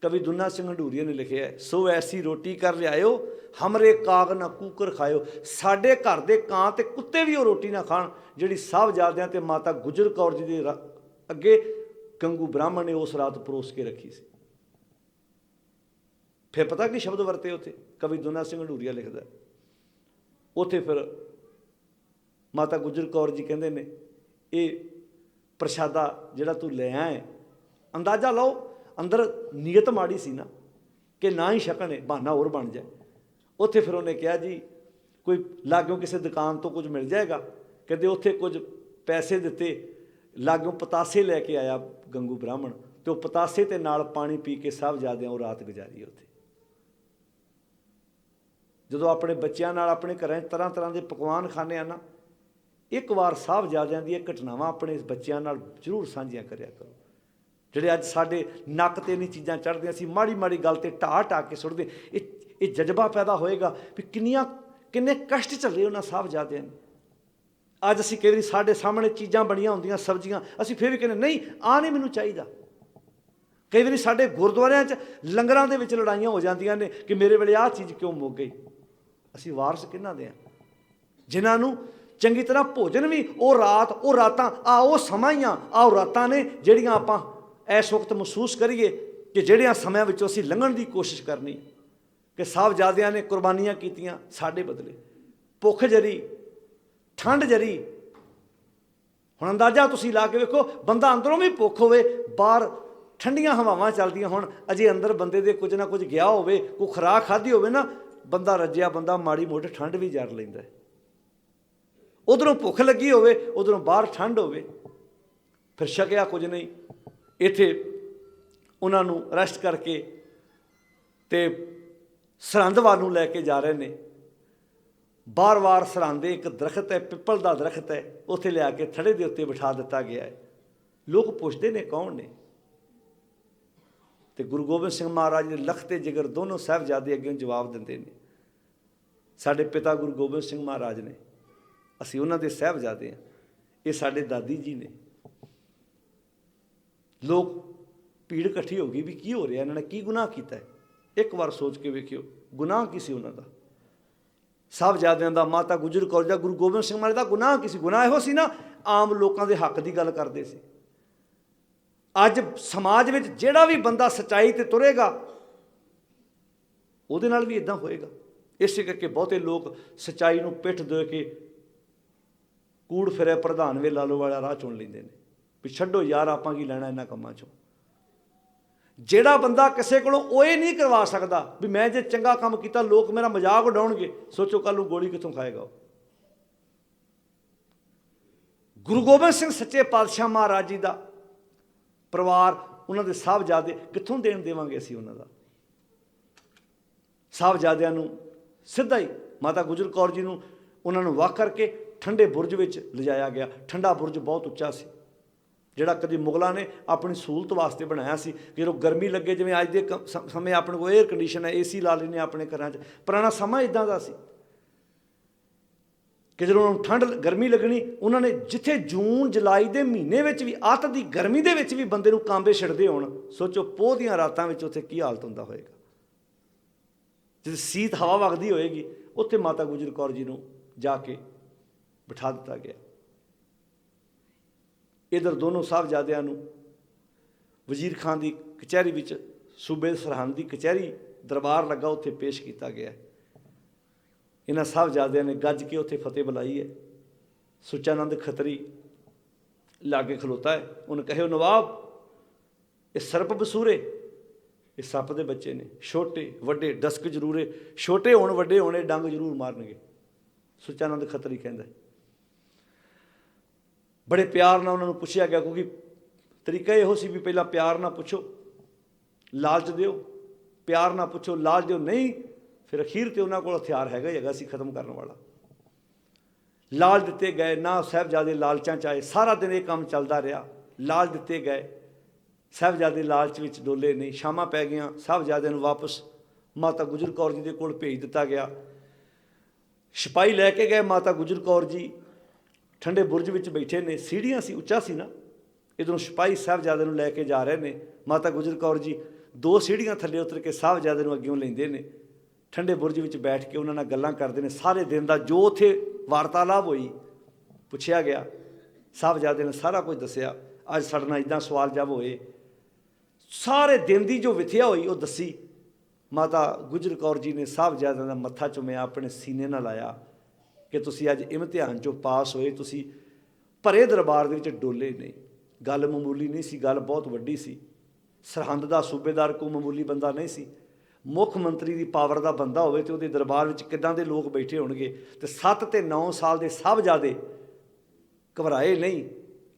ਕਵੀ ਦੁੰਨਾ ਸਿੰਘ ਹੰਡੂਰੀਆ ਨੇ ਲਿਖਿਆ, ਸੋ ਐਸੀ ਰੋਟੀ ਕਰ ਲਿਆਇਓ ਹਮਰੇ ਕਾਗ ਨਾ ਕੂਕਰ ਖਾਇਓ। ਸਾਡੇ ਘਰ ਦੇ ਕਾਂ ਤੇ ਕੁੱਤੇ ਵੀ ਉਹ ਰੋਟੀ ਨਾ ਖਾਣ ਜਿਹੜੀ ਸਾਹਿਬਜ਼ਾਦਿਆਂ ਤੇ ਮਾਤਾ ਗੁਜਰ ਕੌਰ ਜੀ ਦੇ ਅੱਗੇ ਗੰਗੂ ਬ੍ਰਾਹਮਣ ਨੇ ਉਸ ਰਾਤ ਪਰੋਸ ਕੇ ਰੱਖੀ ਸੀ। ਫਿਰ ਪਤਾ ਕੀ ਸ਼ਬਦ ਵਰਤੇ ਉੱਥੇ, ਕਵੀ ਦੁੰਨਾ ਸਿੰਘ ਹੰਡੂਰੀਆ ਲਿਖਦਾ ਉੱਥੇ, ਫਿਰ ਮਾਤਾ ਗੁਜਰ ਕੌਰ ਜੀ ਕਹਿੰਦੇ ਨੇ, ਇਹ ਪ੍ਰਸ਼ਾਦਾ ਜਿਹੜਾ ਤੂੰ ਲੈ ਆਏ, ਅੰਦਾਜ਼ਾ ਲਾਓ ਅੰਦਰ ਨੀਅਤ ਮਾੜੀ ਸੀ ਨਾ ਕਿ ਨਾ ਹੀ ਛਕਣੇ, ਬਹਾਨਾ ਹੋਰ ਬਣ ਜਾਏ। ਉੱਥੇ ਫਿਰ ਉਹਨੇ ਕਿਹਾ ਜੀ ਕੋਈ ਲਾਗਿਓਂ ਕਿਸੇ ਦੁਕਾਨ ਤੋਂ ਕੁਝ ਮਿਲ ਜਾਏਗਾ। ਕਹਿੰਦੇ ਉੱਥੇ ਕੁਝ ਪੈਸੇ ਦਿੱਤੇ, ਲਾਗਿਓਂ ਪਤਾਸੇ ਲੈ ਕੇ ਆਇਆ ਗੰਗੂ ਬ੍ਰਾਹਮਣ, ਅਤੇ ਉਹ ਪਤਾਸੇ ਤੇ ਨਾਲ ਪਾਣੀ ਪੀ ਕੇ ਸਾਹਿਬਜ਼ਾਦਿਆਂ ਉਹ ਰਾਤ ਗੁਜ਼ਾਰੀ ਉੱਥੇ। ਜਦੋਂ ਆਪਣੇ ਬੱਚਿਆਂ ਨਾਲ ਆਪਣੇ ਘਰਾਂ 'ਚ ਤਰ੍ਹਾਂ ਤਰ੍ਹਾਂ ਦੇ ਪਕਵਾਨ ਖਾਂਦੇ ਆ ਨਾ, ਇੱਕ ਵਾਰ ਸਾਹਿਬਜ਼ਾਦਿਆਂ ਦੀਆਂ ਘਟਨਾਵਾਂ ਆਪਣੇ ਬੱਚਿਆਂ ਨਾਲ ਜ਼ਰੂਰ ਸਾਂਝੀਆਂ ਕਰਿਆ ਕਰੋ। ਜਿਹੜੇ ਅੱਜ ਸਾਡੇ ਨੱਕ 'ਤੇ ਨਹੀਂ ਚੀਜ਼ਾਂ ਚੜ੍ਹਦੀਆਂ, ਅਸੀਂ ਮਾੜੀ ਮਾੜੀ ਗੱਲ 'ਤੇ ਢਾਹ ਕੇ ਸੁੱਟਦੇ। ਇਹ ਜਜ਼ਬਾ ਪੈਦਾ ਹੋਏਗਾ ਵੀ ਕਿੰਨੇ ਕਸ਼ਟ ਝੱਲੇ ਉਹਨਾਂ ਸਾਹਿਬਜ਼ਾਦਿਆਂ ਨੇ। ਅੱਜ ਅਸੀਂ ਕਈ ਵਾਰੀ ਸਾਡੇ ਸਾਹਮਣੇ ਚੀਜ਼ਾਂ ਬਣੀਆਂ ਹੁੰਦੀਆਂ, ਸਬਜ਼ੀਆਂ, ਅਸੀਂ ਫਿਰ ਵੀ ਕਹਿੰਦੇ ਨਹੀਂ ਆਹ ਨਹੀਂ ਮੈਨੂੰ ਚਾਹੀਦਾ। ਕਈ ਵਾਰੀ ਸਾਡੇ ਗੁਰਦੁਆਰਿਆਂ 'ਚ ਲੰਗਰਾਂ ਦੇ ਵਿੱਚ ਲੜਾਈਆਂ ਹੋ ਜਾਂਦੀਆਂ ਨੇ ਕਿ ਮੇਰੇ ਵੇਲੇ ਆਹ ਚੀਜ਼ ਕਿਉਂ ਮੁੱਕ ਗਈ। ਅਸੀਂ ਵਾਰਸ ਕਿਹਨਾਂ ਦੇ ਹਾਂ? ਜਿਨ੍ਹਾਂ ਨੂੰ ਚੰਗੀ ਤਰ੍ਹਾਂ ਭੋਜਨ ਵੀ ਉਹ ਰਾਤਾਂ ਉਹ ਸਮਾਂ ਹੀ ਉਹ ਰਾਤਾਂ ਨੇ ਜਿਹੜੀਆਂ ਆਪਾਂ ਇਸ ਵਕਤ ਮਹਿਸੂਸ ਕਰੀਏ ਕਿ ਜਿਹੜਿਆਂ ਸਮਿਆਂ ਵਿੱਚੋਂ ਅਸੀਂ ਲੰਘਣ ਦੀ ਕੋਸ਼ਿਸ਼ ਕਰਨੀ, ਕਿ ਸਾਹਿਬਜ਼ਾਦਿਆਂ ਨੇ ਕੁਰਬਾਨੀਆਂ ਕੀਤੀਆਂ ਸਾਡੇ ਬਦਲੇ। ਭੁੱਖ ਜਰੀ, ਠੰਡ ਜਰੀ। ਹੁਣ ਅੰਦਾਜ਼ਾ ਤੁਸੀਂ ਲਾ ਕੇ ਵੇਖੋ, ਬੰਦਾ ਅੰਦਰੋਂ ਵੀ ਭੁੱਖ ਹੋਵੇ, ਬਾਹਰ ਠੰਡੀਆਂ ਹਵਾਵਾਂ ਚੱਲਦੀਆਂ ਹੋਣ, ਅਜੇ ਅੰਦਰ ਬੰਦੇ ਦੇ ਕੁਝ ਨਾ ਕੁਝ ਗਿਆ ਹੋਵੇ, ਕੋਈ ਖੁਰਾਕ ਖਾਧੀ ਹੋਵੇ ਨਾ, ਬੰਦਾ ਰੱਜਿਆ ਬੰਦਾ ਮਾੜੀ ਮੋਟੀ ਠੰਡ ਵੀ ਜਰ ਲੈਂਦਾ। ਉਧਰੋਂ ਭੁੱਖ ਲੱਗੀ ਹੋਵੇ, ਉਧਰੋਂ ਬਾਹਰ ਠੰਡ ਹੋਵੇ, ਫਿਰ ਛਕਿਆ ਕੁਝ ਨਹੀਂ। ਇੱਥੇ ਉਹਨਾਂ ਨੂੰ ਅਰੈਸਟ ਕਰਕੇ ਤੇ ਸਰਹੰਦ ਵੱਲ ਨੂੰ ਲੈ ਕੇ ਜਾ ਰਹੇ ਨੇ। ਬਾਰ-ਬਾਰ ਸਰਹੰਦ ਦੇ ਇੱਕ ਦਰਖਤ ਹੈ, ਪਿੱਪਲ ਦਾ ਦਰਖਤ ਹੈ, ਉੱਥੇ ਲਿਆ ਕੇ ਥੜੇ ਦੇ ਉੱਤੇ ਬਿਠਾ ਦਿੱਤਾ ਗਿਆ ਹੈ। ਲੋਕ ਪੁੱਛਦੇ ਨੇ ਕੌਣ ਨੇ, ਤੇ ਗੁਰੂ ਗੋਬਿੰਦ ਸਿੰਘ ਮਹਾਰਾਜ ਦੇ ਲਖ ਤੇ ਜਿਗਰ ਦੋਨੋਂ ਸਾਹਿਬਜ਼ਾਦੇ ਅੱਗੇ ਜਵਾਬ ਦਿੰਦੇ ਨੇ, ਸਾਡੇ ਪਿਤਾ ਗੁਰੂ ਗੋਬਿੰਦ ਸਿੰਘ ਮਹਾਰਾਜ ਨੇ, ਅਸੀਂ ਉਹਨਾਂ ਦੇ ਸਾਹਿਬਜ਼ਾਦੇ ਹਾਂ, ਇਹ ਸਾਡੇ ਦਾਦੀ ਜੀ ਨੇ। ਲੋਕ ਭੀੜ ਇਕੱਠੀ ਹੋ ਗਈ ਵੀ ਕੀ ਹੋ ਰਿਹਾ, ਇਹਨਾਂ ਨੇ ਕੀ ਗੁਨਾਹ ਕੀਤਾ ਹੈ। ਇੱਕ ਵਾਰ ਸੋਚ ਕੇ ਵੇਖਿਓ ਗੁਨਾਹ ਕੀ ਸੀ ਉਹਨਾਂ ਦਾ, ਸਾਹਿਬਜ਼ਾਦਿਆਂ ਦਾ, ਮਾਤਾ ਗੁਜਰ ਕੌਰ ਜਾਂ ਗੁਰੂ ਗੋਬਿੰਦ ਸਿੰਘ ਮਹਾਰਾਜ ਦਾ ਗੁਨਾਹ ਕੀ ਸੀ। ਗੁਨਾਹ ਇਹੋ ਸੀ ਨਾ, ਆਮ ਲੋਕਾਂ ਦੇ ਹੱਕ ਦੀ ਗੱਲ ਕਰਦੇ ਸੀ। ਅੱਜ ਸਮਾਜ ਵਿੱਚ ਜਿਹੜਾ ਵੀ ਬੰਦਾ ਸੱਚਾਈ ਤੇ ਤੁਰੇਗਾ ਉਹਦੇ ਨਾਲ ਵੀ ਇੱਦਾਂ ਹੋਏਗਾ। ਇਸੇ ਕਰਕੇ ਬਹੁਤੇ ਲੋਕ ਸੱਚਾਈ ਨੂੰ ਪਿੱਠ ਦੇ ਕੇ ਕੂੜ ਫਿਰੇ ਪ੍ਰਧਾਨ ਵੇ ਲਾਲੋ ਵਾਲਾ ਰਾਹ ਚੁਣ ਲੈਂਦੇ ਨੇ ਵੀ ਛੱਡੋ ਯਾਰ ਆਪਾਂ ਕੀ ਲੈਣਾ ਇਹਨਾਂ ਕੰਮਾਂ 'ਚੋਂ। ਜਿਹੜਾ ਬੰਦਾ ਕਿਸੇ ਕੋਲੋਂ ਉਹ ਇਹ ਨਹੀਂ ਕਰਵਾ ਸਕਦਾ ਵੀ ਮੈਂ ਜੇ ਚੰਗਾ ਕੰਮ ਕੀਤਾ ਲੋਕ ਮੇਰਾ ਮਜ਼ਾਕ ਉਡਾਉਣਗੇ, ਸੋਚੋ ਕੱਲ੍ਹ ਨੂੰ ਗੋਲੀ ਕਿੱਥੋਂ ਖਾਏਗਾ ਉਹ। ਗੁਰੂ ਗੋਬਿੰਦ ਸਿੰਘ ਸੱਚੇ ਪਾਤਸ਼ਾਹ ਮਹਾਰਾਜ ਜੀ ਦਾ ਪਰਿਵਾਰ, ਉਹਨਾਂ ਦੇ ਸਾਹਿਬਜ਼ਾਦੇ ਕਿੱਥੋਂ ਦੇਣ ਦੇਵਾਂਗੇ ਅਸੀਂ ਉਹਨਾਂ ਦਾ। ਸਾਹਿਬਜ਼ਾਦਿਆਂ ਨੂੰ ਸਿੱਧਾ ਹੀ ਮਾਤਾ ਗੁਜਰ ਕੌਰ ਜੀ ਨੂੰ ਉਹਨਾਂ ਨੂੰ ਵੱਖ ਕਰਕੇ ਠੰਡੇ ਬੁਰਜ ਵਿੱਚ ਲਿਜਾਇਆ ਗਿਆ। ਠੰਡਾ ਬੁਰਜ ਬਹੁਤ ਉੱਚਾ ਸੀ, ਜਿਹੜਾ ਕਦੀ ਮੁਗਲਾਂ ਨੇ ਆਪਣੀ ਸਹੂਲਤ ਵਾਸਤੇ ਬਣਾਇਆ ਸੀ ਕਿ ਜਦੋਂ ਗਰਮੀ ਲੱਗੇ, ਜਿਵੇਂ ਅੱਜ ਦੇ ਸਮੇਂ ਆਪਣੇ ਕੋਲ ਏਅਰ ਕੰਡੀਸ਼ਨ ਹੈ, AC ਲਾ ਲੈਂਦੇ ਆਪਣੇ ਘਰਾਂ 'ਚ। ਪੁਰਾਣਾ ਸਮਾਂ ਇੱਦਾਂ ਦਾ ਸੀ ਕਿ ਜਦੋਂ ਉਹਨਾਂ ਨੂੰ ਠੰਡ ਗਰਮੀ ਲੱਗਣੀ, ਉਹਨਾਂ ਨੇ ਜਿੱਥੇ ਜੂਨ ਜੁਲਾਈ ਦੇ ਮਹੀਨੇ ਵਿੱਚ ਵੀ ਅੱਤ ਦੀ ਗਰਮੀ ਦੇ ਵਿੱਚ ਵੀ ਬੰਦੇ ਨੂੰ ਕਾਂਬੇ ਛਿੜਦੇ ਹੋਣ, ਸੋਚੋ ਪੋਹ ਦੀਆਂ ਰਾਤਾਂ ਵਿੱਚ ਉੱਥੇ ਕੀ ਹਾਲਤ ਹੁੰਦਾ ਹੋਏਗਾ। ਜਦੋਂ ਸੀਤ ਹਵਾ ਵਗਦੀ ਹੋਏਗੀ, ਉੱਥੇ ਮਾਤਾ ਗੁਜਰ ਕੌਰ ਜੀ ਨੂੰ ਜਾ ਕੇ ਬਿਠਾ ਦਿੱਤਾ ਗਿਆ। ਇੱਧਰ ਦੋਨੋਂ ਸਾਹਿਬਜ਼ਾਦਿਆਂ ਨੂੰ ਵਜ਼ੀਰ ਖਾਂ ਦੀ ਕਚਹਿਰੀ ਵਿੱਚ, ਸੂਬੇ ਸਰਹੰਦ ਦੀ ਕਚਹਿਰੀ ਦਰਬਾਰ ਲੱਗਾ, ਉੱਥੇ ਪੇਸ਼ ਕੀਤਾ ਗਿਆ। ਇਹਨਾਂ ਸਾਹਿਬਜ਼ਾਦਿਆਂ ਨੇ ਗੱਜ ਕੇ ਉੱਥੇ ਫਤਿਹ ਬੁਲਾਈ ਹੈ। ਸੁੱਚਾਨੰਦ ਖੱਤਰੀ लागे खलोता है, उन्हें कहे नवाब ये सर्प बसूरे, ये सप दे बच्चे ने, छोटे वड्डे डस्क जरूर है, छोटे होण वड्डे होने डंग जरूर मारनगे। सुचानंद खत्री कहता है। बड़े प्यार नाल उन्होंने पुछया गया, क्योंकि तरीका इहो सी भी पहला प्यार ना पुछो लालच दिओ, प्यार ना पुछो लालच दिओ, नहीं फिर अखीर ते उन्होंने कोल हथियार हैगा ही हैगा सी खत्म करने वाला। लाल दिते गए ना, साहिबजादे लालचां च आए, सारा दिन ये काम चलता रहा। लाल दिते गए, साहिबजादे लालच विच डोले नहीं। शामां पै गईयां, साहिबजादे नूं वापस माता गुजर कौर जी दे कोल भेज दिता गया। सिपाही लैके गए, माता गुजर कौर जी ठंडे बुरज विच बैठे ने, सीढ़ियां सी उच्चा सी ना, इधरों सिपाही साहिबजादे नूं लैके जा रहे ने। माता गुजर कौर जी 2 सीढ़ियां थल्ले उतर के साहिबजादे नूं अग्गों लैंदे ने, ठंडे बुरज विच बैठ के उन्हां नाल गल्लां करदे ने। सारे दिन दा जो उत्थे वार्तालाप हुई पुछया गया, साहिबजादे ने सारा कुछ दसिया। अज साडे नाल इदां सवाल जब होए, सारे दिन की जो विथया हुई वो दसी। माता गुजर कौर जी ने साहिबजादे दा मत्था चुमिया, अपने सीने नाल लाया कि तुसीं अज इम्तिहान चों पास होए, तुसीं भरे दरबार दे विच डोले नहीं। गल मामूली नहीं सी, गल बहुत वड्डी सी। सरहंद दा सूबेदार कोई मामूली बंदा नहीं सी। मुख मंत्री की पावर का बंदा होवे ते उहदे दरबार विच किदां दे लोग बैठे होणगे। ते 7 ते 9 साल दे साहिबजादे घबराए नहीं,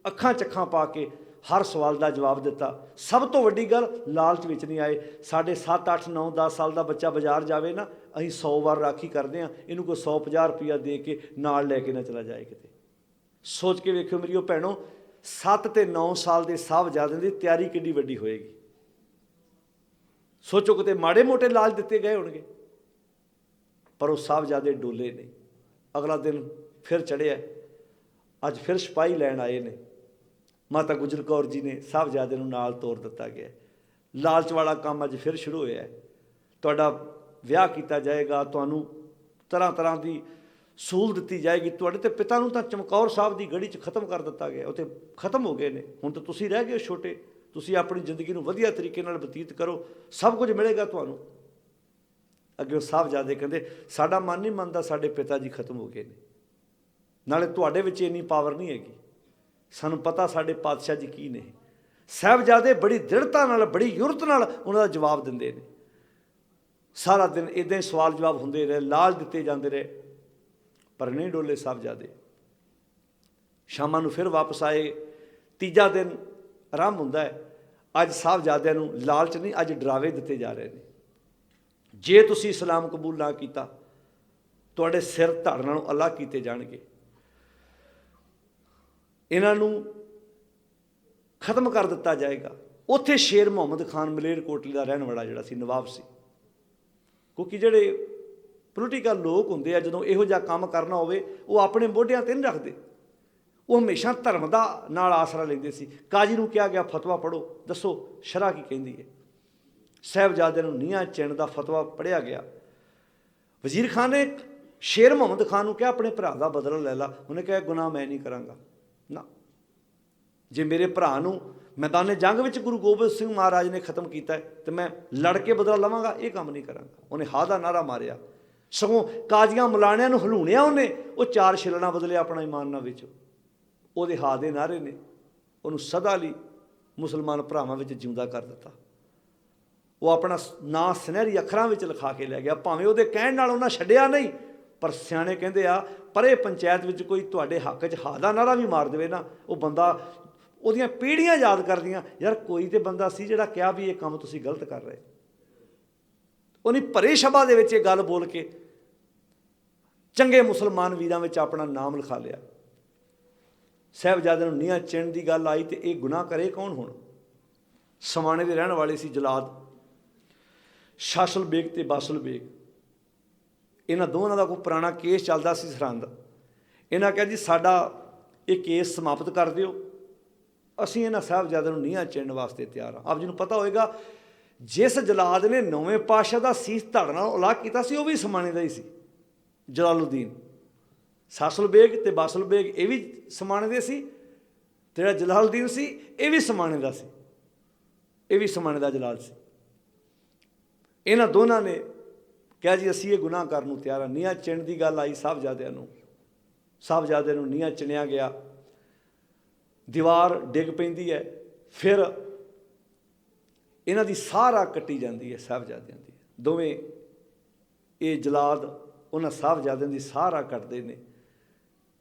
अखां चखां पा के हर सवाल का जवाब दिता। सब तो वड्डी गल, लालच विच नहीं आए। साढ़े 7, 8, 9, 10 साल का बच्चा बाजार जाए ना, असीं 100 वार राखी करते हैं, इनू कोई 150 रुपया दे के नाल लैके ना चला जाए किते। सोच के वेखियो मेरियो भैणों, 7 ते 9 साल के साहिबजादे की तैयारी किड्डी वड्डी होएगी। सोचो किते माड़े मोटे लालच दिते गए होणगे, पर वो साहिबजादे डोले नहीं। अगला दिन फिर चढ़िया, अज फिर सिपाही लैन आए ने। माता गुजर कौर जी ने साहिबजादे नूं नाल तोर दिता गया। लालच वाला काम अज फिर शुरू होया है। तुहाडा विआह किया जाएगा, तुहानूं तरह तरह की सहूलत दी जाएगी। तुहाडे ते पिता नूं तां चमकौर साहब की गढ़ी च खत्म कर दिता गया, उत्थे खत्म हो गए ने। हुण तां तुसीं रह गए छोटे, तुसीं अपनी जिंदगी नूं वधिया तरीके नाल बतीत करो, सब कुछ मिलेगा तुहानूं। अगे साहिबजादे कहंदे साडा मन नहीं मनदा, साडे पिता जी खत्म हो गए ने, नाले तुहाडे विच इन्नी पावर नहीं हैगी, सानूं पता साडे पातशाह जी की ने। साहिबजादे बड़ी दृढ़ता नाल, बड़ी युरत नाल उन्हां दा जवाब दिंदे ने। सारा दिन इदां ही सवाल जवाब हुंदे रहे, लालच दिते जांदे रहे, पर नहीं डोले साहिबजादे। शामां नूं फिर वापस आए। तीजा दिन आरंभ हुंदा है। अज साहिबजादिਆਂ नूं लालच नहीं, अज डरावे दिते जा रहे हैं। जे तुसीं इस्लाम कबूल ना किया, तुहाडे सिर धड़ नालों अलग किए जाणगे, इन्हां नूं खत्म कर दिता जाएगा। उत्थे शेर मुहम्मद खान मलेरकोटले का रहने वाला जिहड़ा सी नवाब सी, क्योंकि जिहड़े पोलिटिकल लोग हुंदे आ, जदों इहो जिहा काम करना होवे वो अपने मोढियां ते नहीं रखते, वो हमेशा धर्म का नाल आसरा लेंदे सी। काजी नूं कहा गया फतवा पढ़ो, दसो शरह की कहंदी है। साहिबजादे नूं नीहां चैन का फतवा पढ़िया गया। वजीर खान ने शेर मुहम्मद खान नूं कहा अपने भरा का बदला लै ला। उन्हें कहा गुनाह मैं नहीं करांगा ना, जे मेरे भरा नूं मैदाने जंग विच गुरु गोबिंद सिंह महाराज ने खत्म किया है तो मैं लड़ के बदला लवांगा, ये काम नहीं करांगा। उन्हें हा दा नारा मारिया। सगों काजियां मलाणियां नूं हलूणिया उन्हें, वो 4 छिलना बदले अपना ईमान ना विच। ਉਹਦੇ हा ਦੇ नारे ने ਉਹਨੂੰ सदा ਲਈ मुसलमान ਭਰਾਵਾਂ ਵਿੱਚ ਜਿਉਂਦਾ कर दिता। वो अपना ਨਾਂ ਸੁਨਹਿਰੀ ਅੱਖਰਾਂ ਵਿੱਚ ਲਿਖਾ ਕੇ ਲੈ ਗਿਆ। ਭਾਵੇਂ ਉਹਦੇ ਕਹਿਣ ਨਾਲ ਉਹਨਾਂ ਛੱਡਿਆ ਨਹੀਂ, ਪਰ ਸਿਆਣੇ ਕਹਿੰਦੇ ਆ ਪਰੇ ਪੰਚਾਇਤ ਵਿੱਚ ਕੋਈ ਤੁਹਾਡੇ ਹੱਕ 'ਚ हा ਦਾ ਨਾਰਾ ਵੀ ਮਾਰ ਦੇਵੇ ਨਾ, ਉਹ ਬੰਦਾ ਉਹਦੀਆਂ ਪੀੜ੍ਹੀਆਂ ਯਾਦ ਕਰਦੀਆਂ, ਯਾਰ ਕੋਈ ਤੇ ਬੰਦਾ ਸੀ ਜਿਹੜਾ ਕਿਹਾ ਵੀ ਇਹ ਕੰਮ ਤੁਸੀਂ ਗਲਤ ਕਰ ਰਹੇ। ਉਹਨੇ ਭਰੇ ਸ਼ਬਦਾਂ ਦੇ ਵਿੱਚ ਇਹ ਗੱਲ ਬੋਲ ਕੇ ਚੰਗੇ ਮੁਸਲਮਾਨ ਵੀਰਾਂ ਵਿੱਚ ਆਪਣਾ ਨਾਮ ਲਿਖਾ ਲਿਆ। साहिबजादे नूं नीहां चिण की गल आई तो यह गुनाह करे कौन? हुण समाणे दे रहण वाले सी जलाद शासल बेग ते बासल बेग, इन्हां दोवां दा कोई पुराना केस चलदा सी सरहंद। इन्हां कहा जी साडा ये केस समाप्त कर दिओ, असीं इन्हां साहिबजादे नूं नीहां चिणन वास्ते तैयार हाँ। आप जी नूं पता होएगा जिस जलाद ने 9वें पातशाह दा सीस धड़ नाल अलग कीता सी, वो भी समाणे दा ही सी, जलालुद्दीन। सासल बेग ते बासल बेग ये भी समाणे दे सी, तेरा जलालुद्दीन सी ये भी समाणे दा सी, ये भी समाणे दा जलाल सी। इन्हां दोनों ने कहा जी असीं ये गुनाह करन नूं तैयार हां। नीहां चिण की गल आई साहिबजादिआं नूं, साहिबजादिआं नूं नीहां चिणिया गया। ਦੀਵਾਰ ਡਿੱਗ ਪੈਂਦੀ ਹੈ, ਫਿਰ ਇਹਨਾਂ ਦੀ ਸਾਰਾ ਕੱਟੀ ਜਾਂਦੀ ਹੈ ਸਾਹਿਬਜ਼ਾਦਿਆਂ ਦੀ। ਦੋਵੇਂ ਇਹ ਜਲਾਦ ਉਹਨਾਂ ਸਾਹਿਬਜ਼ਾਦਿਆਂ ਦੀ ਸਾਰਾ ਕੱਟਦੇ ਨੇ,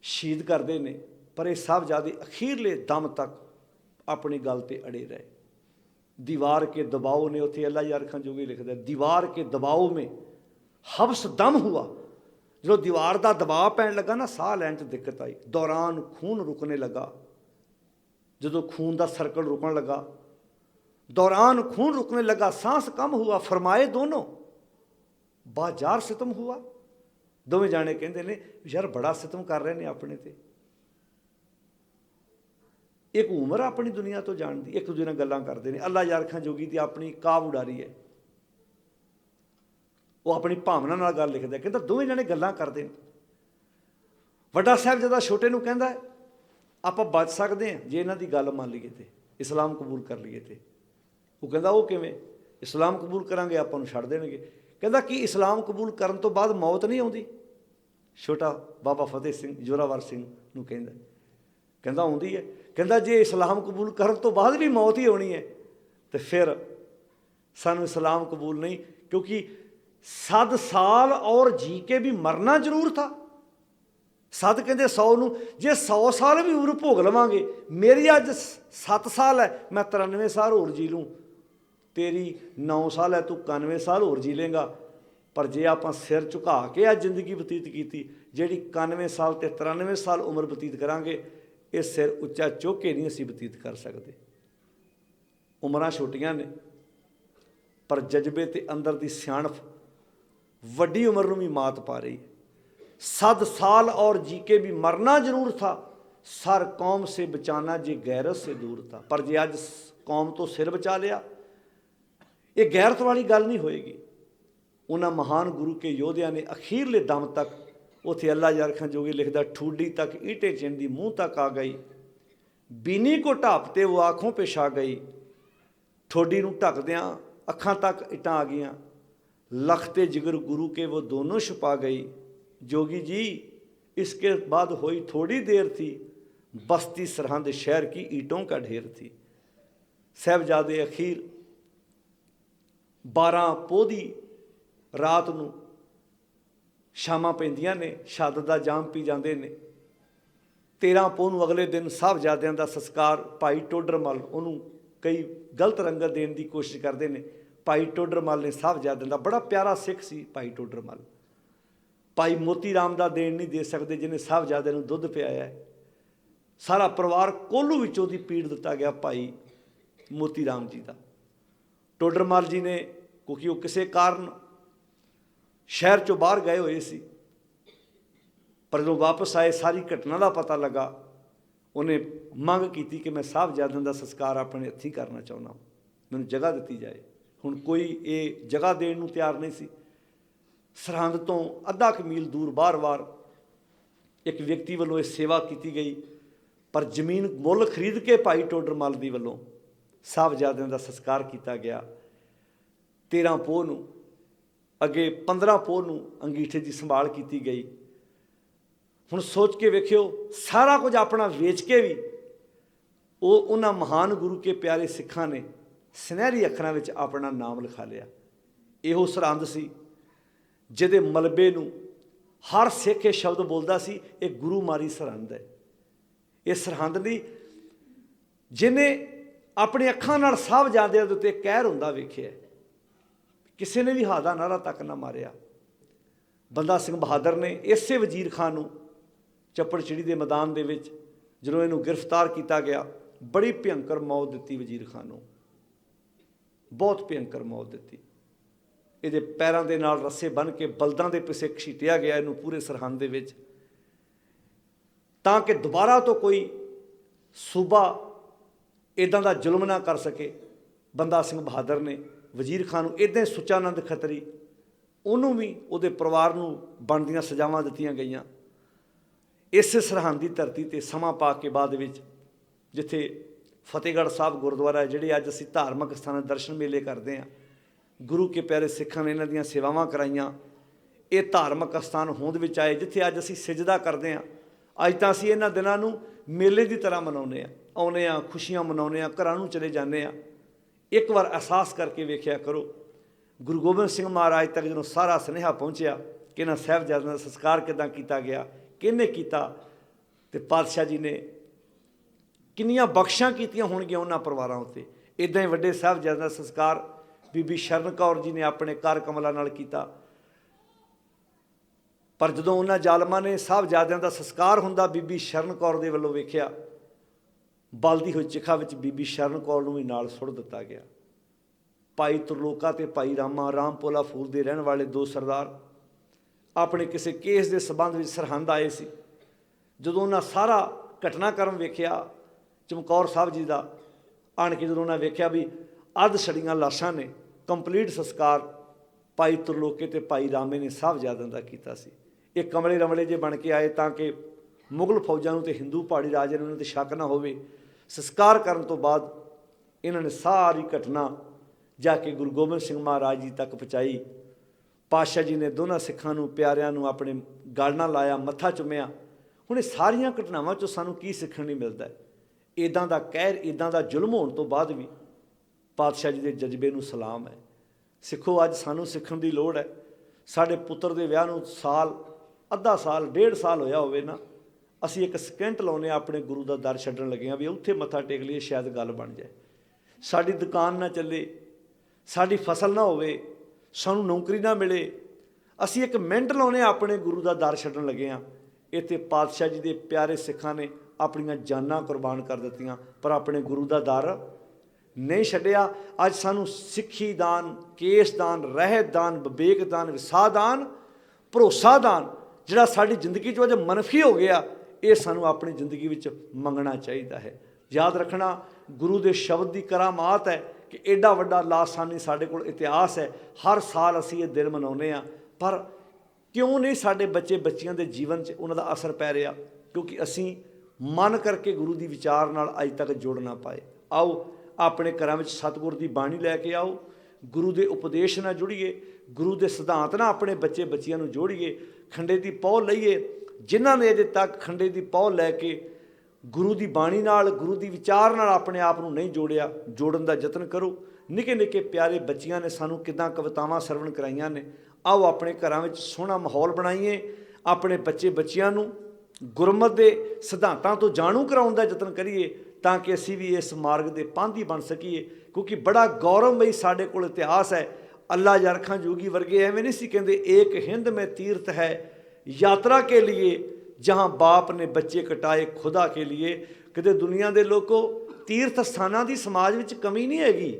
ਸ਼ਹੀਦ ਕਰਦੇ ਨੇ, ਪਰ ਇਹ ਸਾਹਿਬਜ਼ਾਦੇ ਅਖੀਰਲੇ ਦਮ ਤੱਕ ਆਪਣੀ ਗੱਲ 'ਤੇ ਅੜੇ ਰਹੇ। दीवार के दबाव ने, उत्थे अल्लाह यार खां जोगी लिखता है, दीवार के दबाव में हब्स दम हुआ। जो दीवार का दबाव पैन लगा ना, साह लैन च दिक्कत आई। दौरान खून रुकने लगा, जो खून का सर्कल रुकन लगा, दौरान खून रुकने लगा, सांस कम हुआ, फरमाए दोनों बाजार सितम हुआ। दोवें जाने कहते ने यार बड़ा सितम कर रहे हैं अपने ते। एक उम्र अपनी दुनिया तो जान दी, एक दूजे नाल गल्लां करते हैं। अल्लाह यार खां जोगी की अपनी काव उडारी है, वो अपनी भावना नाल गल लिखदा है। कहता दोवें जने गल्लां करते हैं। वड्डा साहिबजादा छोटे नूं कहंदा है आपां बच सकते हैं जे इन्हां दी गल मान लईए ते, इस्लाम कबूल कर लईए ते। वो कहंदा वो किवें? इस्लाम कबूल करांगे आपां नूं छड्ड देणगे। कहंदा कि इस्लाम कबूल करन तो बाद मौत नहीं आउंदी? छोटा बाबा फतेह सिंह जोरावर सिंह नूं कहंदा, कहंदा आउंदी है। कहंदा जे इस्लाम कबूल करन तो बाद भी मौत ही होनी है तो फिर सानू इस्लाम कबूल नहीं, क्योंकि 7 साल और जी के भी मरना जरूर था। 7 कहते 100 नूं, जे 100 साल भी उम्र भोग लवांगे, मेरी अज 7 साल है, मैं 93 साल होर जी लूँ, तेरी 9 साल है, तू 91 साल होर जी लेंगा। पर जे आपां सिर झुका के आ जिंदगी बतीत की, जिहड़ी 91 साल ते 93 साल उम्र बतीत करांगे, ये सिर उच्चा चुक के नहीं असीं बतीत कर सकते। उम्रां छोटियां ने, पर जज्बे ते अंदर दी सियाणप वड्डी उम्र नूं भी मात पा रही है। 7 साल और जी के भी मरना जरूर था, सर कौम से बचाना जे गैरत से दूर था। पर जे अज कौम तो सिर बचा लिया, ये गैरत वाली गल नहीं होएगी। उन्हां महान गुरु के योधिया ने अखीरले दम तक, उत्थे अल्लाह यार खां जोगी लिखदा, ठूडी तक ईंटे चिंदी मुँह तक आ गई, बीनी को ढापते वो आँखों पे छा गई। ठोडी नूं ढकदियां अखां तक इटां आ गईयां, लखते जिगर गुरु के वो दोनों छुपा गई। जोगी जी इसके बाद हुई थोड़ी देर थी, बस्ती सरहंद शहर की ईंटों का ढेर थी। साहिबजादे अखीर 12 पोह दी रात नूं शामां पैंदियां ने, शहादत दा जाम पी जांदे ने। 13 पोह नूं अगले दिन साहिबजादियां दा संस्कार भाई टोडरमल, उन्होंने कई गलत रंगत देने की कोशिश करते हैं। भाई टोडरमल ने साहिबजादियां दा, बड़ा प्यारा सिख सी भाई टोडरमल, भाई मोती राम का देन नहीं दे सकते जिन्हें साहिबजादे नूं दुध पियाया है। सारा परिवार कोल्हू विचों दी पीड़ दिता गया भाई मोती राम जी का। टोडरमल जी ने, क्योंकि वो किसी कारण शहर चों बाहर गए हुए सी, पर जो वापस आए सारी घटना का पता लगा, उन्हें मंग की कि मैं साहिबजादियां दा संस्कार अपने हत्थीं करना चाहुंदा, मैनूं जगह दी जाए। हुण कोई ये जगह देण नूं तैयार नहीं सी। सरहंद तो अद्धा क मील दूर बार बार एक व्यक्ति वालों ये सेवा की गई, पर जमीन मुल खरीद के भाई टोडरमल दी वालों साहिबजादियां दा संस्कार किया गया। 13 पोह नूं, अगे 15 पोह नूं अंगीठे की संभाल की गई। हुण सोच के वेखियो, सारा कुछ अपना वेच के भी वो उन्हां महान गुरु के प्यारे सिखां ने सुनहरी अखरां विच अपना नाम लिखा लिया। इहो सरहंद सी जिहदे मलबे नूं हर सिख ये शब्द बोलदा सी, ये गुरु मारी सरहंद है। ये सरहंद नहीं जिन्हें अपनी अखां नाल साहिबजादियां दे उत्ते कहर हुंदा वेखिआ, किसी ने भी हादा नारा तक ना मारिया। बंदा सिंह बहादुर ने इसे वजीर खान नूं चप्पड़चिड़ी के मैदान दे विच जदों इहनूं गिरफ्तार किया गया, बड़ी भयंकर मौत दी वजीर खान नूं, बहुत भयंकर मौत दी। ये पैरों के नाल रस्से बन के बलदां दे पिछे घसीटिया गया इनू पूरे सरहंद दे विच, तां कि दोबारा तो कोई सूबा इदां दा जुल्म ना कर सके। बंदा सिंह बहादुर ने वजीर खान नूं इदां सुचानंद खतरी, उन्होंने भी उहदे परिवार नूं बनदियां सजावां दित्तियां गईयां। इस सरहंद की धरती ते समा पा के बाद विच जिथे फतेहगढ़ साहब गुरुद्वारा है, जिहड़े अज असीं धार्मिक स्थान दर्शन मेले करते हैं, गुरु के प्यारे सिखां ने इन्हां दीयां सेवावां कराईयां। ये धार्मिक स्थान होंद विच आए जिथे अज असीं सिजदा करते हैं। अज तां असीं इन्हां दिनां नूं मेले की तरह मनाउने आ। ਆਉਂਦੇ ਹਾਂ, ਖੁਸ਼ੀਆਂ ਮਨਾਉਂਦੇ ਹਾਂ, ਘਰਾਂ ਨੂੰ ਚਲੇ ਜਾਂਦੇ ਹਾਂ। ਇੱਕ ਵਾਰ ਅਹਿਸਾਸ ਕਰਕੇ ਵੇਖਿਆ ਕਰੋ, ਗੁਰੂ ਗੋਬਿੰਦ ਸਿੰਘ ਮਹਾਰਾਜ ਤੱਕ ਜਦੋਂ ਸਾਰਾ ਸੁਨੇਹਾ ਪਹੁੰਚਿਆ ਕਿ ਇਹਨਾਂ ਸਾਹਿਬਜ਼ਾਦਿਆਂ ਦਾ ਸੰਸਕਾਰ ਕਿੱਦਾਂ ਕੀਤਾ ਗਿਆ, ਕਿਹਨੇ ਕੀਤਾ, ਤੇ ਪਾਤਸ਼ਾਹ ਜੀ ਨੇ ਕਿੰਨੀਆਂ ਬਖਸ਼ਾਂ ਕੀਤੀਆਂ ਹੋਣਗੀਆਂ ਉਹਨਾਂ ਪਰਿਵਾਰਾਂ ਉੱਤੇ। ਇੱਦਾਂ ਹੀ ਵੱਡੇ ਸਾਹਿਬਜ਼ਾਦਿਆਂ ਦਾ ਸੰਸਕਾਰ ਬੀਬੀ ਸ਼ਰਨ ਕੌਰ ਜੀ ਨੇ ਆਪਣੇ ਕਰ ਕਮਲਾਂ ਨਾਲ ਕੀਤਾ। ਪਰ ਜਦੋਂ ਉਹਨਾਂ ਜ਼ਾਲਮਾਂ ਨੇ ਸਾਹਿਬਜ਼ਾਦਿਆਂ ਦਾ ਸੰਸਕਾਰ ਹੁੰਦਾ ਬੀਬੀ ਸ਼ਰਨ ਕੌਰ ਦੇ ਵੱਲੋਂ ਵੇਖਿਆ, ਬਲਦੀ ਹੋਈ ਚਿਖਾ ਵਿੱਚ ਬੀਬੀ ਸ਼ਰਨ ਕੌਰ ਨੂੰ ਵੀ ਨਾਲ ਸੁੱਟ ਦਿੱਤਾ ਗਿਆ। ਭਾਈ ਤਰਲੋਕਾ ਤੇ ਭਾਈ ਰਾਮਾ ਰਾਮਪੋਲਾ ਫੂਲ ਦੇ ਰਹਿਣ ਵਾਲੇ ਦੋ ਸਰਦਾਰ ਆਪਣੇ ਕਿਸੇ ਕੇਸ ਦੇ ਸਬੰਧ ਵਿੱਚ ਸਰਹੰਦ ਆਏ ਸੀ। ਜਦੋਂ ਉਹਨਾਂ ਸਾਰਾ ਘਟਨਾਕ੍ਰਮ ਵੇਖਿਆ ਚਮਕੌਰ ਸਾਹਿਬ ਜੀ ਦਾ, ਆਣ ਕੇ ਜਦੋਂ ਉਹਨਾਂ ਵੇਖਿਆ ਵੀ ਅੱਧ ਛੜੀਆਂ ਲਾਸ਼ਾਂ ਨੇ, ਕੰਪਲੀਟ ਸੰਸਕਾਰ ਭਾਈ ਤਰਲੋਕੇ ਤੇ ਭਾਈ ਰਾਮੇ ਨੇ ਸਾਹਿਬਜ਼ਾਦਿਆਂ ਦਾ ਕੀਤਾ ਸੀ। ਇਹ ਕਮਲੇ ਰਮਲੇ ਜੇ ਬਣ ਕੇ ਆਏ ਤਾਂ ਕਿ ਮੁਗਲ ਫੌਜਾਂ ਨੂੰ ਤੇ ਹਿੰਦੂ ਪਹਾੜੀ ਰਾਜੇ ਨੂੰ ਉਹਨਾਂ 'ਤੇ ਸ਼ੱਕ ਨਾ ਹੋਵੇ। ਸੰਸਕਾਰ ਕਰਨ ਤੋਂ ਬਾਅਦ ਇਹਨਾਂ ਨੇ ਸਾਰੀ ਘਟਨਾ ਜਾ ਕੇ ਗੁਰੂ ਗੋਬਿੰਦ ਸਿੰਘ ਮਹਾਰਾਜ ਜੀ ਤੱਕ ਪਹੁੰਚਾਈ। ਪਾਤਸ਼ਾਹ ਜੀ ਨੇ ਦੋਨਾਂ ਸਿੱਖਾਂ ਨੂੰ, ਪਿਆਰਿਆਂ ਨੂੰ ਆਪਣੇ ਗਲ ਨਾਲ ਲਾਇਆ, ਮੱਥਾ ਚੁੰਮਿਆ। ਹੁਣ ਇਹ ਸਾਰੀਆਂ ਘਟਨਾਵਾਂ 'ਚੋਂ ਸਾਨੂੰ ਕੀ ਸਿੱਖਣ ਨੂੰ ਮਿਲਦਾ? ਇੱਦਾਂ ਦਾ ਕਹਿਰ, ਇੱਦਾਂ ਦਾ ਜ਼ੁਲਮ ਹੋਣ ਤੋਂ ਬਾਅਦ ਵੀ ਪਾਤਸ਼ਾਹ ਜੀ ਦੇ ਜਜ਼ਬੇ ਨੂੰ ਸਲਾਮ ਹੈ। ਸਿੱਖੋ, ਅੱਜ ਸਾਨੂੰ ਸਿੱਖਣ ਦੀ ਲੋੜ ਹੈ। ਸਾਡੇ ਪੁੱਤਰ ਦੇ ਵਿਆਹ ਨੂੰ ਸਾਲ, ਅੱਧਾ ਸਾਲ, 1.5 ਸਾਲ ਹੋਇਆ ਹੋਵੇ ਨਾ, ਅਸੀਂ ਇੱਕ ਸਕਿੰਟ ਲਾਉਂਦੇ ਹਾਂ ਆਪਣੇ ਗੁਰੂ ਦਾ ਦਰ ਛੱਡਣ ਲੱਗੇ ਹਾਂ ਵੀ ਉੱਥੇ ਮੱਥਾ ਟੇਕ ਲਈਏ, ਸ਼ਾਇਦ ਗੱਲ ਬਣ ਜਾਏ। ਸਾਡੀ ਦੁਕਾਨ ਨਾ ਚੱਲੇ, ਸਾਡੀ ਫਸਲ ਨਾ ਹੋਵੇ, ਸਾਨੂੰ ਨੌਕਰੀ ਨਾ ਮਿਲੇ, ਅਸੀਂ ਇੱਕ ਮਿੰਟ ਲਾਉਂਦੇ ਹਾਂ ਆਪਣੇ ਗੁਰੂ ਦਾ ਦਰ ਛੱਡਣ ਲੱਗੇ ਹਾਂ। ਇੱਥੇ ਪਾਤਸ਼ਾਹ ਜੀ ਦੇ ਪਿਆਰੇ ਸਿੱਖਾਂ ਨੇ ਆਪਣੀਆਂ ਜਾਨਾਂ ਕੁਰਬਾਨ ਕਰ ਦਿੱਤੀਆਂ, ਪਰ ਆਪਣੇ ਗੁਰੂ ਦਾ ਦਰ ਨਹੀਂ ਛੱਡਿਆ। ਅੱਜ ਸਾਨੂੰ ਸਿੱਖੀ ਦਾਨ, ਕੇਸ ਦਾਨ, ਰਹਿਤ ਦਾਨ, ਵਿਵੇਕ ਦਾਨ, ਵਿਸਾਹ ਦਾਨ, ਭਰੋਸਾ ਦਾਨ ਜਿਹੜਾ ਸਾਡੀ ਜ਼ਿੰਦਗੀ 'ਚ ਅੱਜ ਮਨਫੀ ਹੋ ਗਿਆ, ਇਹ ਸਾਨੂੰ ਆਪਣੀ ਜ਼ਿੰਦਗੀ ਵਿੱਚ ਮੰਗਣਾ ਚਾਹੀਦਾ ਹੈ। ਯਾਦ ਰੱਖਣਾ, ਗੁਰੂ ਦੇ ਸ਼ਬਦ ਦੀ ਕਰਾਮਾਤ ਹੈ ਕਿ ਐਡਾ ਵੱਡਾ ਲਾਸਾਨੀ ਸਾਡੇ ਕੋਲ ਇਤਿਹਾਸ ਹੈ। ਹਰ ਸਾਲ ਅਸੀਂ ਇਹ ਦਿਨ ਮਨਾਉਂਦੇ ਹਾਂ, ਪਰ ਕਿਉਂ ਨਹੀਂ ਸਾਡੇ ਬੱਚੇ ਬੱਚੀਆਂ ਦੇ ਜੀਵਨ 'ਚ ਉਹਨਾਂ ਦਾ ਅਸਰ ਪੈ ਰਿਹਾ? ਕਿਉਂਕਿ ਅਸੀਂ ਮਨ ਕਰਕੇ ਗੁਰੂ ਦੀ ਵਿਚਾਰ ਨਾਲ ਅੱਜ ਤੱਕ ਜੁੜ ਨਾ ਪਾਏ। ਆਓ ਆਪਣੇ ਘਰਾਂ ਵਿੱਚ ਸਤਿਗੁਰ ਦੀ ਬਾਣੀ ਲੈ ਕੇ ਆਓ, ਗੁਰੂ ਦੇ ਉਪਦੇਸ਼ ਨਾਲ ਜੁੜੀਏ, ਗੁਰੂ ਦੇ ਸਿਧਾਂਤ ਨਾਲ ਆਪਣੇ ਬੱਚੇ ਬੱਚੀਆਂ ਨੂੰ ਜੋੜੀਏ, ਖੰਡੇ ਦੀ ਪਹੁ ਲਈਏ। ਜਿਨ੍ਹਾਂ ਨੇ ਅਜੇ ਤੱਕ ਖੰਡੇ ਦੀ ਪਹੁ ਲੈ ਕੇ ਗੁਰੂ ਦੀ ਬਾਣੀ ਨਾਲ, ਗੁਰੂ ਦੀ ਵਿਚਾਰ ਨਾਲ ਆਪਣੇ ਆਪ ਨੂੰ ਨਹੀਂ ਜੋੜਿਆ, ਜੋੜਨ ਦਾ ਯਤਨ ਕਰੋ। ਨਿੱਕੇ ਨਿੱਕੇ ਪਿਆਰੇ ਬੱਚੀਆਂ ਨੇ ਸਾਨੂੰ ਕਿੱਦਾਂ ਕਵਿਤਾਵਾਂ ਸਰਵਣ ਕਰਾਈਆਂ ਨੇ। ਆਓ ਆਪਣੇ ਘਰਾਂ ਵਿੱਚ ਸੋਹਣਾ ਮਾਹੌਲ ਬਣਾਈਏ, ਆਪਣੇ ਬੱਚੇ ਬੱਚੀਆਂ ਨੂੰ ਗੁਰਮਤਿ ਦੇ ਸਿਧਾਂਤਾਂ ਤੋਂ ਜਾਣੂ ਕਰਾਉਣ ਦਾ ਯਤਨ ਕਰੀਏ, ਤਾਂ ਕਿ ਅਸੀਂ ਵੀ ਇਸ ਮਾਰਗ ਦੇ ਪਾਂਧੀ ਬਣ ਸਕੀਏ। ਕਿਉਂਕਿ ਬੜਾ ਗੌਰਵਮਈ ਸਾਡੇ ਕੋਲ ਇਤਿਹਾਸ ਹੈ। ਅੱਲਾ ਯਾਰਖਾਂ ਜੋਗੀ ਵਰਗੇ ਐਵੇਂ ਨਹੀਂ ਸੀ ਕਹਿੰਦੇ, ਏਕ ਹਿੰਦ में तीर्थ है यात्रा के लिए जहाँ बाप ने बच्चे कटाए खुदा के लिए। ਕਿਤੇ ਦੁਨੀਆ ਦੇ ਲੋਕੋ, ਤੀਰਥ ਸਥਾਨਾਂ ਦੀ ਸਮਾਜ ਵਿੱਚ ਕਮੀ ਨਹੀਂ ਹੈਗੀ,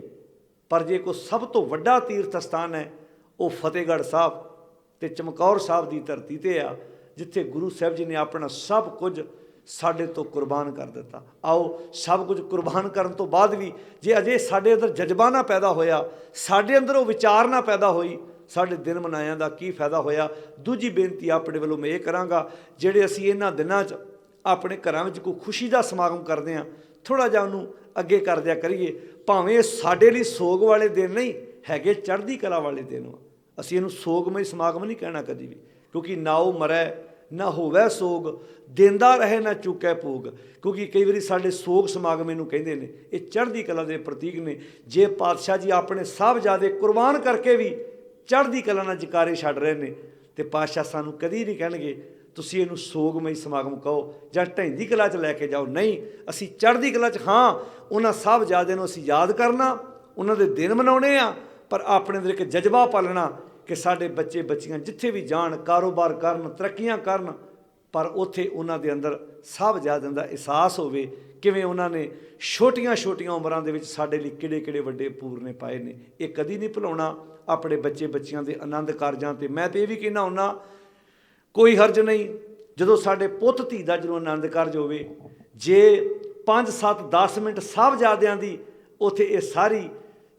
ਪਰ ਜੇ ਕੋਈ ਸਭ ਤੋਂ ਵੱਡਾ ਤੀਰਥ ਸਥਾਨ ਹੈ ਉਹ ਫਤਿਹਗੜ੍ਹ ਸਾਹਿਬ ਤੇ ਚਮਕੌਰ ਸਾਹਿਬ ਦੀ ਧਰਤੀ 'ਤੇ ਆ, ਜਿੱਥੇ ਗੁਰੂ ਸਾਹਿਬ ਜੀ ਨੇ ਆਪਣਾ ਸਭ ਕੁਝ ਸਾਡੇ ਤੋਂ ਕੁਰਬਾਨ ਕਰ ਦਿੱਤਾ। ਆਓ ਸਭ ਕੁਝ ਕੁਰਬਾਨ ਕਰਨ ਤੋਂ ਬਾਅਦ ਵੀ ਜੇ ਅਜੇ ਸਾਡੇ ਅੰਦਰ ਜਜ਼ਬਾ ਨਾ ਪੈਦਾ ਹੋਇਆ, ਸਾਡੇ ਅੰਦਰ ਉਹ ਵਿਚਾਰ ਨਾ ਪੈਦਾ ਹੋਈ, ਸਾਡੇ ਦਿਨ ਮਨਾਇਆਂ ਦਾ ਕੀ ਫਾਇਦਾ ਹੋਇਆ? ਦੂਜੀ ਬੇਨਤੀ ਆਪਣੇ ਵੱਲੋਂ ਮੈਂ ਇਹ ਕਰਾਂਗਾ, ਜਿਹੜੇ ਅਸੀਂ ਇਹਨਾਂ ਦਿਨਾਂ 'ਚ ਆਪਣੇ ਘਰਾਂ ਵਿੱਚ ਕੋਈ ਖੁਸ਼ੀ ਦਾ ਸਮਾਗਮ ਕਰਦੇ ਹਾਂ, ਥੋੜ੍ਹਾ ਜਿਹਾ ਉਹਨੂੰ ਅੱਗੇ ਕਰ ਦਿਆ ਕਰੀਏ। ਭਾਵੇਂ ਸਾਡੇ ਲਈ ਸੋਗ ਵਾਲੇ ਦਿਨ ਨਹੀਂ ਹੈਗੇ, ਚੜ੍ਹਦੀ ਕਲਾ ਵਾਲੇ ਦਿਨ। ਅਸੀਂ ਇਹਨੂੰ ਸੋਗਮਈ ਸਮਾਗਮ ਨਹੀਂ ਕਹਿਣਾ ਕਦੀ ਵੀ, ਕਿਉਂਕਿ ਨਾ ਉਹ ਮਰੈ ਨਾ ਹੋਵੈ ਸੋਗ, ਦੇਂਦਾ ਰਹੇ ਨਾ ਚੁੱਕੈ ਭੋਗ। ਕਿਉਂਕਿ ਕਈ ਵਾਰੀ ਸਾਡੇ ਸੋਗ ਸਮਾਗਮ ਇਹਨੂੰ ਕਹਿੰਦੇ ਨੇ, ਇਹ ਚੜ੍ਹਦੀ ਕਲਾ ਦੇ ਪ੍ਰਤੀਕ ਨੇ। ਜੇ ਪਾਤਸ਼ਾਹ ਜੀ ਆਪਣੇ ਸਾਹਿਬਜ਼ਾਦੇ ਕੁਰਬਾਨ ਕਰਕੇ ਵੀ ਚੜ੍ਹਦੀ ਕਲਾ ਨਾਲ ਜਕਾਰੇ ਛੱਡ ਰਹੇ ਨੇ, ਤੇ ਪਾਤਸ਼ਾਹ ਸਾਨੂੰ ਕਦੀ ਨਹੀਂ ਕਹਿਣਗੇ ਤੁਸੀਂ ਇਹਨੂੰ ਸੋਗਮਈ ਸਮਾਗਮ ਕਹੋ ਜਾਂ ਢਹਿੰਦੀ ਕਲਾ 'ਚ ਲੈ ਕੇ ਜਾਓ। ਨਹੀਂ, ਅਸੀਂ ਚੜ੍ਹਦੀ ਕਲਾ 'ਚ ਹਾਂ ਉਹਨਾਂ ਸਾਹਿਬਜ਼ਾਦਿਆਂ ਨੂੰ ਅਸੀਂ ਯਾਦ ਕਰਨਾ, ਉਹਨਾਂ ਦੇ ਦਿਨ ਮਨਾਉਣੇ ਆ, ਪਰ ਆਪਣੇ ਅੰਦਰ ਇੱਕ ਜਜ਼ਬਾ ਪਾਲਣਾ ਕਿ ਸਾਡੇ ਬੱਚੇ ਬੱਚੀਆਂ ਜਿੱਥੇ ਵੀ ਜਾਣ, ਕਾਰੋਬਾਰ ਕਰਨ, ਤਰੱਕੀਆਂ ਕਰਨ, ਪਰ ਉੱਥੇ ਉਹਨਾਂ ਦੇ ਅੰਦਰ ਸਾਹਿਬਜ਼ਾਦਿਆਂ ਦਾ ਅਹਿਸਾਸ ਹੋਵੇ, ਕਿਵੇਂ ਉਹਨਾਂ ਨੇ ਛੋਟੀਆਂ ਛੋਟੀਆਂ ਉਮਰਾਂ ਦੇ ਵਿੱਚ ਸਾਡੇ ਲਈ ਕਿਹੜੇ ਕਿਹੜੇ ਵੱਡੇ ਪੂਰਨੇ ਪਾਏ ਨੇ। ਇਹ ਕਦੀ ਨਹੀਂ ਭੁਲਾਉਣਾ ਆਪਣੇ ਬੱਚੇ ਬੱਚੀਆਂ ਦੇ ਆਨੰਦ ਕਾਰਜਾਂ 'ਤੇ। ਮੈਂ ਤਾਂ ਇਹ ਵੀ ਕਹਿੰਦਾ ਹੁੰਦਾ, ਕੋਈ ਹਰਜ ਨਹੀਂ ਜਦੋਂ ਸਾਡੇ ਪੁੱਤ ਧੀ ਦਾ ਜਦੋਂ ਆਨੰਦ ਕਾਰਜ ਹੋਵੇ, ਜੇ 5, 7, 10 ਮਿੰਟ ਸਾਹਿਬਜ਼ਾਦਿਆਂ ਦੀ ਉੱਥੇ ਇਹ ਸਾਰੀ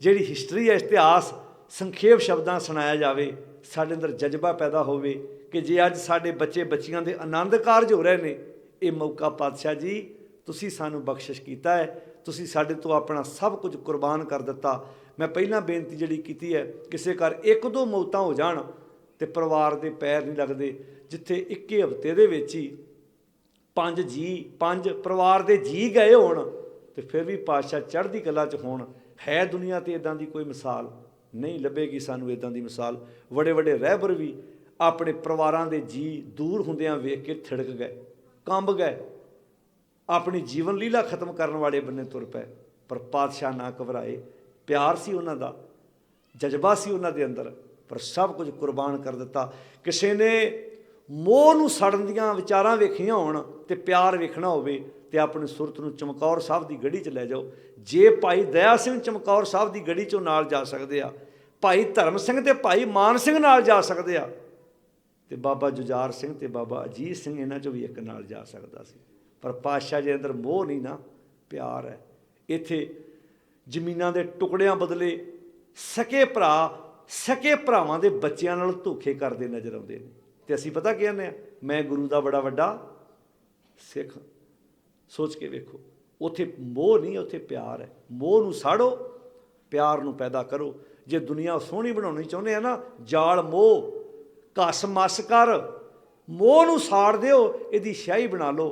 ਜਿਹੜੀ ਹਿਸਟਰੀ ਹੈ, ਇਤਿਹਾਸ ਸੰਖੇਪ ਸ਼ਬਦਾਂ ਸੁਣਾਇਆ ਜਾਵੇ, ਸਾਡੇ ਅੰਦਰ ਜਜ਼ਬਾ ਪੈਦਾ ਹੋਵੇ ਕਿ ਜੇ ਅੱਜ ਸਾਡੇ ਬੱਚੇ ਬੱਚੀਆਂ ਦੇ ਆਨੰਦ ਕਾਰਜ ਹੋ ਰਹੇ ਨੇ, ਇਹ ਮੌਕਾ ਪਾਤਸ਼ਾਹ ਜੀ ਤੁਸੀਂ ਸਾਨੂੰ ਬਖਸ਼ਿਸ਼ ਕੀਤਾ ਹੈ, ਤੁਸੀਂ ਸਾਡੇ ਤੋਂ ਆਪਣਾ ਸਭ ਕੁਝ ਕੁਰਬਾਨ ਕਰ ਦਿੱਤਾ। ਮੈਂ ਪਹਿਲਾਂ ਬੇਨਤੀ ਜਿਹੜੀ ਕੀਤੀ ਹੈ, ਕਿਸੇ ਘਰ 1-2 ਮੌਤਾਂ ਹੋ ਜਾਣ ਤੇ ਪਰਿਵਾਰ ਦੇ ਪੈਰ ਨਹੀਂ ਲੱਗਦੇ। ਜਿੱਥੇ ਇੱਕੇ ਹਫ਼ਤੇ ਦੇ ਵਿੱਚ ਹੀ 5 ਪਰਿਵਾਰ ਦੇ ਜੀ ਗਏ ਹੋਣ, ਤੇ ਫਿਰ ਵੀ ਪਾਤਸ਼ਾਹ ਚੜ੍ਹਦੀ ਕਲਾ 'ਚ ਹੋਣ। ਹੈ ਦੁਨੀਆ ਤੇ ਇਦਾਂ ਦੀ ਕੋਈ ਮਿਸਾਲ ਨਹੀਂ ਲੱਭੇਗੀ ਸਾਨੂੰ, ਇਦਾਂ ਦੀ ਮਿਸਾਲ। ਵੱਡੇ ਵੱਡੇ ਰਹਿਬਰ ਵੀ ਆਪਣੇ ਪਰਿਵਾਰਾਂ ਦੇ ਜੀ ਦੂਰ ਹੁੰਦਿਆਂ ਵੇਖ ਕੇ ਥਿੜਕ ਗਏ, ਕੰਬ ਗਏ, ਆਪਣੀ ਜੀਵਨ ਲੀਲਾ ਖਤਮ ਕਰਨ ਵਾਲੇ ਬੰਨੇ ਤੁਰ ਪਏ। ਪਰ ਪਾਤਸ਼ਾਹ ਨਾ ਘਬਰਾਏ, ਪਿਆਰ ਸੀ ਉਹਨਾਂ ਦਾ, ਜਜ਼ਬਾ ਸੀ ਉਹਨਾਂ ਦੇ ਅੰਦਰ, ਪਰ ਸਭ ਕੁਝ ਕੁਰਬਾਨ ਕਰ ਦਿੱਤਾ। ਕਿਸੇ ਨੇ ਮੋਹ ਨੂੰ ਸੜਨ ਦੀਆਂ ਵਿਚਾਰਾਂ ਵੇਖੀਆਂ ਹੋਣ ਤੇ ਪਿਆਰ ਵੇਖਣਾ ਹੋਵੇ ਤੇ ਆਪਣੀ ਸੁਰਤ ਨੂੰ ਚਮਕੌਰ ਸਾਹਿਬ ਦੀ ਗੜੀ 'ਚ ਲੈ ਜਾਓ। ਜੇ ਭਾਈ ਦਇਆ ਸਿੰਘ ਚਮਕੌਰ ਸਾਹਿਬ ਦੀ ਗੜੀ 'ਚੋਂ ਨਾਲ ਜਾ ਸਕਦੇ ਆ, ਭਾਈ ਧਰਮ ਸਿੰਘ ਤੇ ਭਾਈ ਮਾਨ ਸਿੰਘ ਨਾਲ ਜਾ ਸਕਦੇ ਆ, ਤੇ ਬਾਬਾ ਜੁਝਾਰ ਸਿੰਘ ਤੇ ਬਾਬਾ ਅਜੀਤ ਸਿੰਘ ਇਹਨਾਂ 'ਚੋਂ ਵੀ ਇੱਕ ਨਾਲ ਜਾ ਸਕਦਾ ਸੀ। ਪਰ ਪਾਤਸ਼ਾਹ ਜੀ ਅੰਦਰ ਮੋਹ ਨਹੀਂ ਨਾ, ਪਿਆਰ ਹੈ। ਇੱਥੇ ਜ਼ਮੀਨਾਂ ਦੇ ਟੁਕੜਿਆਂ ਬਦਲੇ ਸਕੇ ਭਰਾਵਾਂ ਦੇ ਬੱਚਿਆਂ ਨਾਲ ਧੋਖੇ ਕਰਦੇ ਨਜ਼ਰ ਆਉਂਦੇ ਨੇ। ਤੇ ਅਸੀਂ ਪਤਾ ਕੀ ਕਹਿੰਦੇ ਹਾਂ, ਮੈਂ ਗੁਰੂ ਦਾ ਬੜਾ ਵੱਡਾ ਸਿੱਖ। ਸੋਚ ਕੇ ਵੇਖੋ, ਉੱਥੇ ਮੋਹ ਨਹੀਂ, ਉੱਥੇ ਪਿਆਰ ਹੈ। ਮੋਹ ਨੂੰ ਸਾੜੋ, ਪਿਆਰ ਨੂੰ ਪੈਦਾ ਕਰੋ। ਜੇ ਦੁਨੀਆ ਸੋਹਣੀ ਬਣਾਉਣੀ ਚਾਹੁੰਦੇ ਆ ਨਾ, ਜਾਲ ਮੋਹ ਘਸ ਮਸ ਕਰ, ਮੋਹ ਨੂੰ ਸਾੜ ਦਿਓ, ਇਹਦੀ ਸ਼ਾਹੀ ਬਣਾ ਲਓ।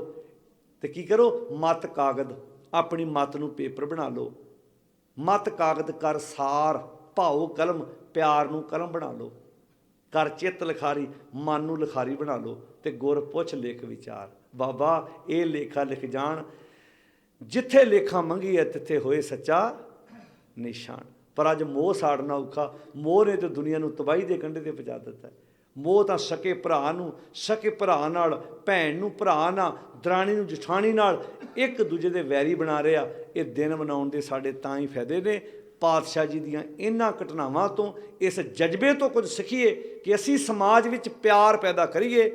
ਤੇ ਕੀ ਕਰੋ, ਮਤ ਕਾਗਦ, ਆਪਣੀ ਮਤ ਨੂੰ ਪੇਪਰ ਬਣਾ ਲਓ। ਮਤ ਕਾਗਦ ਕਰ ਸਾਰ, ਭਾਉ ਕਲਮ, ਪਿਆਰ ਨੂੰ ਕਲਮ ਬਣਾ ਲਓ। ਕਰ ਚਿੱਤ ਲਿਖਾਰੀ, ਮਨ ਨੂੰ ਲਿਖਾਰੀ ਬਣਾ ਲਓ। ਤੇ ਗੁਰ ਪੁੱਛ ਲਿਖ ਵਿਚਾਰ, ਬਾਬਾ ਇਹ ਲੇਖਾ ਲਿਖ ਜਾਣ, ਜਿੱਥੇ ਲੇਖਾ ਮੰਗੀ ਹੈ ਤਿੱਥੇ ਹੋਏ ਸੱਚਾ ਨਿਸ਼ਾਨ। ਪਰ ਅੱਜ ਮੋਹ ਸਾੜਨਾ ਔਖਾ। ਮੋਹ ਨੇ ਤਾਂ ਦੁਨੀਆ ਨੂੰ ਤਬਾਹੀ ਦੇ ਕੰਢੇ 'ਤੇ ਪਹੁੰਚਾ ਦਿੱਤਾ। ਮੋਹ ਤਾਂ ਸਕੇ ਭਰਾ ਨੂੰ, ਸਕੇ ਭਰਾ ਨਾਲ, ਭੈਣ ਨੂੰ ਭਰਾ ਨਾਲ, ਦਰਾਣੀ ਨੂੰ ਜਠਾਣੀ ਨਾਲ ਇੱਕ ਦੂਜੇ ਦੇ ਵੈਰੀ ਬਣਾ ਰਿਹਾ। ਇਹ ਦਿਨ ਮਨਾਉਣ ਦੇ ਸਾਡੇ ਤਾਂ ਹੀ ਫਾਇਦੇ ਨੇ। ਪਾਤਸ਼ਾਹ ਜੀ ਦੀਆਂ ਇਹਨਾਂ ਘਟਨਾਵਾਂ ਤੋਂ, ਇਸ ਜਜ਼ਬੇ ਤੋਂ ਕੁਝ ਸਿੱਖੀਏ ਕਿ ਅਸੀਂ ਸਮਾਜ ਵਿੱਚ ਪਿਆਰ ਪੈਦਾ ਕਰੀਏ,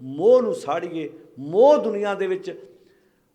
ਮੋਹ ਨੂੰ ਸਾੜੀਏ। ਮੋਹ ਦੁਨੀਆ ਦੇ ਵਿੱਚ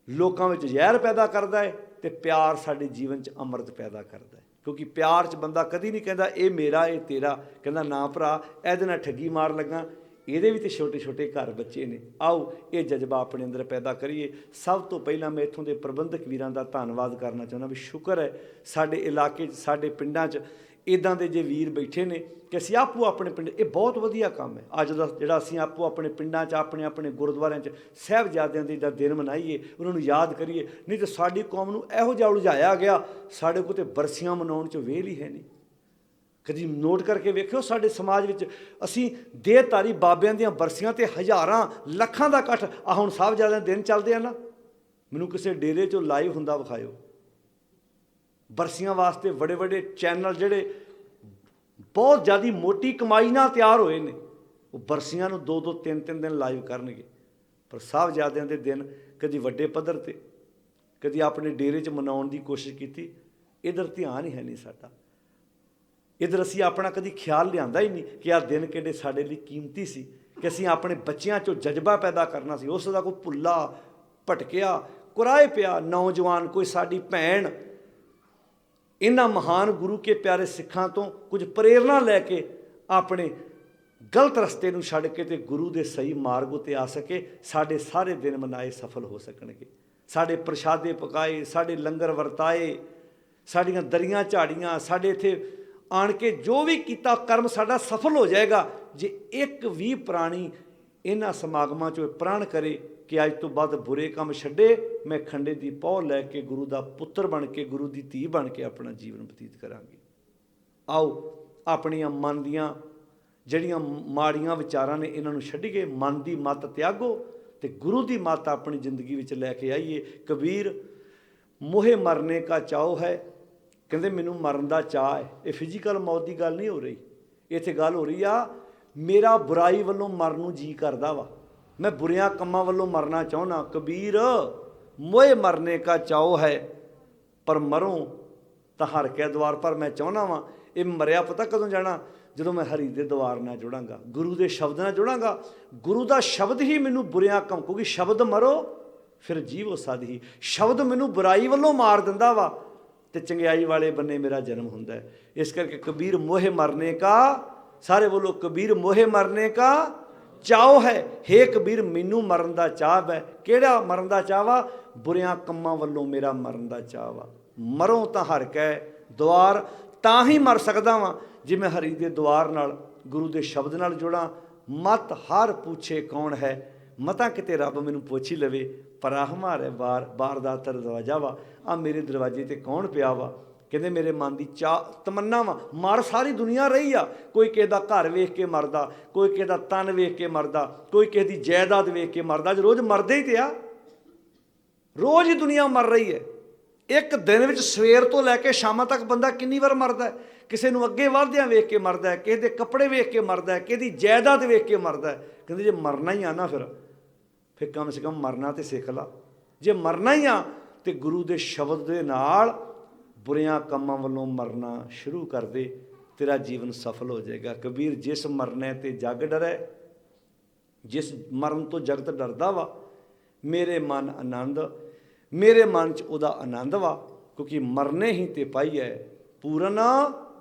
ਲੋਕਾਂ ਵਿੱਚ ਜ਼ਹਿਰ ਪੈਦਾ ਕਰਦਾ ਹੈ ਤੇ ਪਿਆਰ ਸਾਡੇ ਜੀਵਨ 'ਚ ਅੰਮ੍ਰਿਤ ਪੈਦਾ ਕਰਦਾ ਹੈ। ਕਿਉਂਕਿ ਪਿਆਰ 'ਚ ਬੰਦਾ ਕਦੀ ਨਹੀਂ ਕਹਿੰਦਾ ਇਹ ਮੇਰਾ, ਇਹ ਤੇਰਾ। ਕਹਿੰਦਾ ਨਾ ਭਰਾ, ਇਹਦੇ ਨਾਲ ਠੱਗੀ ਮਾਰ ਲੱਗਾ, ਇਹਦੇ ਵੀ ਤਾਂ ਛੋਟੇ ਛੋਟੇ ਘਰ ਬੱਚੇ ਨੇ। ਆਓ ਇਹ ਜਜ਼ਬਾ ਆਪਣੇ ਅੰਦਰ ਪੈਦਾ ਕਰੀਏ। ਸਭ ਤੋਂ ਪਹਿਲਾਂ ਮੈਂ ਇੱਥੋਂ ਦੇ ਪ੍ਰਬੰਧਕ ਵੀਰਾਂ ਦਾ ਧੰਨਵਾਦ ਕਰਨਾ ਚਾਹੁੰਦਾ ਵੀ ਸ਼ੁਕਰ ਹੈ ਸਾਡੇ ਇਲਾਕੇ 'ਚ, ਸਾਡੇ ਪਿੰਡਾਂ 'ਚ ਇੱਦਾਂ ਦੇ ਜੇ ਵੀਰ ਬੈਠੇ ਨੇ ਕਿ ਅਸੀਂ ਆਪੋ ਆਪਣੇ ਪਿੰਡ, ਇਹ ਬਹੁਤ ਵਧੀਆ ਕੰਮ ਹੈ। ਅੱਜ ਦਾ ਜਿਹੜਾ ਅਸੀਂ ਆਪੋ ਆਪਣੇ ਪਿੰਡਾਂ 'ਚ, ਆਪਣੇ ਆਪਣੇ ਗੁਰਦੁਆਰਿਆਂ 'ਚ ਸਾਹਿਬਜ਼ਾਦਿਆਂ ਦੇ ਦਾ ਦਿਨ ਮਨਾਈਏ, ਉਹਨਾਂ ਨੂੰ ਯਾਦ ਕਰੀਏ। ਨਹੀਂ ਤਾਂ ਸਾਡੀ ਕੌਮ ਨੂੰ ਇਹੋ ਜਿਹਾ ਉਲਝਾਇਆ ਗਿਆ, ਸਾਡੇ ਕੋਲ ਤਾਂ ਬਰਸੀਆਂ ਮਨਾਉਣ 'ਚ ਵੇਲ ਹੀ ਹੈ ਨਹੀਂ। ਕਦੀ ਨੋਟ ਕਰਕੇ ਵੇਖਿਓ, ਸਾਡੇ ਸਮਾਜ ਵਿੱਚ ਅਸੀਂ ਦੇਹਧਾਰੀ ਬਾਬਿਆਂ ਦੀਆਂ ਬਰਸੀਆਂ 'ਤੇ ਹਜ਼ਾਰਾਂ ਲੱਖਾਂ ਦਾ ਇਕੱਠ। ਆ ਹੁਣ ਸਾਹਿਬਜ਼ਾਦਿਆਂ ਦੇ ਦਿਨ ਚੱਲਦੇ ਆ ਨਾ, ਮੈਨੂੰ ਕਿਸੇ ਡੇਰੇ 'ਚੋਂ ਲਾਈਵ ਹੁੰਦਾ ਵਿਖਾਇਓ। ਬਰਸੀਆਂ ਵਾਸਤੇ ਵੱਡੇ ਵੱਡੇ ਚੈਨਲ ਜਿਹੜੇ ਬਹੁਤ ਜ਼ਿਆਦਾ ਮੋਟੀ ਕਮਾਈ ਨਾਲ ਤਿਆਰ ਹੋਏ ਨੇ, ਉਹ ਬਰਸੀਆਂ ਨੂੰ 2-2 3-3 ਦਿਨ ਲਾਈਵ ਕਰਨਗੇ। ਪਰ ਸਾਹਿਬਜ਼ਾਦਿਆਂ ਦੇ ਦਿਨ ਕਦੀ ਵੱਡੇ ਪੱਧਰ 'ਤੇ, ਕਦੀ ਆਪਣੇ ਡੇਰੇ 'ਚ ਮਨਾਉਣ ਦੀ ਕੋਸ਼ਿਸ਼ ਕੀਤੀ। ਇੱਧਰ ਧਿਆਨ ਹੀ ਹੈ ਨਹੀਂ ਸਾਡਾ। ਇੱਧਰ ਅਸੀਂ ਆਪਣਾ ਕਦੀ ਖਿਆਲ ਲਿਆਂਦਾ ਹੀ ਨਹੀਂ ਕਿ ਆਹ ਦਿਨ ਕਿਹੜੇ ਸਾਡੇ ਲਈ ਕੀਮਤੀ ਸੀ, ਕਿ ਅਸੀਂ ਆਪਣੇ ਬੱਚਿਆਂ 'ਚੋਂ ਜਜ਼ਬਾ ਪੈਦਾ ਕਰਨਾ ਸੀ। ਉਸ ਦਾ ਕੋਈ ਭੁੱਲਾ ਭਟਕਿਆ ਕੁਰਾਏ ਪਿਆ ਨੌਜਵਾਨ, ਕੋਈ ਸਾਡੀ ਭੈਣ ਇਹਨਾਂ ਮਹਾਨ ਗੁਰੂ ਕੇ ਪਿਆਰੇ ਸਿੱਖਾਂ ਤੋਂ ਕੁਝ ਪ੍ਰੇਰਨਾ ਲੈ ਕੇ ਆਪਣੇ ਗਲਤ ਰਸਤੇ ਨੂੰ ਛੱਡ ਕੇ ਤੇ ਗੁਰੂ ਦੇ ਸਹੀ ਮਾਰਗ ਉੱਤੇ ਆ ਸਕੇ, ਸਾਡੇ ਸਾਰੇ ਦਿਨ ਮਨਾਏ ਸਫਲ ਹੋ ਸਕਣਗੇ। ਸਾਡੇ ਪ੍ਰਸ਼ਾਦੇ ਪਕਾਏ, ਸਾਡੇ ਲੰਗਰ ਵਰਤਾਏ, ਸਾਡੀਆਂ ਦਰੀਆਂ ਝਾੜੀਆਂ, ਸਾਡੇ ਇੱਥੇ ਆਣ ਕੇ ਜੋ ਵੀ ਕੀਤਾ ਕਰਮ ਸਾਡਾ ਸਫਲ ਹੋ ਜਾਏਗਾ ਜੇ ਇੱਕ ਵੀ ਪ੍ਰਾਣੀ ਇਹਨਾਂ ਸਮਾਗਮਾਂ 'ਚੋਂ ਪ੍ਰਣ ਕਰੇ ਕਿ ਅੱਜ ਤੋਂ ਬਾਅਦ ਬੁਰੇ ਕੰਮ ਛੱਡੇ, ਮੈਂ ਖੰਡੇ ਦੀ ਪਹੁ ਲੈ ਕੇ ਗੁਰੂ ਦਾ ਪੁੱਤਰ ਬਣ ਕੇ, ਗੁਰੂ ਦੀ ਧੀ ਬਣ ਕੇ ਆਪਣਾ ਜੀਵਨ ਬਤੀਤ ਕਰਾਂਗੇ। ਆਓ ਆਪਣੀਆਂ ਮਨ ਦੀਆਂ ਜਿਹੜੀਆਂ ਮਾੜੀਆਂ ਵਿਚਾਰਾਂ ਨੇ ਇਹਨਾਂ ਨੂੰ ਛੱਡੀਏ, ਮਨ ਦੀ ਮੱਤ ਤਿਆਗੋ ਤੇ ਗੁਰੂ ਦੀ ਮੱਤ ਆਪਣੀ ਜ਼ਿੰਦਗੀ ਵਿੱਚ ਲੈ ਕੇ ਆਈਏ। ਕਬੀਰ ਮੋਹੇ ਮਰਨੇ ਕਾ ਚਾਉ ਹੈ, ਕਹਿੰਦੇ ਮੈਨੂੰ ਮਰਨ ਦਾ ਚਾਅ ਹੈ। ਇਹ ਫਿਜ਼ੀਕਲ ਮੌਤ ਦੀ ਗੱਲ ਨਹੀਂ ਹੋ ਰਹੀ, ਇੱਥੇ ਗੱਲ ਹੋ ਰਹੀ ਆ ਮੇਰਾ ਬੁਰਾਈ ਵੱਲੋਂ ਮਰਨ ਨੂੰ ਜੀ ਕਰਦਾ ਵਾ, ਮੈਂ ਬੁਰਿਆਂ ਕੰਮਾਂ ਵੱਲੋਂ ਮਰਨਾ ਚਾਹੁੰਦਾ। ਕਬੀਰ ਮੋਹੇ ਮਰਨੇ ਕਾ ਚਾਉ ਹੈ ਪਰ ਮਰੋਂ ਤਾਂ ਹਰ ਕੇ ਦਵਾਰ ਪਰ। ਮੈਂ ਚਾਹੁੰਦਾ ਵਾਂ ਇਹ ਮਰਿਆ ਪਤਾ ਕਦੋਂ ਜਾਣਾ, ਜਦੋਂ ਮੈਂ ਹਰੀ ਦੇ ਦਵਾਰ ਨਾਲ ਜੁੜਾਂਗਾ, ਗੁਰੂ ਦੇ ਸ਼ਬਦ ਨਾਲ ਜੁੜਾਂਗਾ। ਗੁਰੂ ਦਾ ਸ਼ਬਦ ਹੀ ਮੈਨੂੰ ਬੁਰਿਆਂ ਕੰਮ, ਕਿਉਂਕਿ ਸ਼ਬਦ ਮਰੋ ਫਿਰ ਜੀਵੋ ਸਾਧੀ। ਸ਼ਬਦ ਮੈਨੂੰ ਬੁਰਾਈ ਵੱਲੋਂ ਮਾਰ ਦਿੰਦਾ ਵਾ ਤੇ ਚੰਗਿਆਈ ਵਾਲੇ ਬੰਨੇ ਮੇਰਾ ਜਨਮ ਹੁੰਦਾ ਹੈ। ਇਸ ਕਰਕੇ ਕਬੀਰ ਮੋਹੇ ਮਰਨੇ ਕਾ, ਸਾਰੇ ਬੋਲੋ ਕਬੀਰ ਮੋਹੇ ਮਰਨੇ ਕਾ ਚਾਉ ਹੈ। ਹੇ ਕਬੀਰ ਮੈਨੂੰ ਮਰਨ ਦਾ ਚਾਅ ਹੈ। ਕਿਹੜਾ ਮਰਨ ਦਾ ਚਾਅ ਵਾ? ਬੁਰਿਆਂ ਕੰਮਾਂ ਵੱਲੋਂ ਮੇਰਾ ਮਰਨ ਦਾ ਚਾਅ ਵਾ। ਮਰੋਂ ਤਾਂ ਹਰ ਕੈ ਦੁਆਰ, ਤਾਂ ਹੀ ਮਰ ਸਕਦਾ ਵਾਂ ਜੇ ਮੈਂ ਹਰੀ ਦੇ ਦੁਆਰ ਨਾਲ, ਗੁਰੂ ਦੇ ਸ਼ਬਦ ਨਾਲ ਜੁੜਾਂ। ਮਤ ਹਰ ਪੁੱਛੇ ਕੌਣ ਹੈ, ਮਤਾਂ ਕਿਤੇ ਰੱਬ ਮੈਨੂੰ ਪੁੱਛ ਹੀ ਲਵੇ, ਪਰਾ ਹਮਾਰੇ ਬਾਰ ਦਾ ਦਰਵਾਜ਼ਾ ਵਾ, ਆ ਮੇਰੇ ਦਰਵਾਜ਼ੇ ਤੇ ਕੌਣ ਪਿਆ ਵਾ। ਕਹਿੰਦੇ ਮੇਰੇ ਮਨ ਦੀ ਚਾਹ ਤਮੰਨਾ ਵਾ। ਮਰ ਸਾਰੀ ਦੁਨੀਆ ਰਹੀ ਆ, ਕੋਈ ਕਿਸੇ ਦਾ ਘਰ ਵੇਖ ਕੇ ਮਰਦਾ, ਕੋਈ ਕਿਸੇ ਦਾ ਤਨ ਵੇਖ ਕੇ ਮਰਦਾ, ਕੋਈ ਕਿਸੇ ਦੀ ਜਾਇਦਾਦ ਵੇਖ ਕੇ ਮਰਦਾ। ਅੱਜ ਰੋਜ਼ ਮਰਦੇ ਹੀ ਤੇ ਆ, ਰੋਜ਼ ਹੀ ਦੁਨੀਆ ਮਰ ਰਹੀ ਹੈ। ਇੱਕ ਦਿਨ ਵਿੱਚ ਸਵੇਰ ਤੋਂ ਲੈ ਕੇ ਸ਼ਾਮਾਂ ਤੱਕ ਬੰਦਾ ਕਿੰਨੀ ਵਾਰ ਮਰਦਾ ਹੈ। ਕਿਸੇ ਨੂੰ ਅੱਗੇ ਵਧਦਿਆਂ ਵੇਖ ਕੇ ਮਰਦਾ ਹੈ, ਕਿਸੇ ਦੇ ਕੱਪੜੇ ਵੇਖ ਕੇ ਮਰਦਾ ਹੈ, ਕਿਸੇ ਦੀ ਜਾਇਦਾਦ ਵੇਖ ਕੇ ਮਰਦਾ ਹੈ। ਕਹਿੰਦੇ ਜੇ ਮਰਨਾ ਹੀ ਆ ਨਾ ਫਿਰ ਕਮ ਸੇ ਕਮ ਮਰਨਾ ਤੇ ਸਿੱਖ ਲਾ। ਜੇ ਮਰਨਾ ਹੀ ਆ ਤੇ ਗੁਰੂ ਦੇ ਸ਼ਬਦ ਦੇ ਨਾਲ ਬੁਰਿਆਂ ਕੰਮਾਂ ਵੱਲੋਂ ਮਰਨਾ ਸ਼ੁਰੂ ਕਰ ਦੇ, ਤੇਰਾ ਜੀਵਨ ਸਫਲ ਹੋ ਜਾਏਗਾ। ਕਬੀਰ ਜਿਸ ਮਰਨੇ ਤੇ ਜਗ ਡਰੈ, ਜਿਸ ਮਰਨ ਤੋਂ ਜਗਤ ਡਰਦਾ ਵਾ, ਮੇਰੇ ਮਨ ਆਨੰਦ, ਮੇਰੇ ਮਨ 'ਚ ਉਹਦਾ ਆਨੰਦ ਵਾ, ਕਿਉਂਕਿ ਮਰਨੇ ਹੀ ਤੇ ਪਾਈ ਹੈ ਪੂਰਨ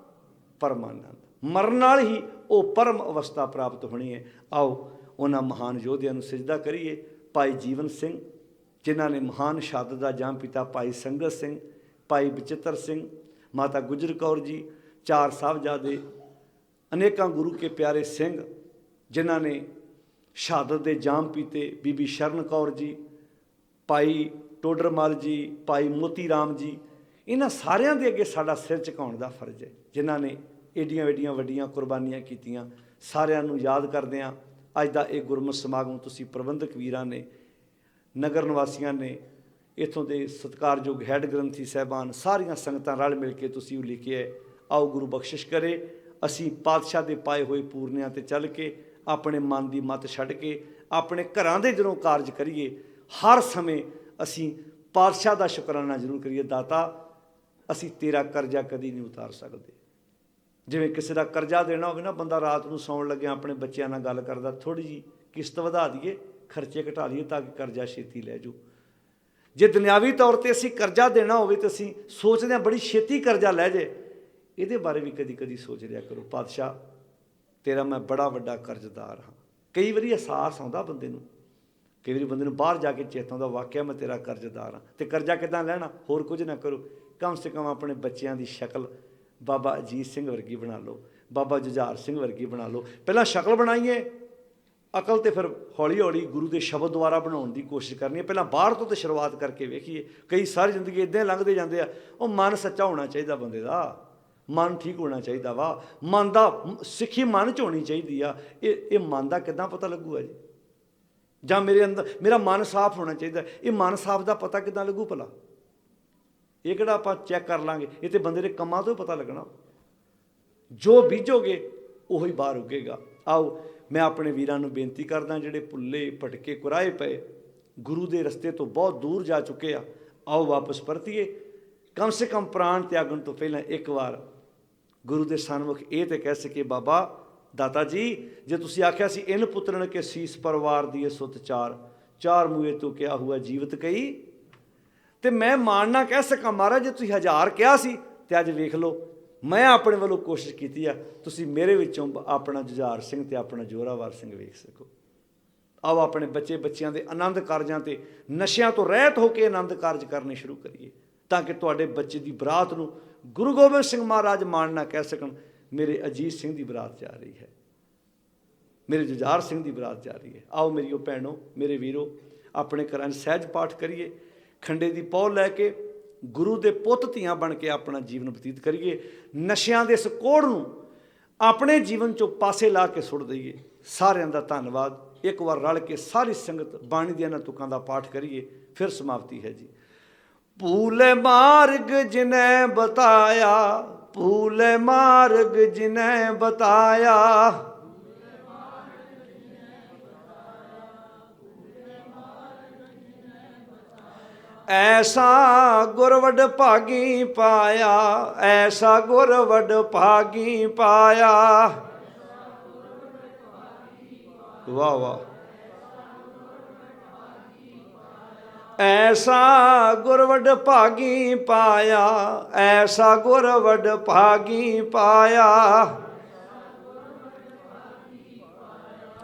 ਪਰਮਾਨੰਦ। ਮਰਨ ਨਾਲ ਹੀ ਉਹ ਪਰਮ ਅਵਸਥਾ ਪ੍ਰਾਪਤ ਹੋਣੀ ਹੈ। ਆਓ ਉਹਨਾਂ ਮਹਾਨ ਯੋਧਿਆਂ ਨੂੰ ਸਜਦਾ ਕਰੀਏ। ਭਾਈ ਜੀਵਨ ਸਿੰਘ ਜਿਨ੍ਹਾਂ ਨੇ ਮਹਾਨ ਸ਼ਹਾਦਤ ਦਾ ਜਾਮ ਪੀਤਾ, ਭਾਈ ਸੰਗਤ ਸਿੰਘ, ਭਾਈ ਬਚਿੱਤਰ ਸਿੰਘ, ਮਾਤਾ ਗੁਜਰ ਕੌਰ ਜੀ, ਚਾਰ ਸਾਹਿਬਜ਼ਾਦੇ, ਅਨੇਕਾਂ ਗੁਰੂ ਕੇ ਪਿਆਰੇ ਸਿੰਘ ਜਿਨ੍ਹਾਂ ਨੇ ਸ਼ਹਾਦਤ ਦੇ ਜਾਮ ਪੀਤੇ, ਬੀਬੀ ਸ਼ਰਨ ਕੌਰ ਜੀ, ਭਾਈ ਟੋਡਰਮਲ ਜੀ, ਭਾਈ ਮੋਤੀ ਰਾਮ ਜੀ, ਇਹਨਾਂ ਸਾਰਿਆਂ ਦੇ ਅੱਗੇ ਸਾਡਾ ਸਿਰ ਝੁਕਾਉਣ ਦਾ ਫਰਜ਼ ਹੈ, ਜਿਨ੍ਹਾਂ ਨੇ ਏਡੀਆਂ ਏਡੀਆਂ ਵੱਡੀਆਂ ਕੁਰਬਾਨੀਆਂ ਕੀਤੀਆਂ। ਸਾਰਿਆਂ ਨੂੰ ਯਾਦ ਕਰਦੇ ਹਾਂ। ਅੱਜ ਦਾ ਇਹ ਗੁਰਮਤਿ ਸਮਾਗਮ ਤੁਸੀਂ ਪ੍ਰਬੰਧਕ ਵੀਰਾਂ ਨੇ, ਨਗਰ ਨਿਵਾਸੀਆਂ ਨੇ, ਇੱਥੋਂ ਦੇ ਸਤਿਕਾਰਯੋਗ ਹੈੱਡ ਗ੍ਰੰਥੀ ਸਾਹਿਬਾਨ, ਸਾਰੀਆਂ ਸੰਗਤਾਂ ਰਲ ਮਿਲ ਕੇ ਤੁਸੀਂ ਉਹ ਲਿਖਿਆ ਹੈ। ਆਓ ਗੁਰੂ ਬਖਸ਼ਿਸ਼ ਕਰੇ, ਅਸੀਂ ਪਾਤਸ਼ਾਹ ਦੇ ਪਾਏ ਹੋਏ ਪੂਰਨਿਆਂ 'ਤੇ ਚੱਲ ਕੇ, ਆਪਣੇ ਮਨ ਦੀ ਮੱਤ ਛੱਡ ਕੇ, ਆਪਣੇ ਘਰਾਂ ਦੇ ਜਦੋਂ ਕਾਰਜ ਕਰੀਏ, ਹਰ ਸਮੇਂ ਅਸੀਂ ਪਾਤਸ਼ਾਹ ਦਾ ਸ਼ੁਕਰਾਨਾ ਜ਼ਰੂਰ ਕਰੀਏ। ਦਾਤਾ ਅਸੀਂ ਤੇਰਾ ਕਰਜ਼ਾ ਕਦੀ ਨਹੀਂ ਉਤਾਰ ਸਕਦੇ। ਜਿਵੇਂ ਕਿਸੇ ਦਾ ਕਰਜ਼ਾ ਦੇਣਾ ਹੋਵੇ ਨਾ, ਬੰਦਾ ਰਾਤ ਨੂੰ ਸੌਣ ਲੱਗਿਆ ਆਪਣੇ ਬੱਚਿਆਂ ਨਾਲ ਗੱਲ ਕਰਦਾ, ਥੋੜ੍ਹੀ ਜਿਹੀ ਕਿਸ਼ਤ ਵਧਾ ਦਈਏ, ਖਰਚੇ ਘਟਾ ਲਈਏ ਤਾਂ ਕਿ ਕਰਜ਼ਾ ਛੇਤੀ ਲੈ ਜਾਊ। ਜੇ ਦੁਨਿਆਵੀ ਤੌਰ 'ਤੇ ਅਸੀਂ ਕਰਜ਼ਾ ਦੇਣਾ ਹੋਵੇ ਤਾਂ ਅਸੀਂ ਸੋਚਦੇ ਹਾਂ ਬੜੀ ਛੇਤੀ ਕਰਜ਼ਾ ਲੈ ਜਾਏ। ਇਹਦੇ ਬਾਰੇ ਵੀ ਕਦੀ ਕਦੀ ਸੋਚ ਲਿਆ ਕਰੋ, ਪਾਤਸ਼ਾਹ ਤੇਰਾ ਮੈਂ ਬੜਾ ਵੱਡਾ ਕਰਜ਼ਦਾਰ ਹਾਂ। ਕਈ ਵਾਰੀ ਅਹਿਸਾਸ ਆਉਂਦਾ ਬੰਦੇ ਨੂੰ, ਕਈ ਵਾਰੀ ਬੰਦੇ ਨੂੰ ਬਾਹਰ ਜਾ ਕੇ ਚੇਤਾ ਆਉਂਦਾ, ਵਾਕਿਆ ਮੈਂ ਤੇਰਾ ਕਰਜ਼ਦਾਰ ਹਾਂ। ਅਤੇ ਕਰਜ਼ਾ ਕਿੱਦਾਂ ਲੈਣਾ? ਹੋਰ ਕੁਝ ਨਾ ਕਰੋ, ਕਮ ਸੇ ਕਮ ਆਪਣੇ ਬੱਚਿਆਂ ਦੀ ਸ਼ਕਲ ਬਾਬਾ ਅਜੀਤ ਸਿੰਘ ਵਰਗੀ ਬਣਾ ਲਓ, ਬਾਬਾ ਜੁਝਾਰ ਸਿੰਘ ਵਰਗੀ ਬਣਾ ਲਓ। ਪਹਿਲਾਂ ਸ਼ਕਲ ਬਣਾਈਏ, ਅਕਲ ਤੇ ਫਿਰ ਹੌਲੀ ਹੌਲੀ ਗੁਰੂ ਦੇ ਸ਼ਬਦ ਦੁਆਰਾ ਬਣਾਉਣ ਦੀ ਕੋਸ਼ਿਸ਼ ਕਰਨੀ ਹੈ। ਪਹਿਲਾਂ ਬਾਹਰ ਤੋਂ ਤਾਂ ਸ਼ੁਰੂਆਤ ਕਰਕੇ ਵੇਖੀਏ। ਕਈ ਸਾਰੀ ਜ਼ਿੰਦਗੀ ਇੱਦਾਂ ਲੰਘਦੇ ਜਾਂਦੇ ਆ। ਉਹ ਮਨ ਸੱਚਾ ਹੋਣਾ ਚਾਹੀਦਾ ਬੰਦੇ ਦਾ, ਮਨ ਠੀਕ ਹੋਣਾ ਚਾਹੀਦਾ ਵਾ। ਮਨ ਦਾ ਸਿੱਖੀ ਮਨ 'ਚ ਹੋਣੀ ਚਾਹੀਦੀ ਆ। ਇਹ ਮਨ ਦਾ ਕਿੱਦਾਂ ਪਤਾ ਲੱਗੂਗਾ ਜੀ? ਜਾਂ ਮੇਰੇ ਅੰਦਰ ਮੇਰਾ ਮਨ ਸਾਫ਼ ਹੋਣਾ ਚਾਹੀਦਾ। ਇਹ ਮਨ ਸਾਫ਼ ਦਾ ਪਤਾ ਕਿੱਦਾਂ ਲੱਗੂ ਭਲਾ? ਇਹ ਕਿਹੜਾ ਆਪਾਂ ਚੈੱਕ ਕਰ ਲਾਂਗੇ? ਇਹ ਤਾਂ ਬੰਦੇ ਦੇ ਕੰਮਾਂ ਤੋਂ ਪਤਾ ਲੱਗਣਾ। ਜੋ ਬੀਜੋਗੇ ਉਹੀ ਬਾਹਰ ਉੱਗੇਗਾ। ਆਓ ਮੈਂ ਆਪਣੇ ਵੀਰਾਂ ਨੂੰ ਬੇਨਤੀ ਕਰਦਾ, ਜਿਹੜੇ ਭੁੱਲੇ ਭਟਕੇ ਕੁਰਾਏ ਪਏ, ਗੁਰੂ ਦੇ ਰਸਤੇ ਤੋਂ ਬਹੁਤ ਦੂਰ ਜਾ ਚੁੱਕੇ ਆ, ਆਓ ਵਾਪਸ ਪਰਤੀਏ। ਕਮ ਸੇ ਕਮ ਪ੍ਰਾਣ ਤਿਆਗਣ ਤੋਂ ਪਹਿਲਾਂ ਇੱਕ ਵਾਰ ਗੁਰੂ ਦੇ ਸਨਮੁਖ ਇਹ ਤਾਂ ਕਹਿ ਸਕੀਏ, ਬਾਬਾ ਦਾਤਾ ਜੀ, ਜੇ ਤੁਸੀਂ ਆਖਿਆ ਸੀ ਇਨ ਪੁੱਤਰਨ ਕੇ ਸੀਸ ਪਰਿਵਾਰ ਦੀ ਸੁੱਤ ਚਾਰ ਮੂਏ ਤੋਂ ਕਿਹਾ ਹੁਆ ਜੀਵਤ ਕਈ, ਤੇ ਮੈਂ ਮਾਣਨਾ ਕਹਿ ਸਕਾਂ ਮਹਾਰਾਜ ਜੇ ਤੁਸੀਂ 1000 ਕਿਹਾ ਸੀ ਤੇ ਅੱਜ ਵੇਖ ਲਓ ਮੈਂ ਆਪਣੇ ਵੱਲੋਂ ਕੋਸ਼ਿਸ਼ ਕੀਤੀ ਆ, ਤੁਸੀਂ ਮੇਰੇ ਵਿੱਚੋਂ ਆਪਣਾ ਜੁਝਾਰ ਸਿੰਘ ਤੇ ਆਪਣਾ ਜੋਰਾਵਰ ਸਿੰਘ ਵੇਖ ਸਕੋ। ਆਓ ਆਪਣੇ ਬੱਚਿਆਂ ਦੇ ਆਨੰਦ ਕਾਰਜਾਂ ਤੇ ਨਸ਼ਿਆਂ ਤੋਂ ਰਹਿਤ ਹੋ ਕੇ ਆਨੰਦ ਕਾਰਜ ਕਰਨੇ ਸ਼ੁਰੂ ਕਰੀਏ, ਤਾਂ ਕਿ ਤੁਹਾਡੇ ਬੱਚੇ ਦੀ ਬਰਾਤ ਨੂੰ ਗੁਰੂ ਗੋਬਿੰਦ ਸਿੰਘ ਮਹਾਰਾਜ ਮਾਣਨਾ ਕਹਿ ਸਕਣ, ਮੇਰੇ ਅਜੀਤ ਸਿੰਘ ਦੀ ਬਰਾਤ ਜਾ ਰਹੀ ਹੈ, ਮੇਰੇ ਜੁਝਾਰ ਸਿੰਘ ਦੀ ਬਰਾਤ ਜਾ ਰਹੀ ਹੈ। ਆਓ ਮੇਰੀਓ ਭੈਣੋ, ਮੇਰੇ ਵੀਰੋ, ਆਪਣੇ ਘਰਾਂ 'ਚ ਸਹਿਜ ਪਾਠ ਕਰੀਏ, ਖੰਡੇ ਦੀ ਪਹੁ ਲੈ ਕੇ ਗੁਰੂ ਦੇ ਪੁੱਤ ਧੀਆਂ ਬਣ ਕੇ ਆਪਣਾ ਜੀਵਨ ਬਤੀਤ ਕਰੀਏ। ਨਸ਼ਿਆਂ ਦੇ ਇਸ ਕੋੜ ਨੂੰ ਆਪਣੇ ਜੀਵਨ 'ਚੋਂ ਪਾਸੇ ਲਾ ਕੇ ਸੁੱਟ ਦਈਏ। ਸਾਰਿਆਂ ਦਾ ਧੰਨਵਾਦ। ਇੱਕ ਵਾਰ ਰਲ ਕੇ ਸਾਰੀ ਸੰਗਤ ਬਾਣੀ ਦੀਆਂ ਇਹਨਾਂ ਤੁਕਾਂ ਦਾ ਪਾਠ ਕਰੀਏ, ਫਿਰ ਸਮਾਪਤੀ ਹੈ ਜੀ। ਭੂਲੇ ਮਾਰਗ ਜਿਨੈ ਬਤਾਇਆ, ਭੂਲੇ ਮਾਰਗ ਜਿਨੈ ਬਤਾਇਆ, ਐਸਾ ਗੁਰਵਡ ਭਾਗੀ ਪਾਇਆ, ਐਸਾ ਗੁਰਵਡ ਭਾਗੀ ਪਾਇਆ। ਵਾਹ ਵਾਹ। ਐਸਾ ਗੁਰਵਡ ਭਾਗੀ ਪਾਇਆ, ਐਸਾ ਗੁਰਵਡ ਭਾਗੀ ਪਾਇਆ।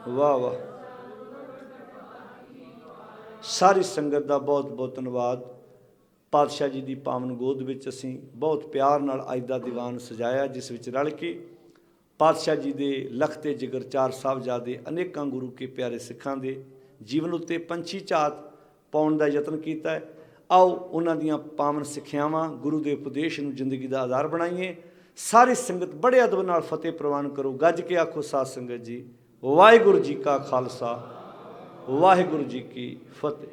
ਵਾਹ ਵਾਹ। ਸਾਰੀ ਸੰਗਤ ਦਾ ਬਹੁਤ ਬਹੁਤ ਧੰਨਵਾਦ। ਪਾਤਸ਼ਾਹ ਜੀ ਦੀ ਪਾਵਨ ਗੋਦ ਵਿੱਚ ਅਸੀਂ ਬਹੁਤ ਪਿਆਰ ਨਾਲ ਅੱਜ ਦਾ ਦੀਵਾਨ ਸਜਾਇਆ, ਜਿਸ ਵਿੱਚ ਰਲ ਕੇ ਪਾਤਸ਼ਾਹ ਜੀ ਦੇ ਲਖਤੇ ਜਿਗਰ ਚਾਰ ਸਾਹਿਬਜ਼ਾਦੇ, ਅਨੇਕਾਂ ਗੁਰੂ ਕੇ ਪਿਆਰੇ ਸਿੱਖਾਂ ਦੇ ਜੀਵਨ ਉੱਤੇ ਪੰਛੀ ਝਾਤ ਪਾਉਣ ਦਾ ਯਤਨ ਕੀਤਾ ਹੈ। ਆਓ ਉਹਨਾਂ ਦੀਆਂ ਪਾਵਨ ਸਿੱਖਿਆਵਾਂ, ਗੁਰੂ ਦੇ ਉਪਦੇਸ਼ ਨੂੰ ਜ਼ਿੰਦਗੀ ਦਾ ਆਧਾਰ ਬਣਾਈਏ। ਸਾਰੀ ਸੰਗਤ ਬੜੇ ਅਦਬ ਨਾਲ ਫਤਿਹ ਪ੍ਰਵਾਨ ਕਰੋ। ਗੱਜ ਕੇ ਆਖੋ ਸਾਧ ਸੰਗਤ ਜੀ, ਵਾਹਿਗੁਰੂ ਜੀ ਕਾ ਖਾਲਸਾ, ਵਾਹਿਗੁਰੂ ਜੀ ਕੀ ਫਤਿਹ।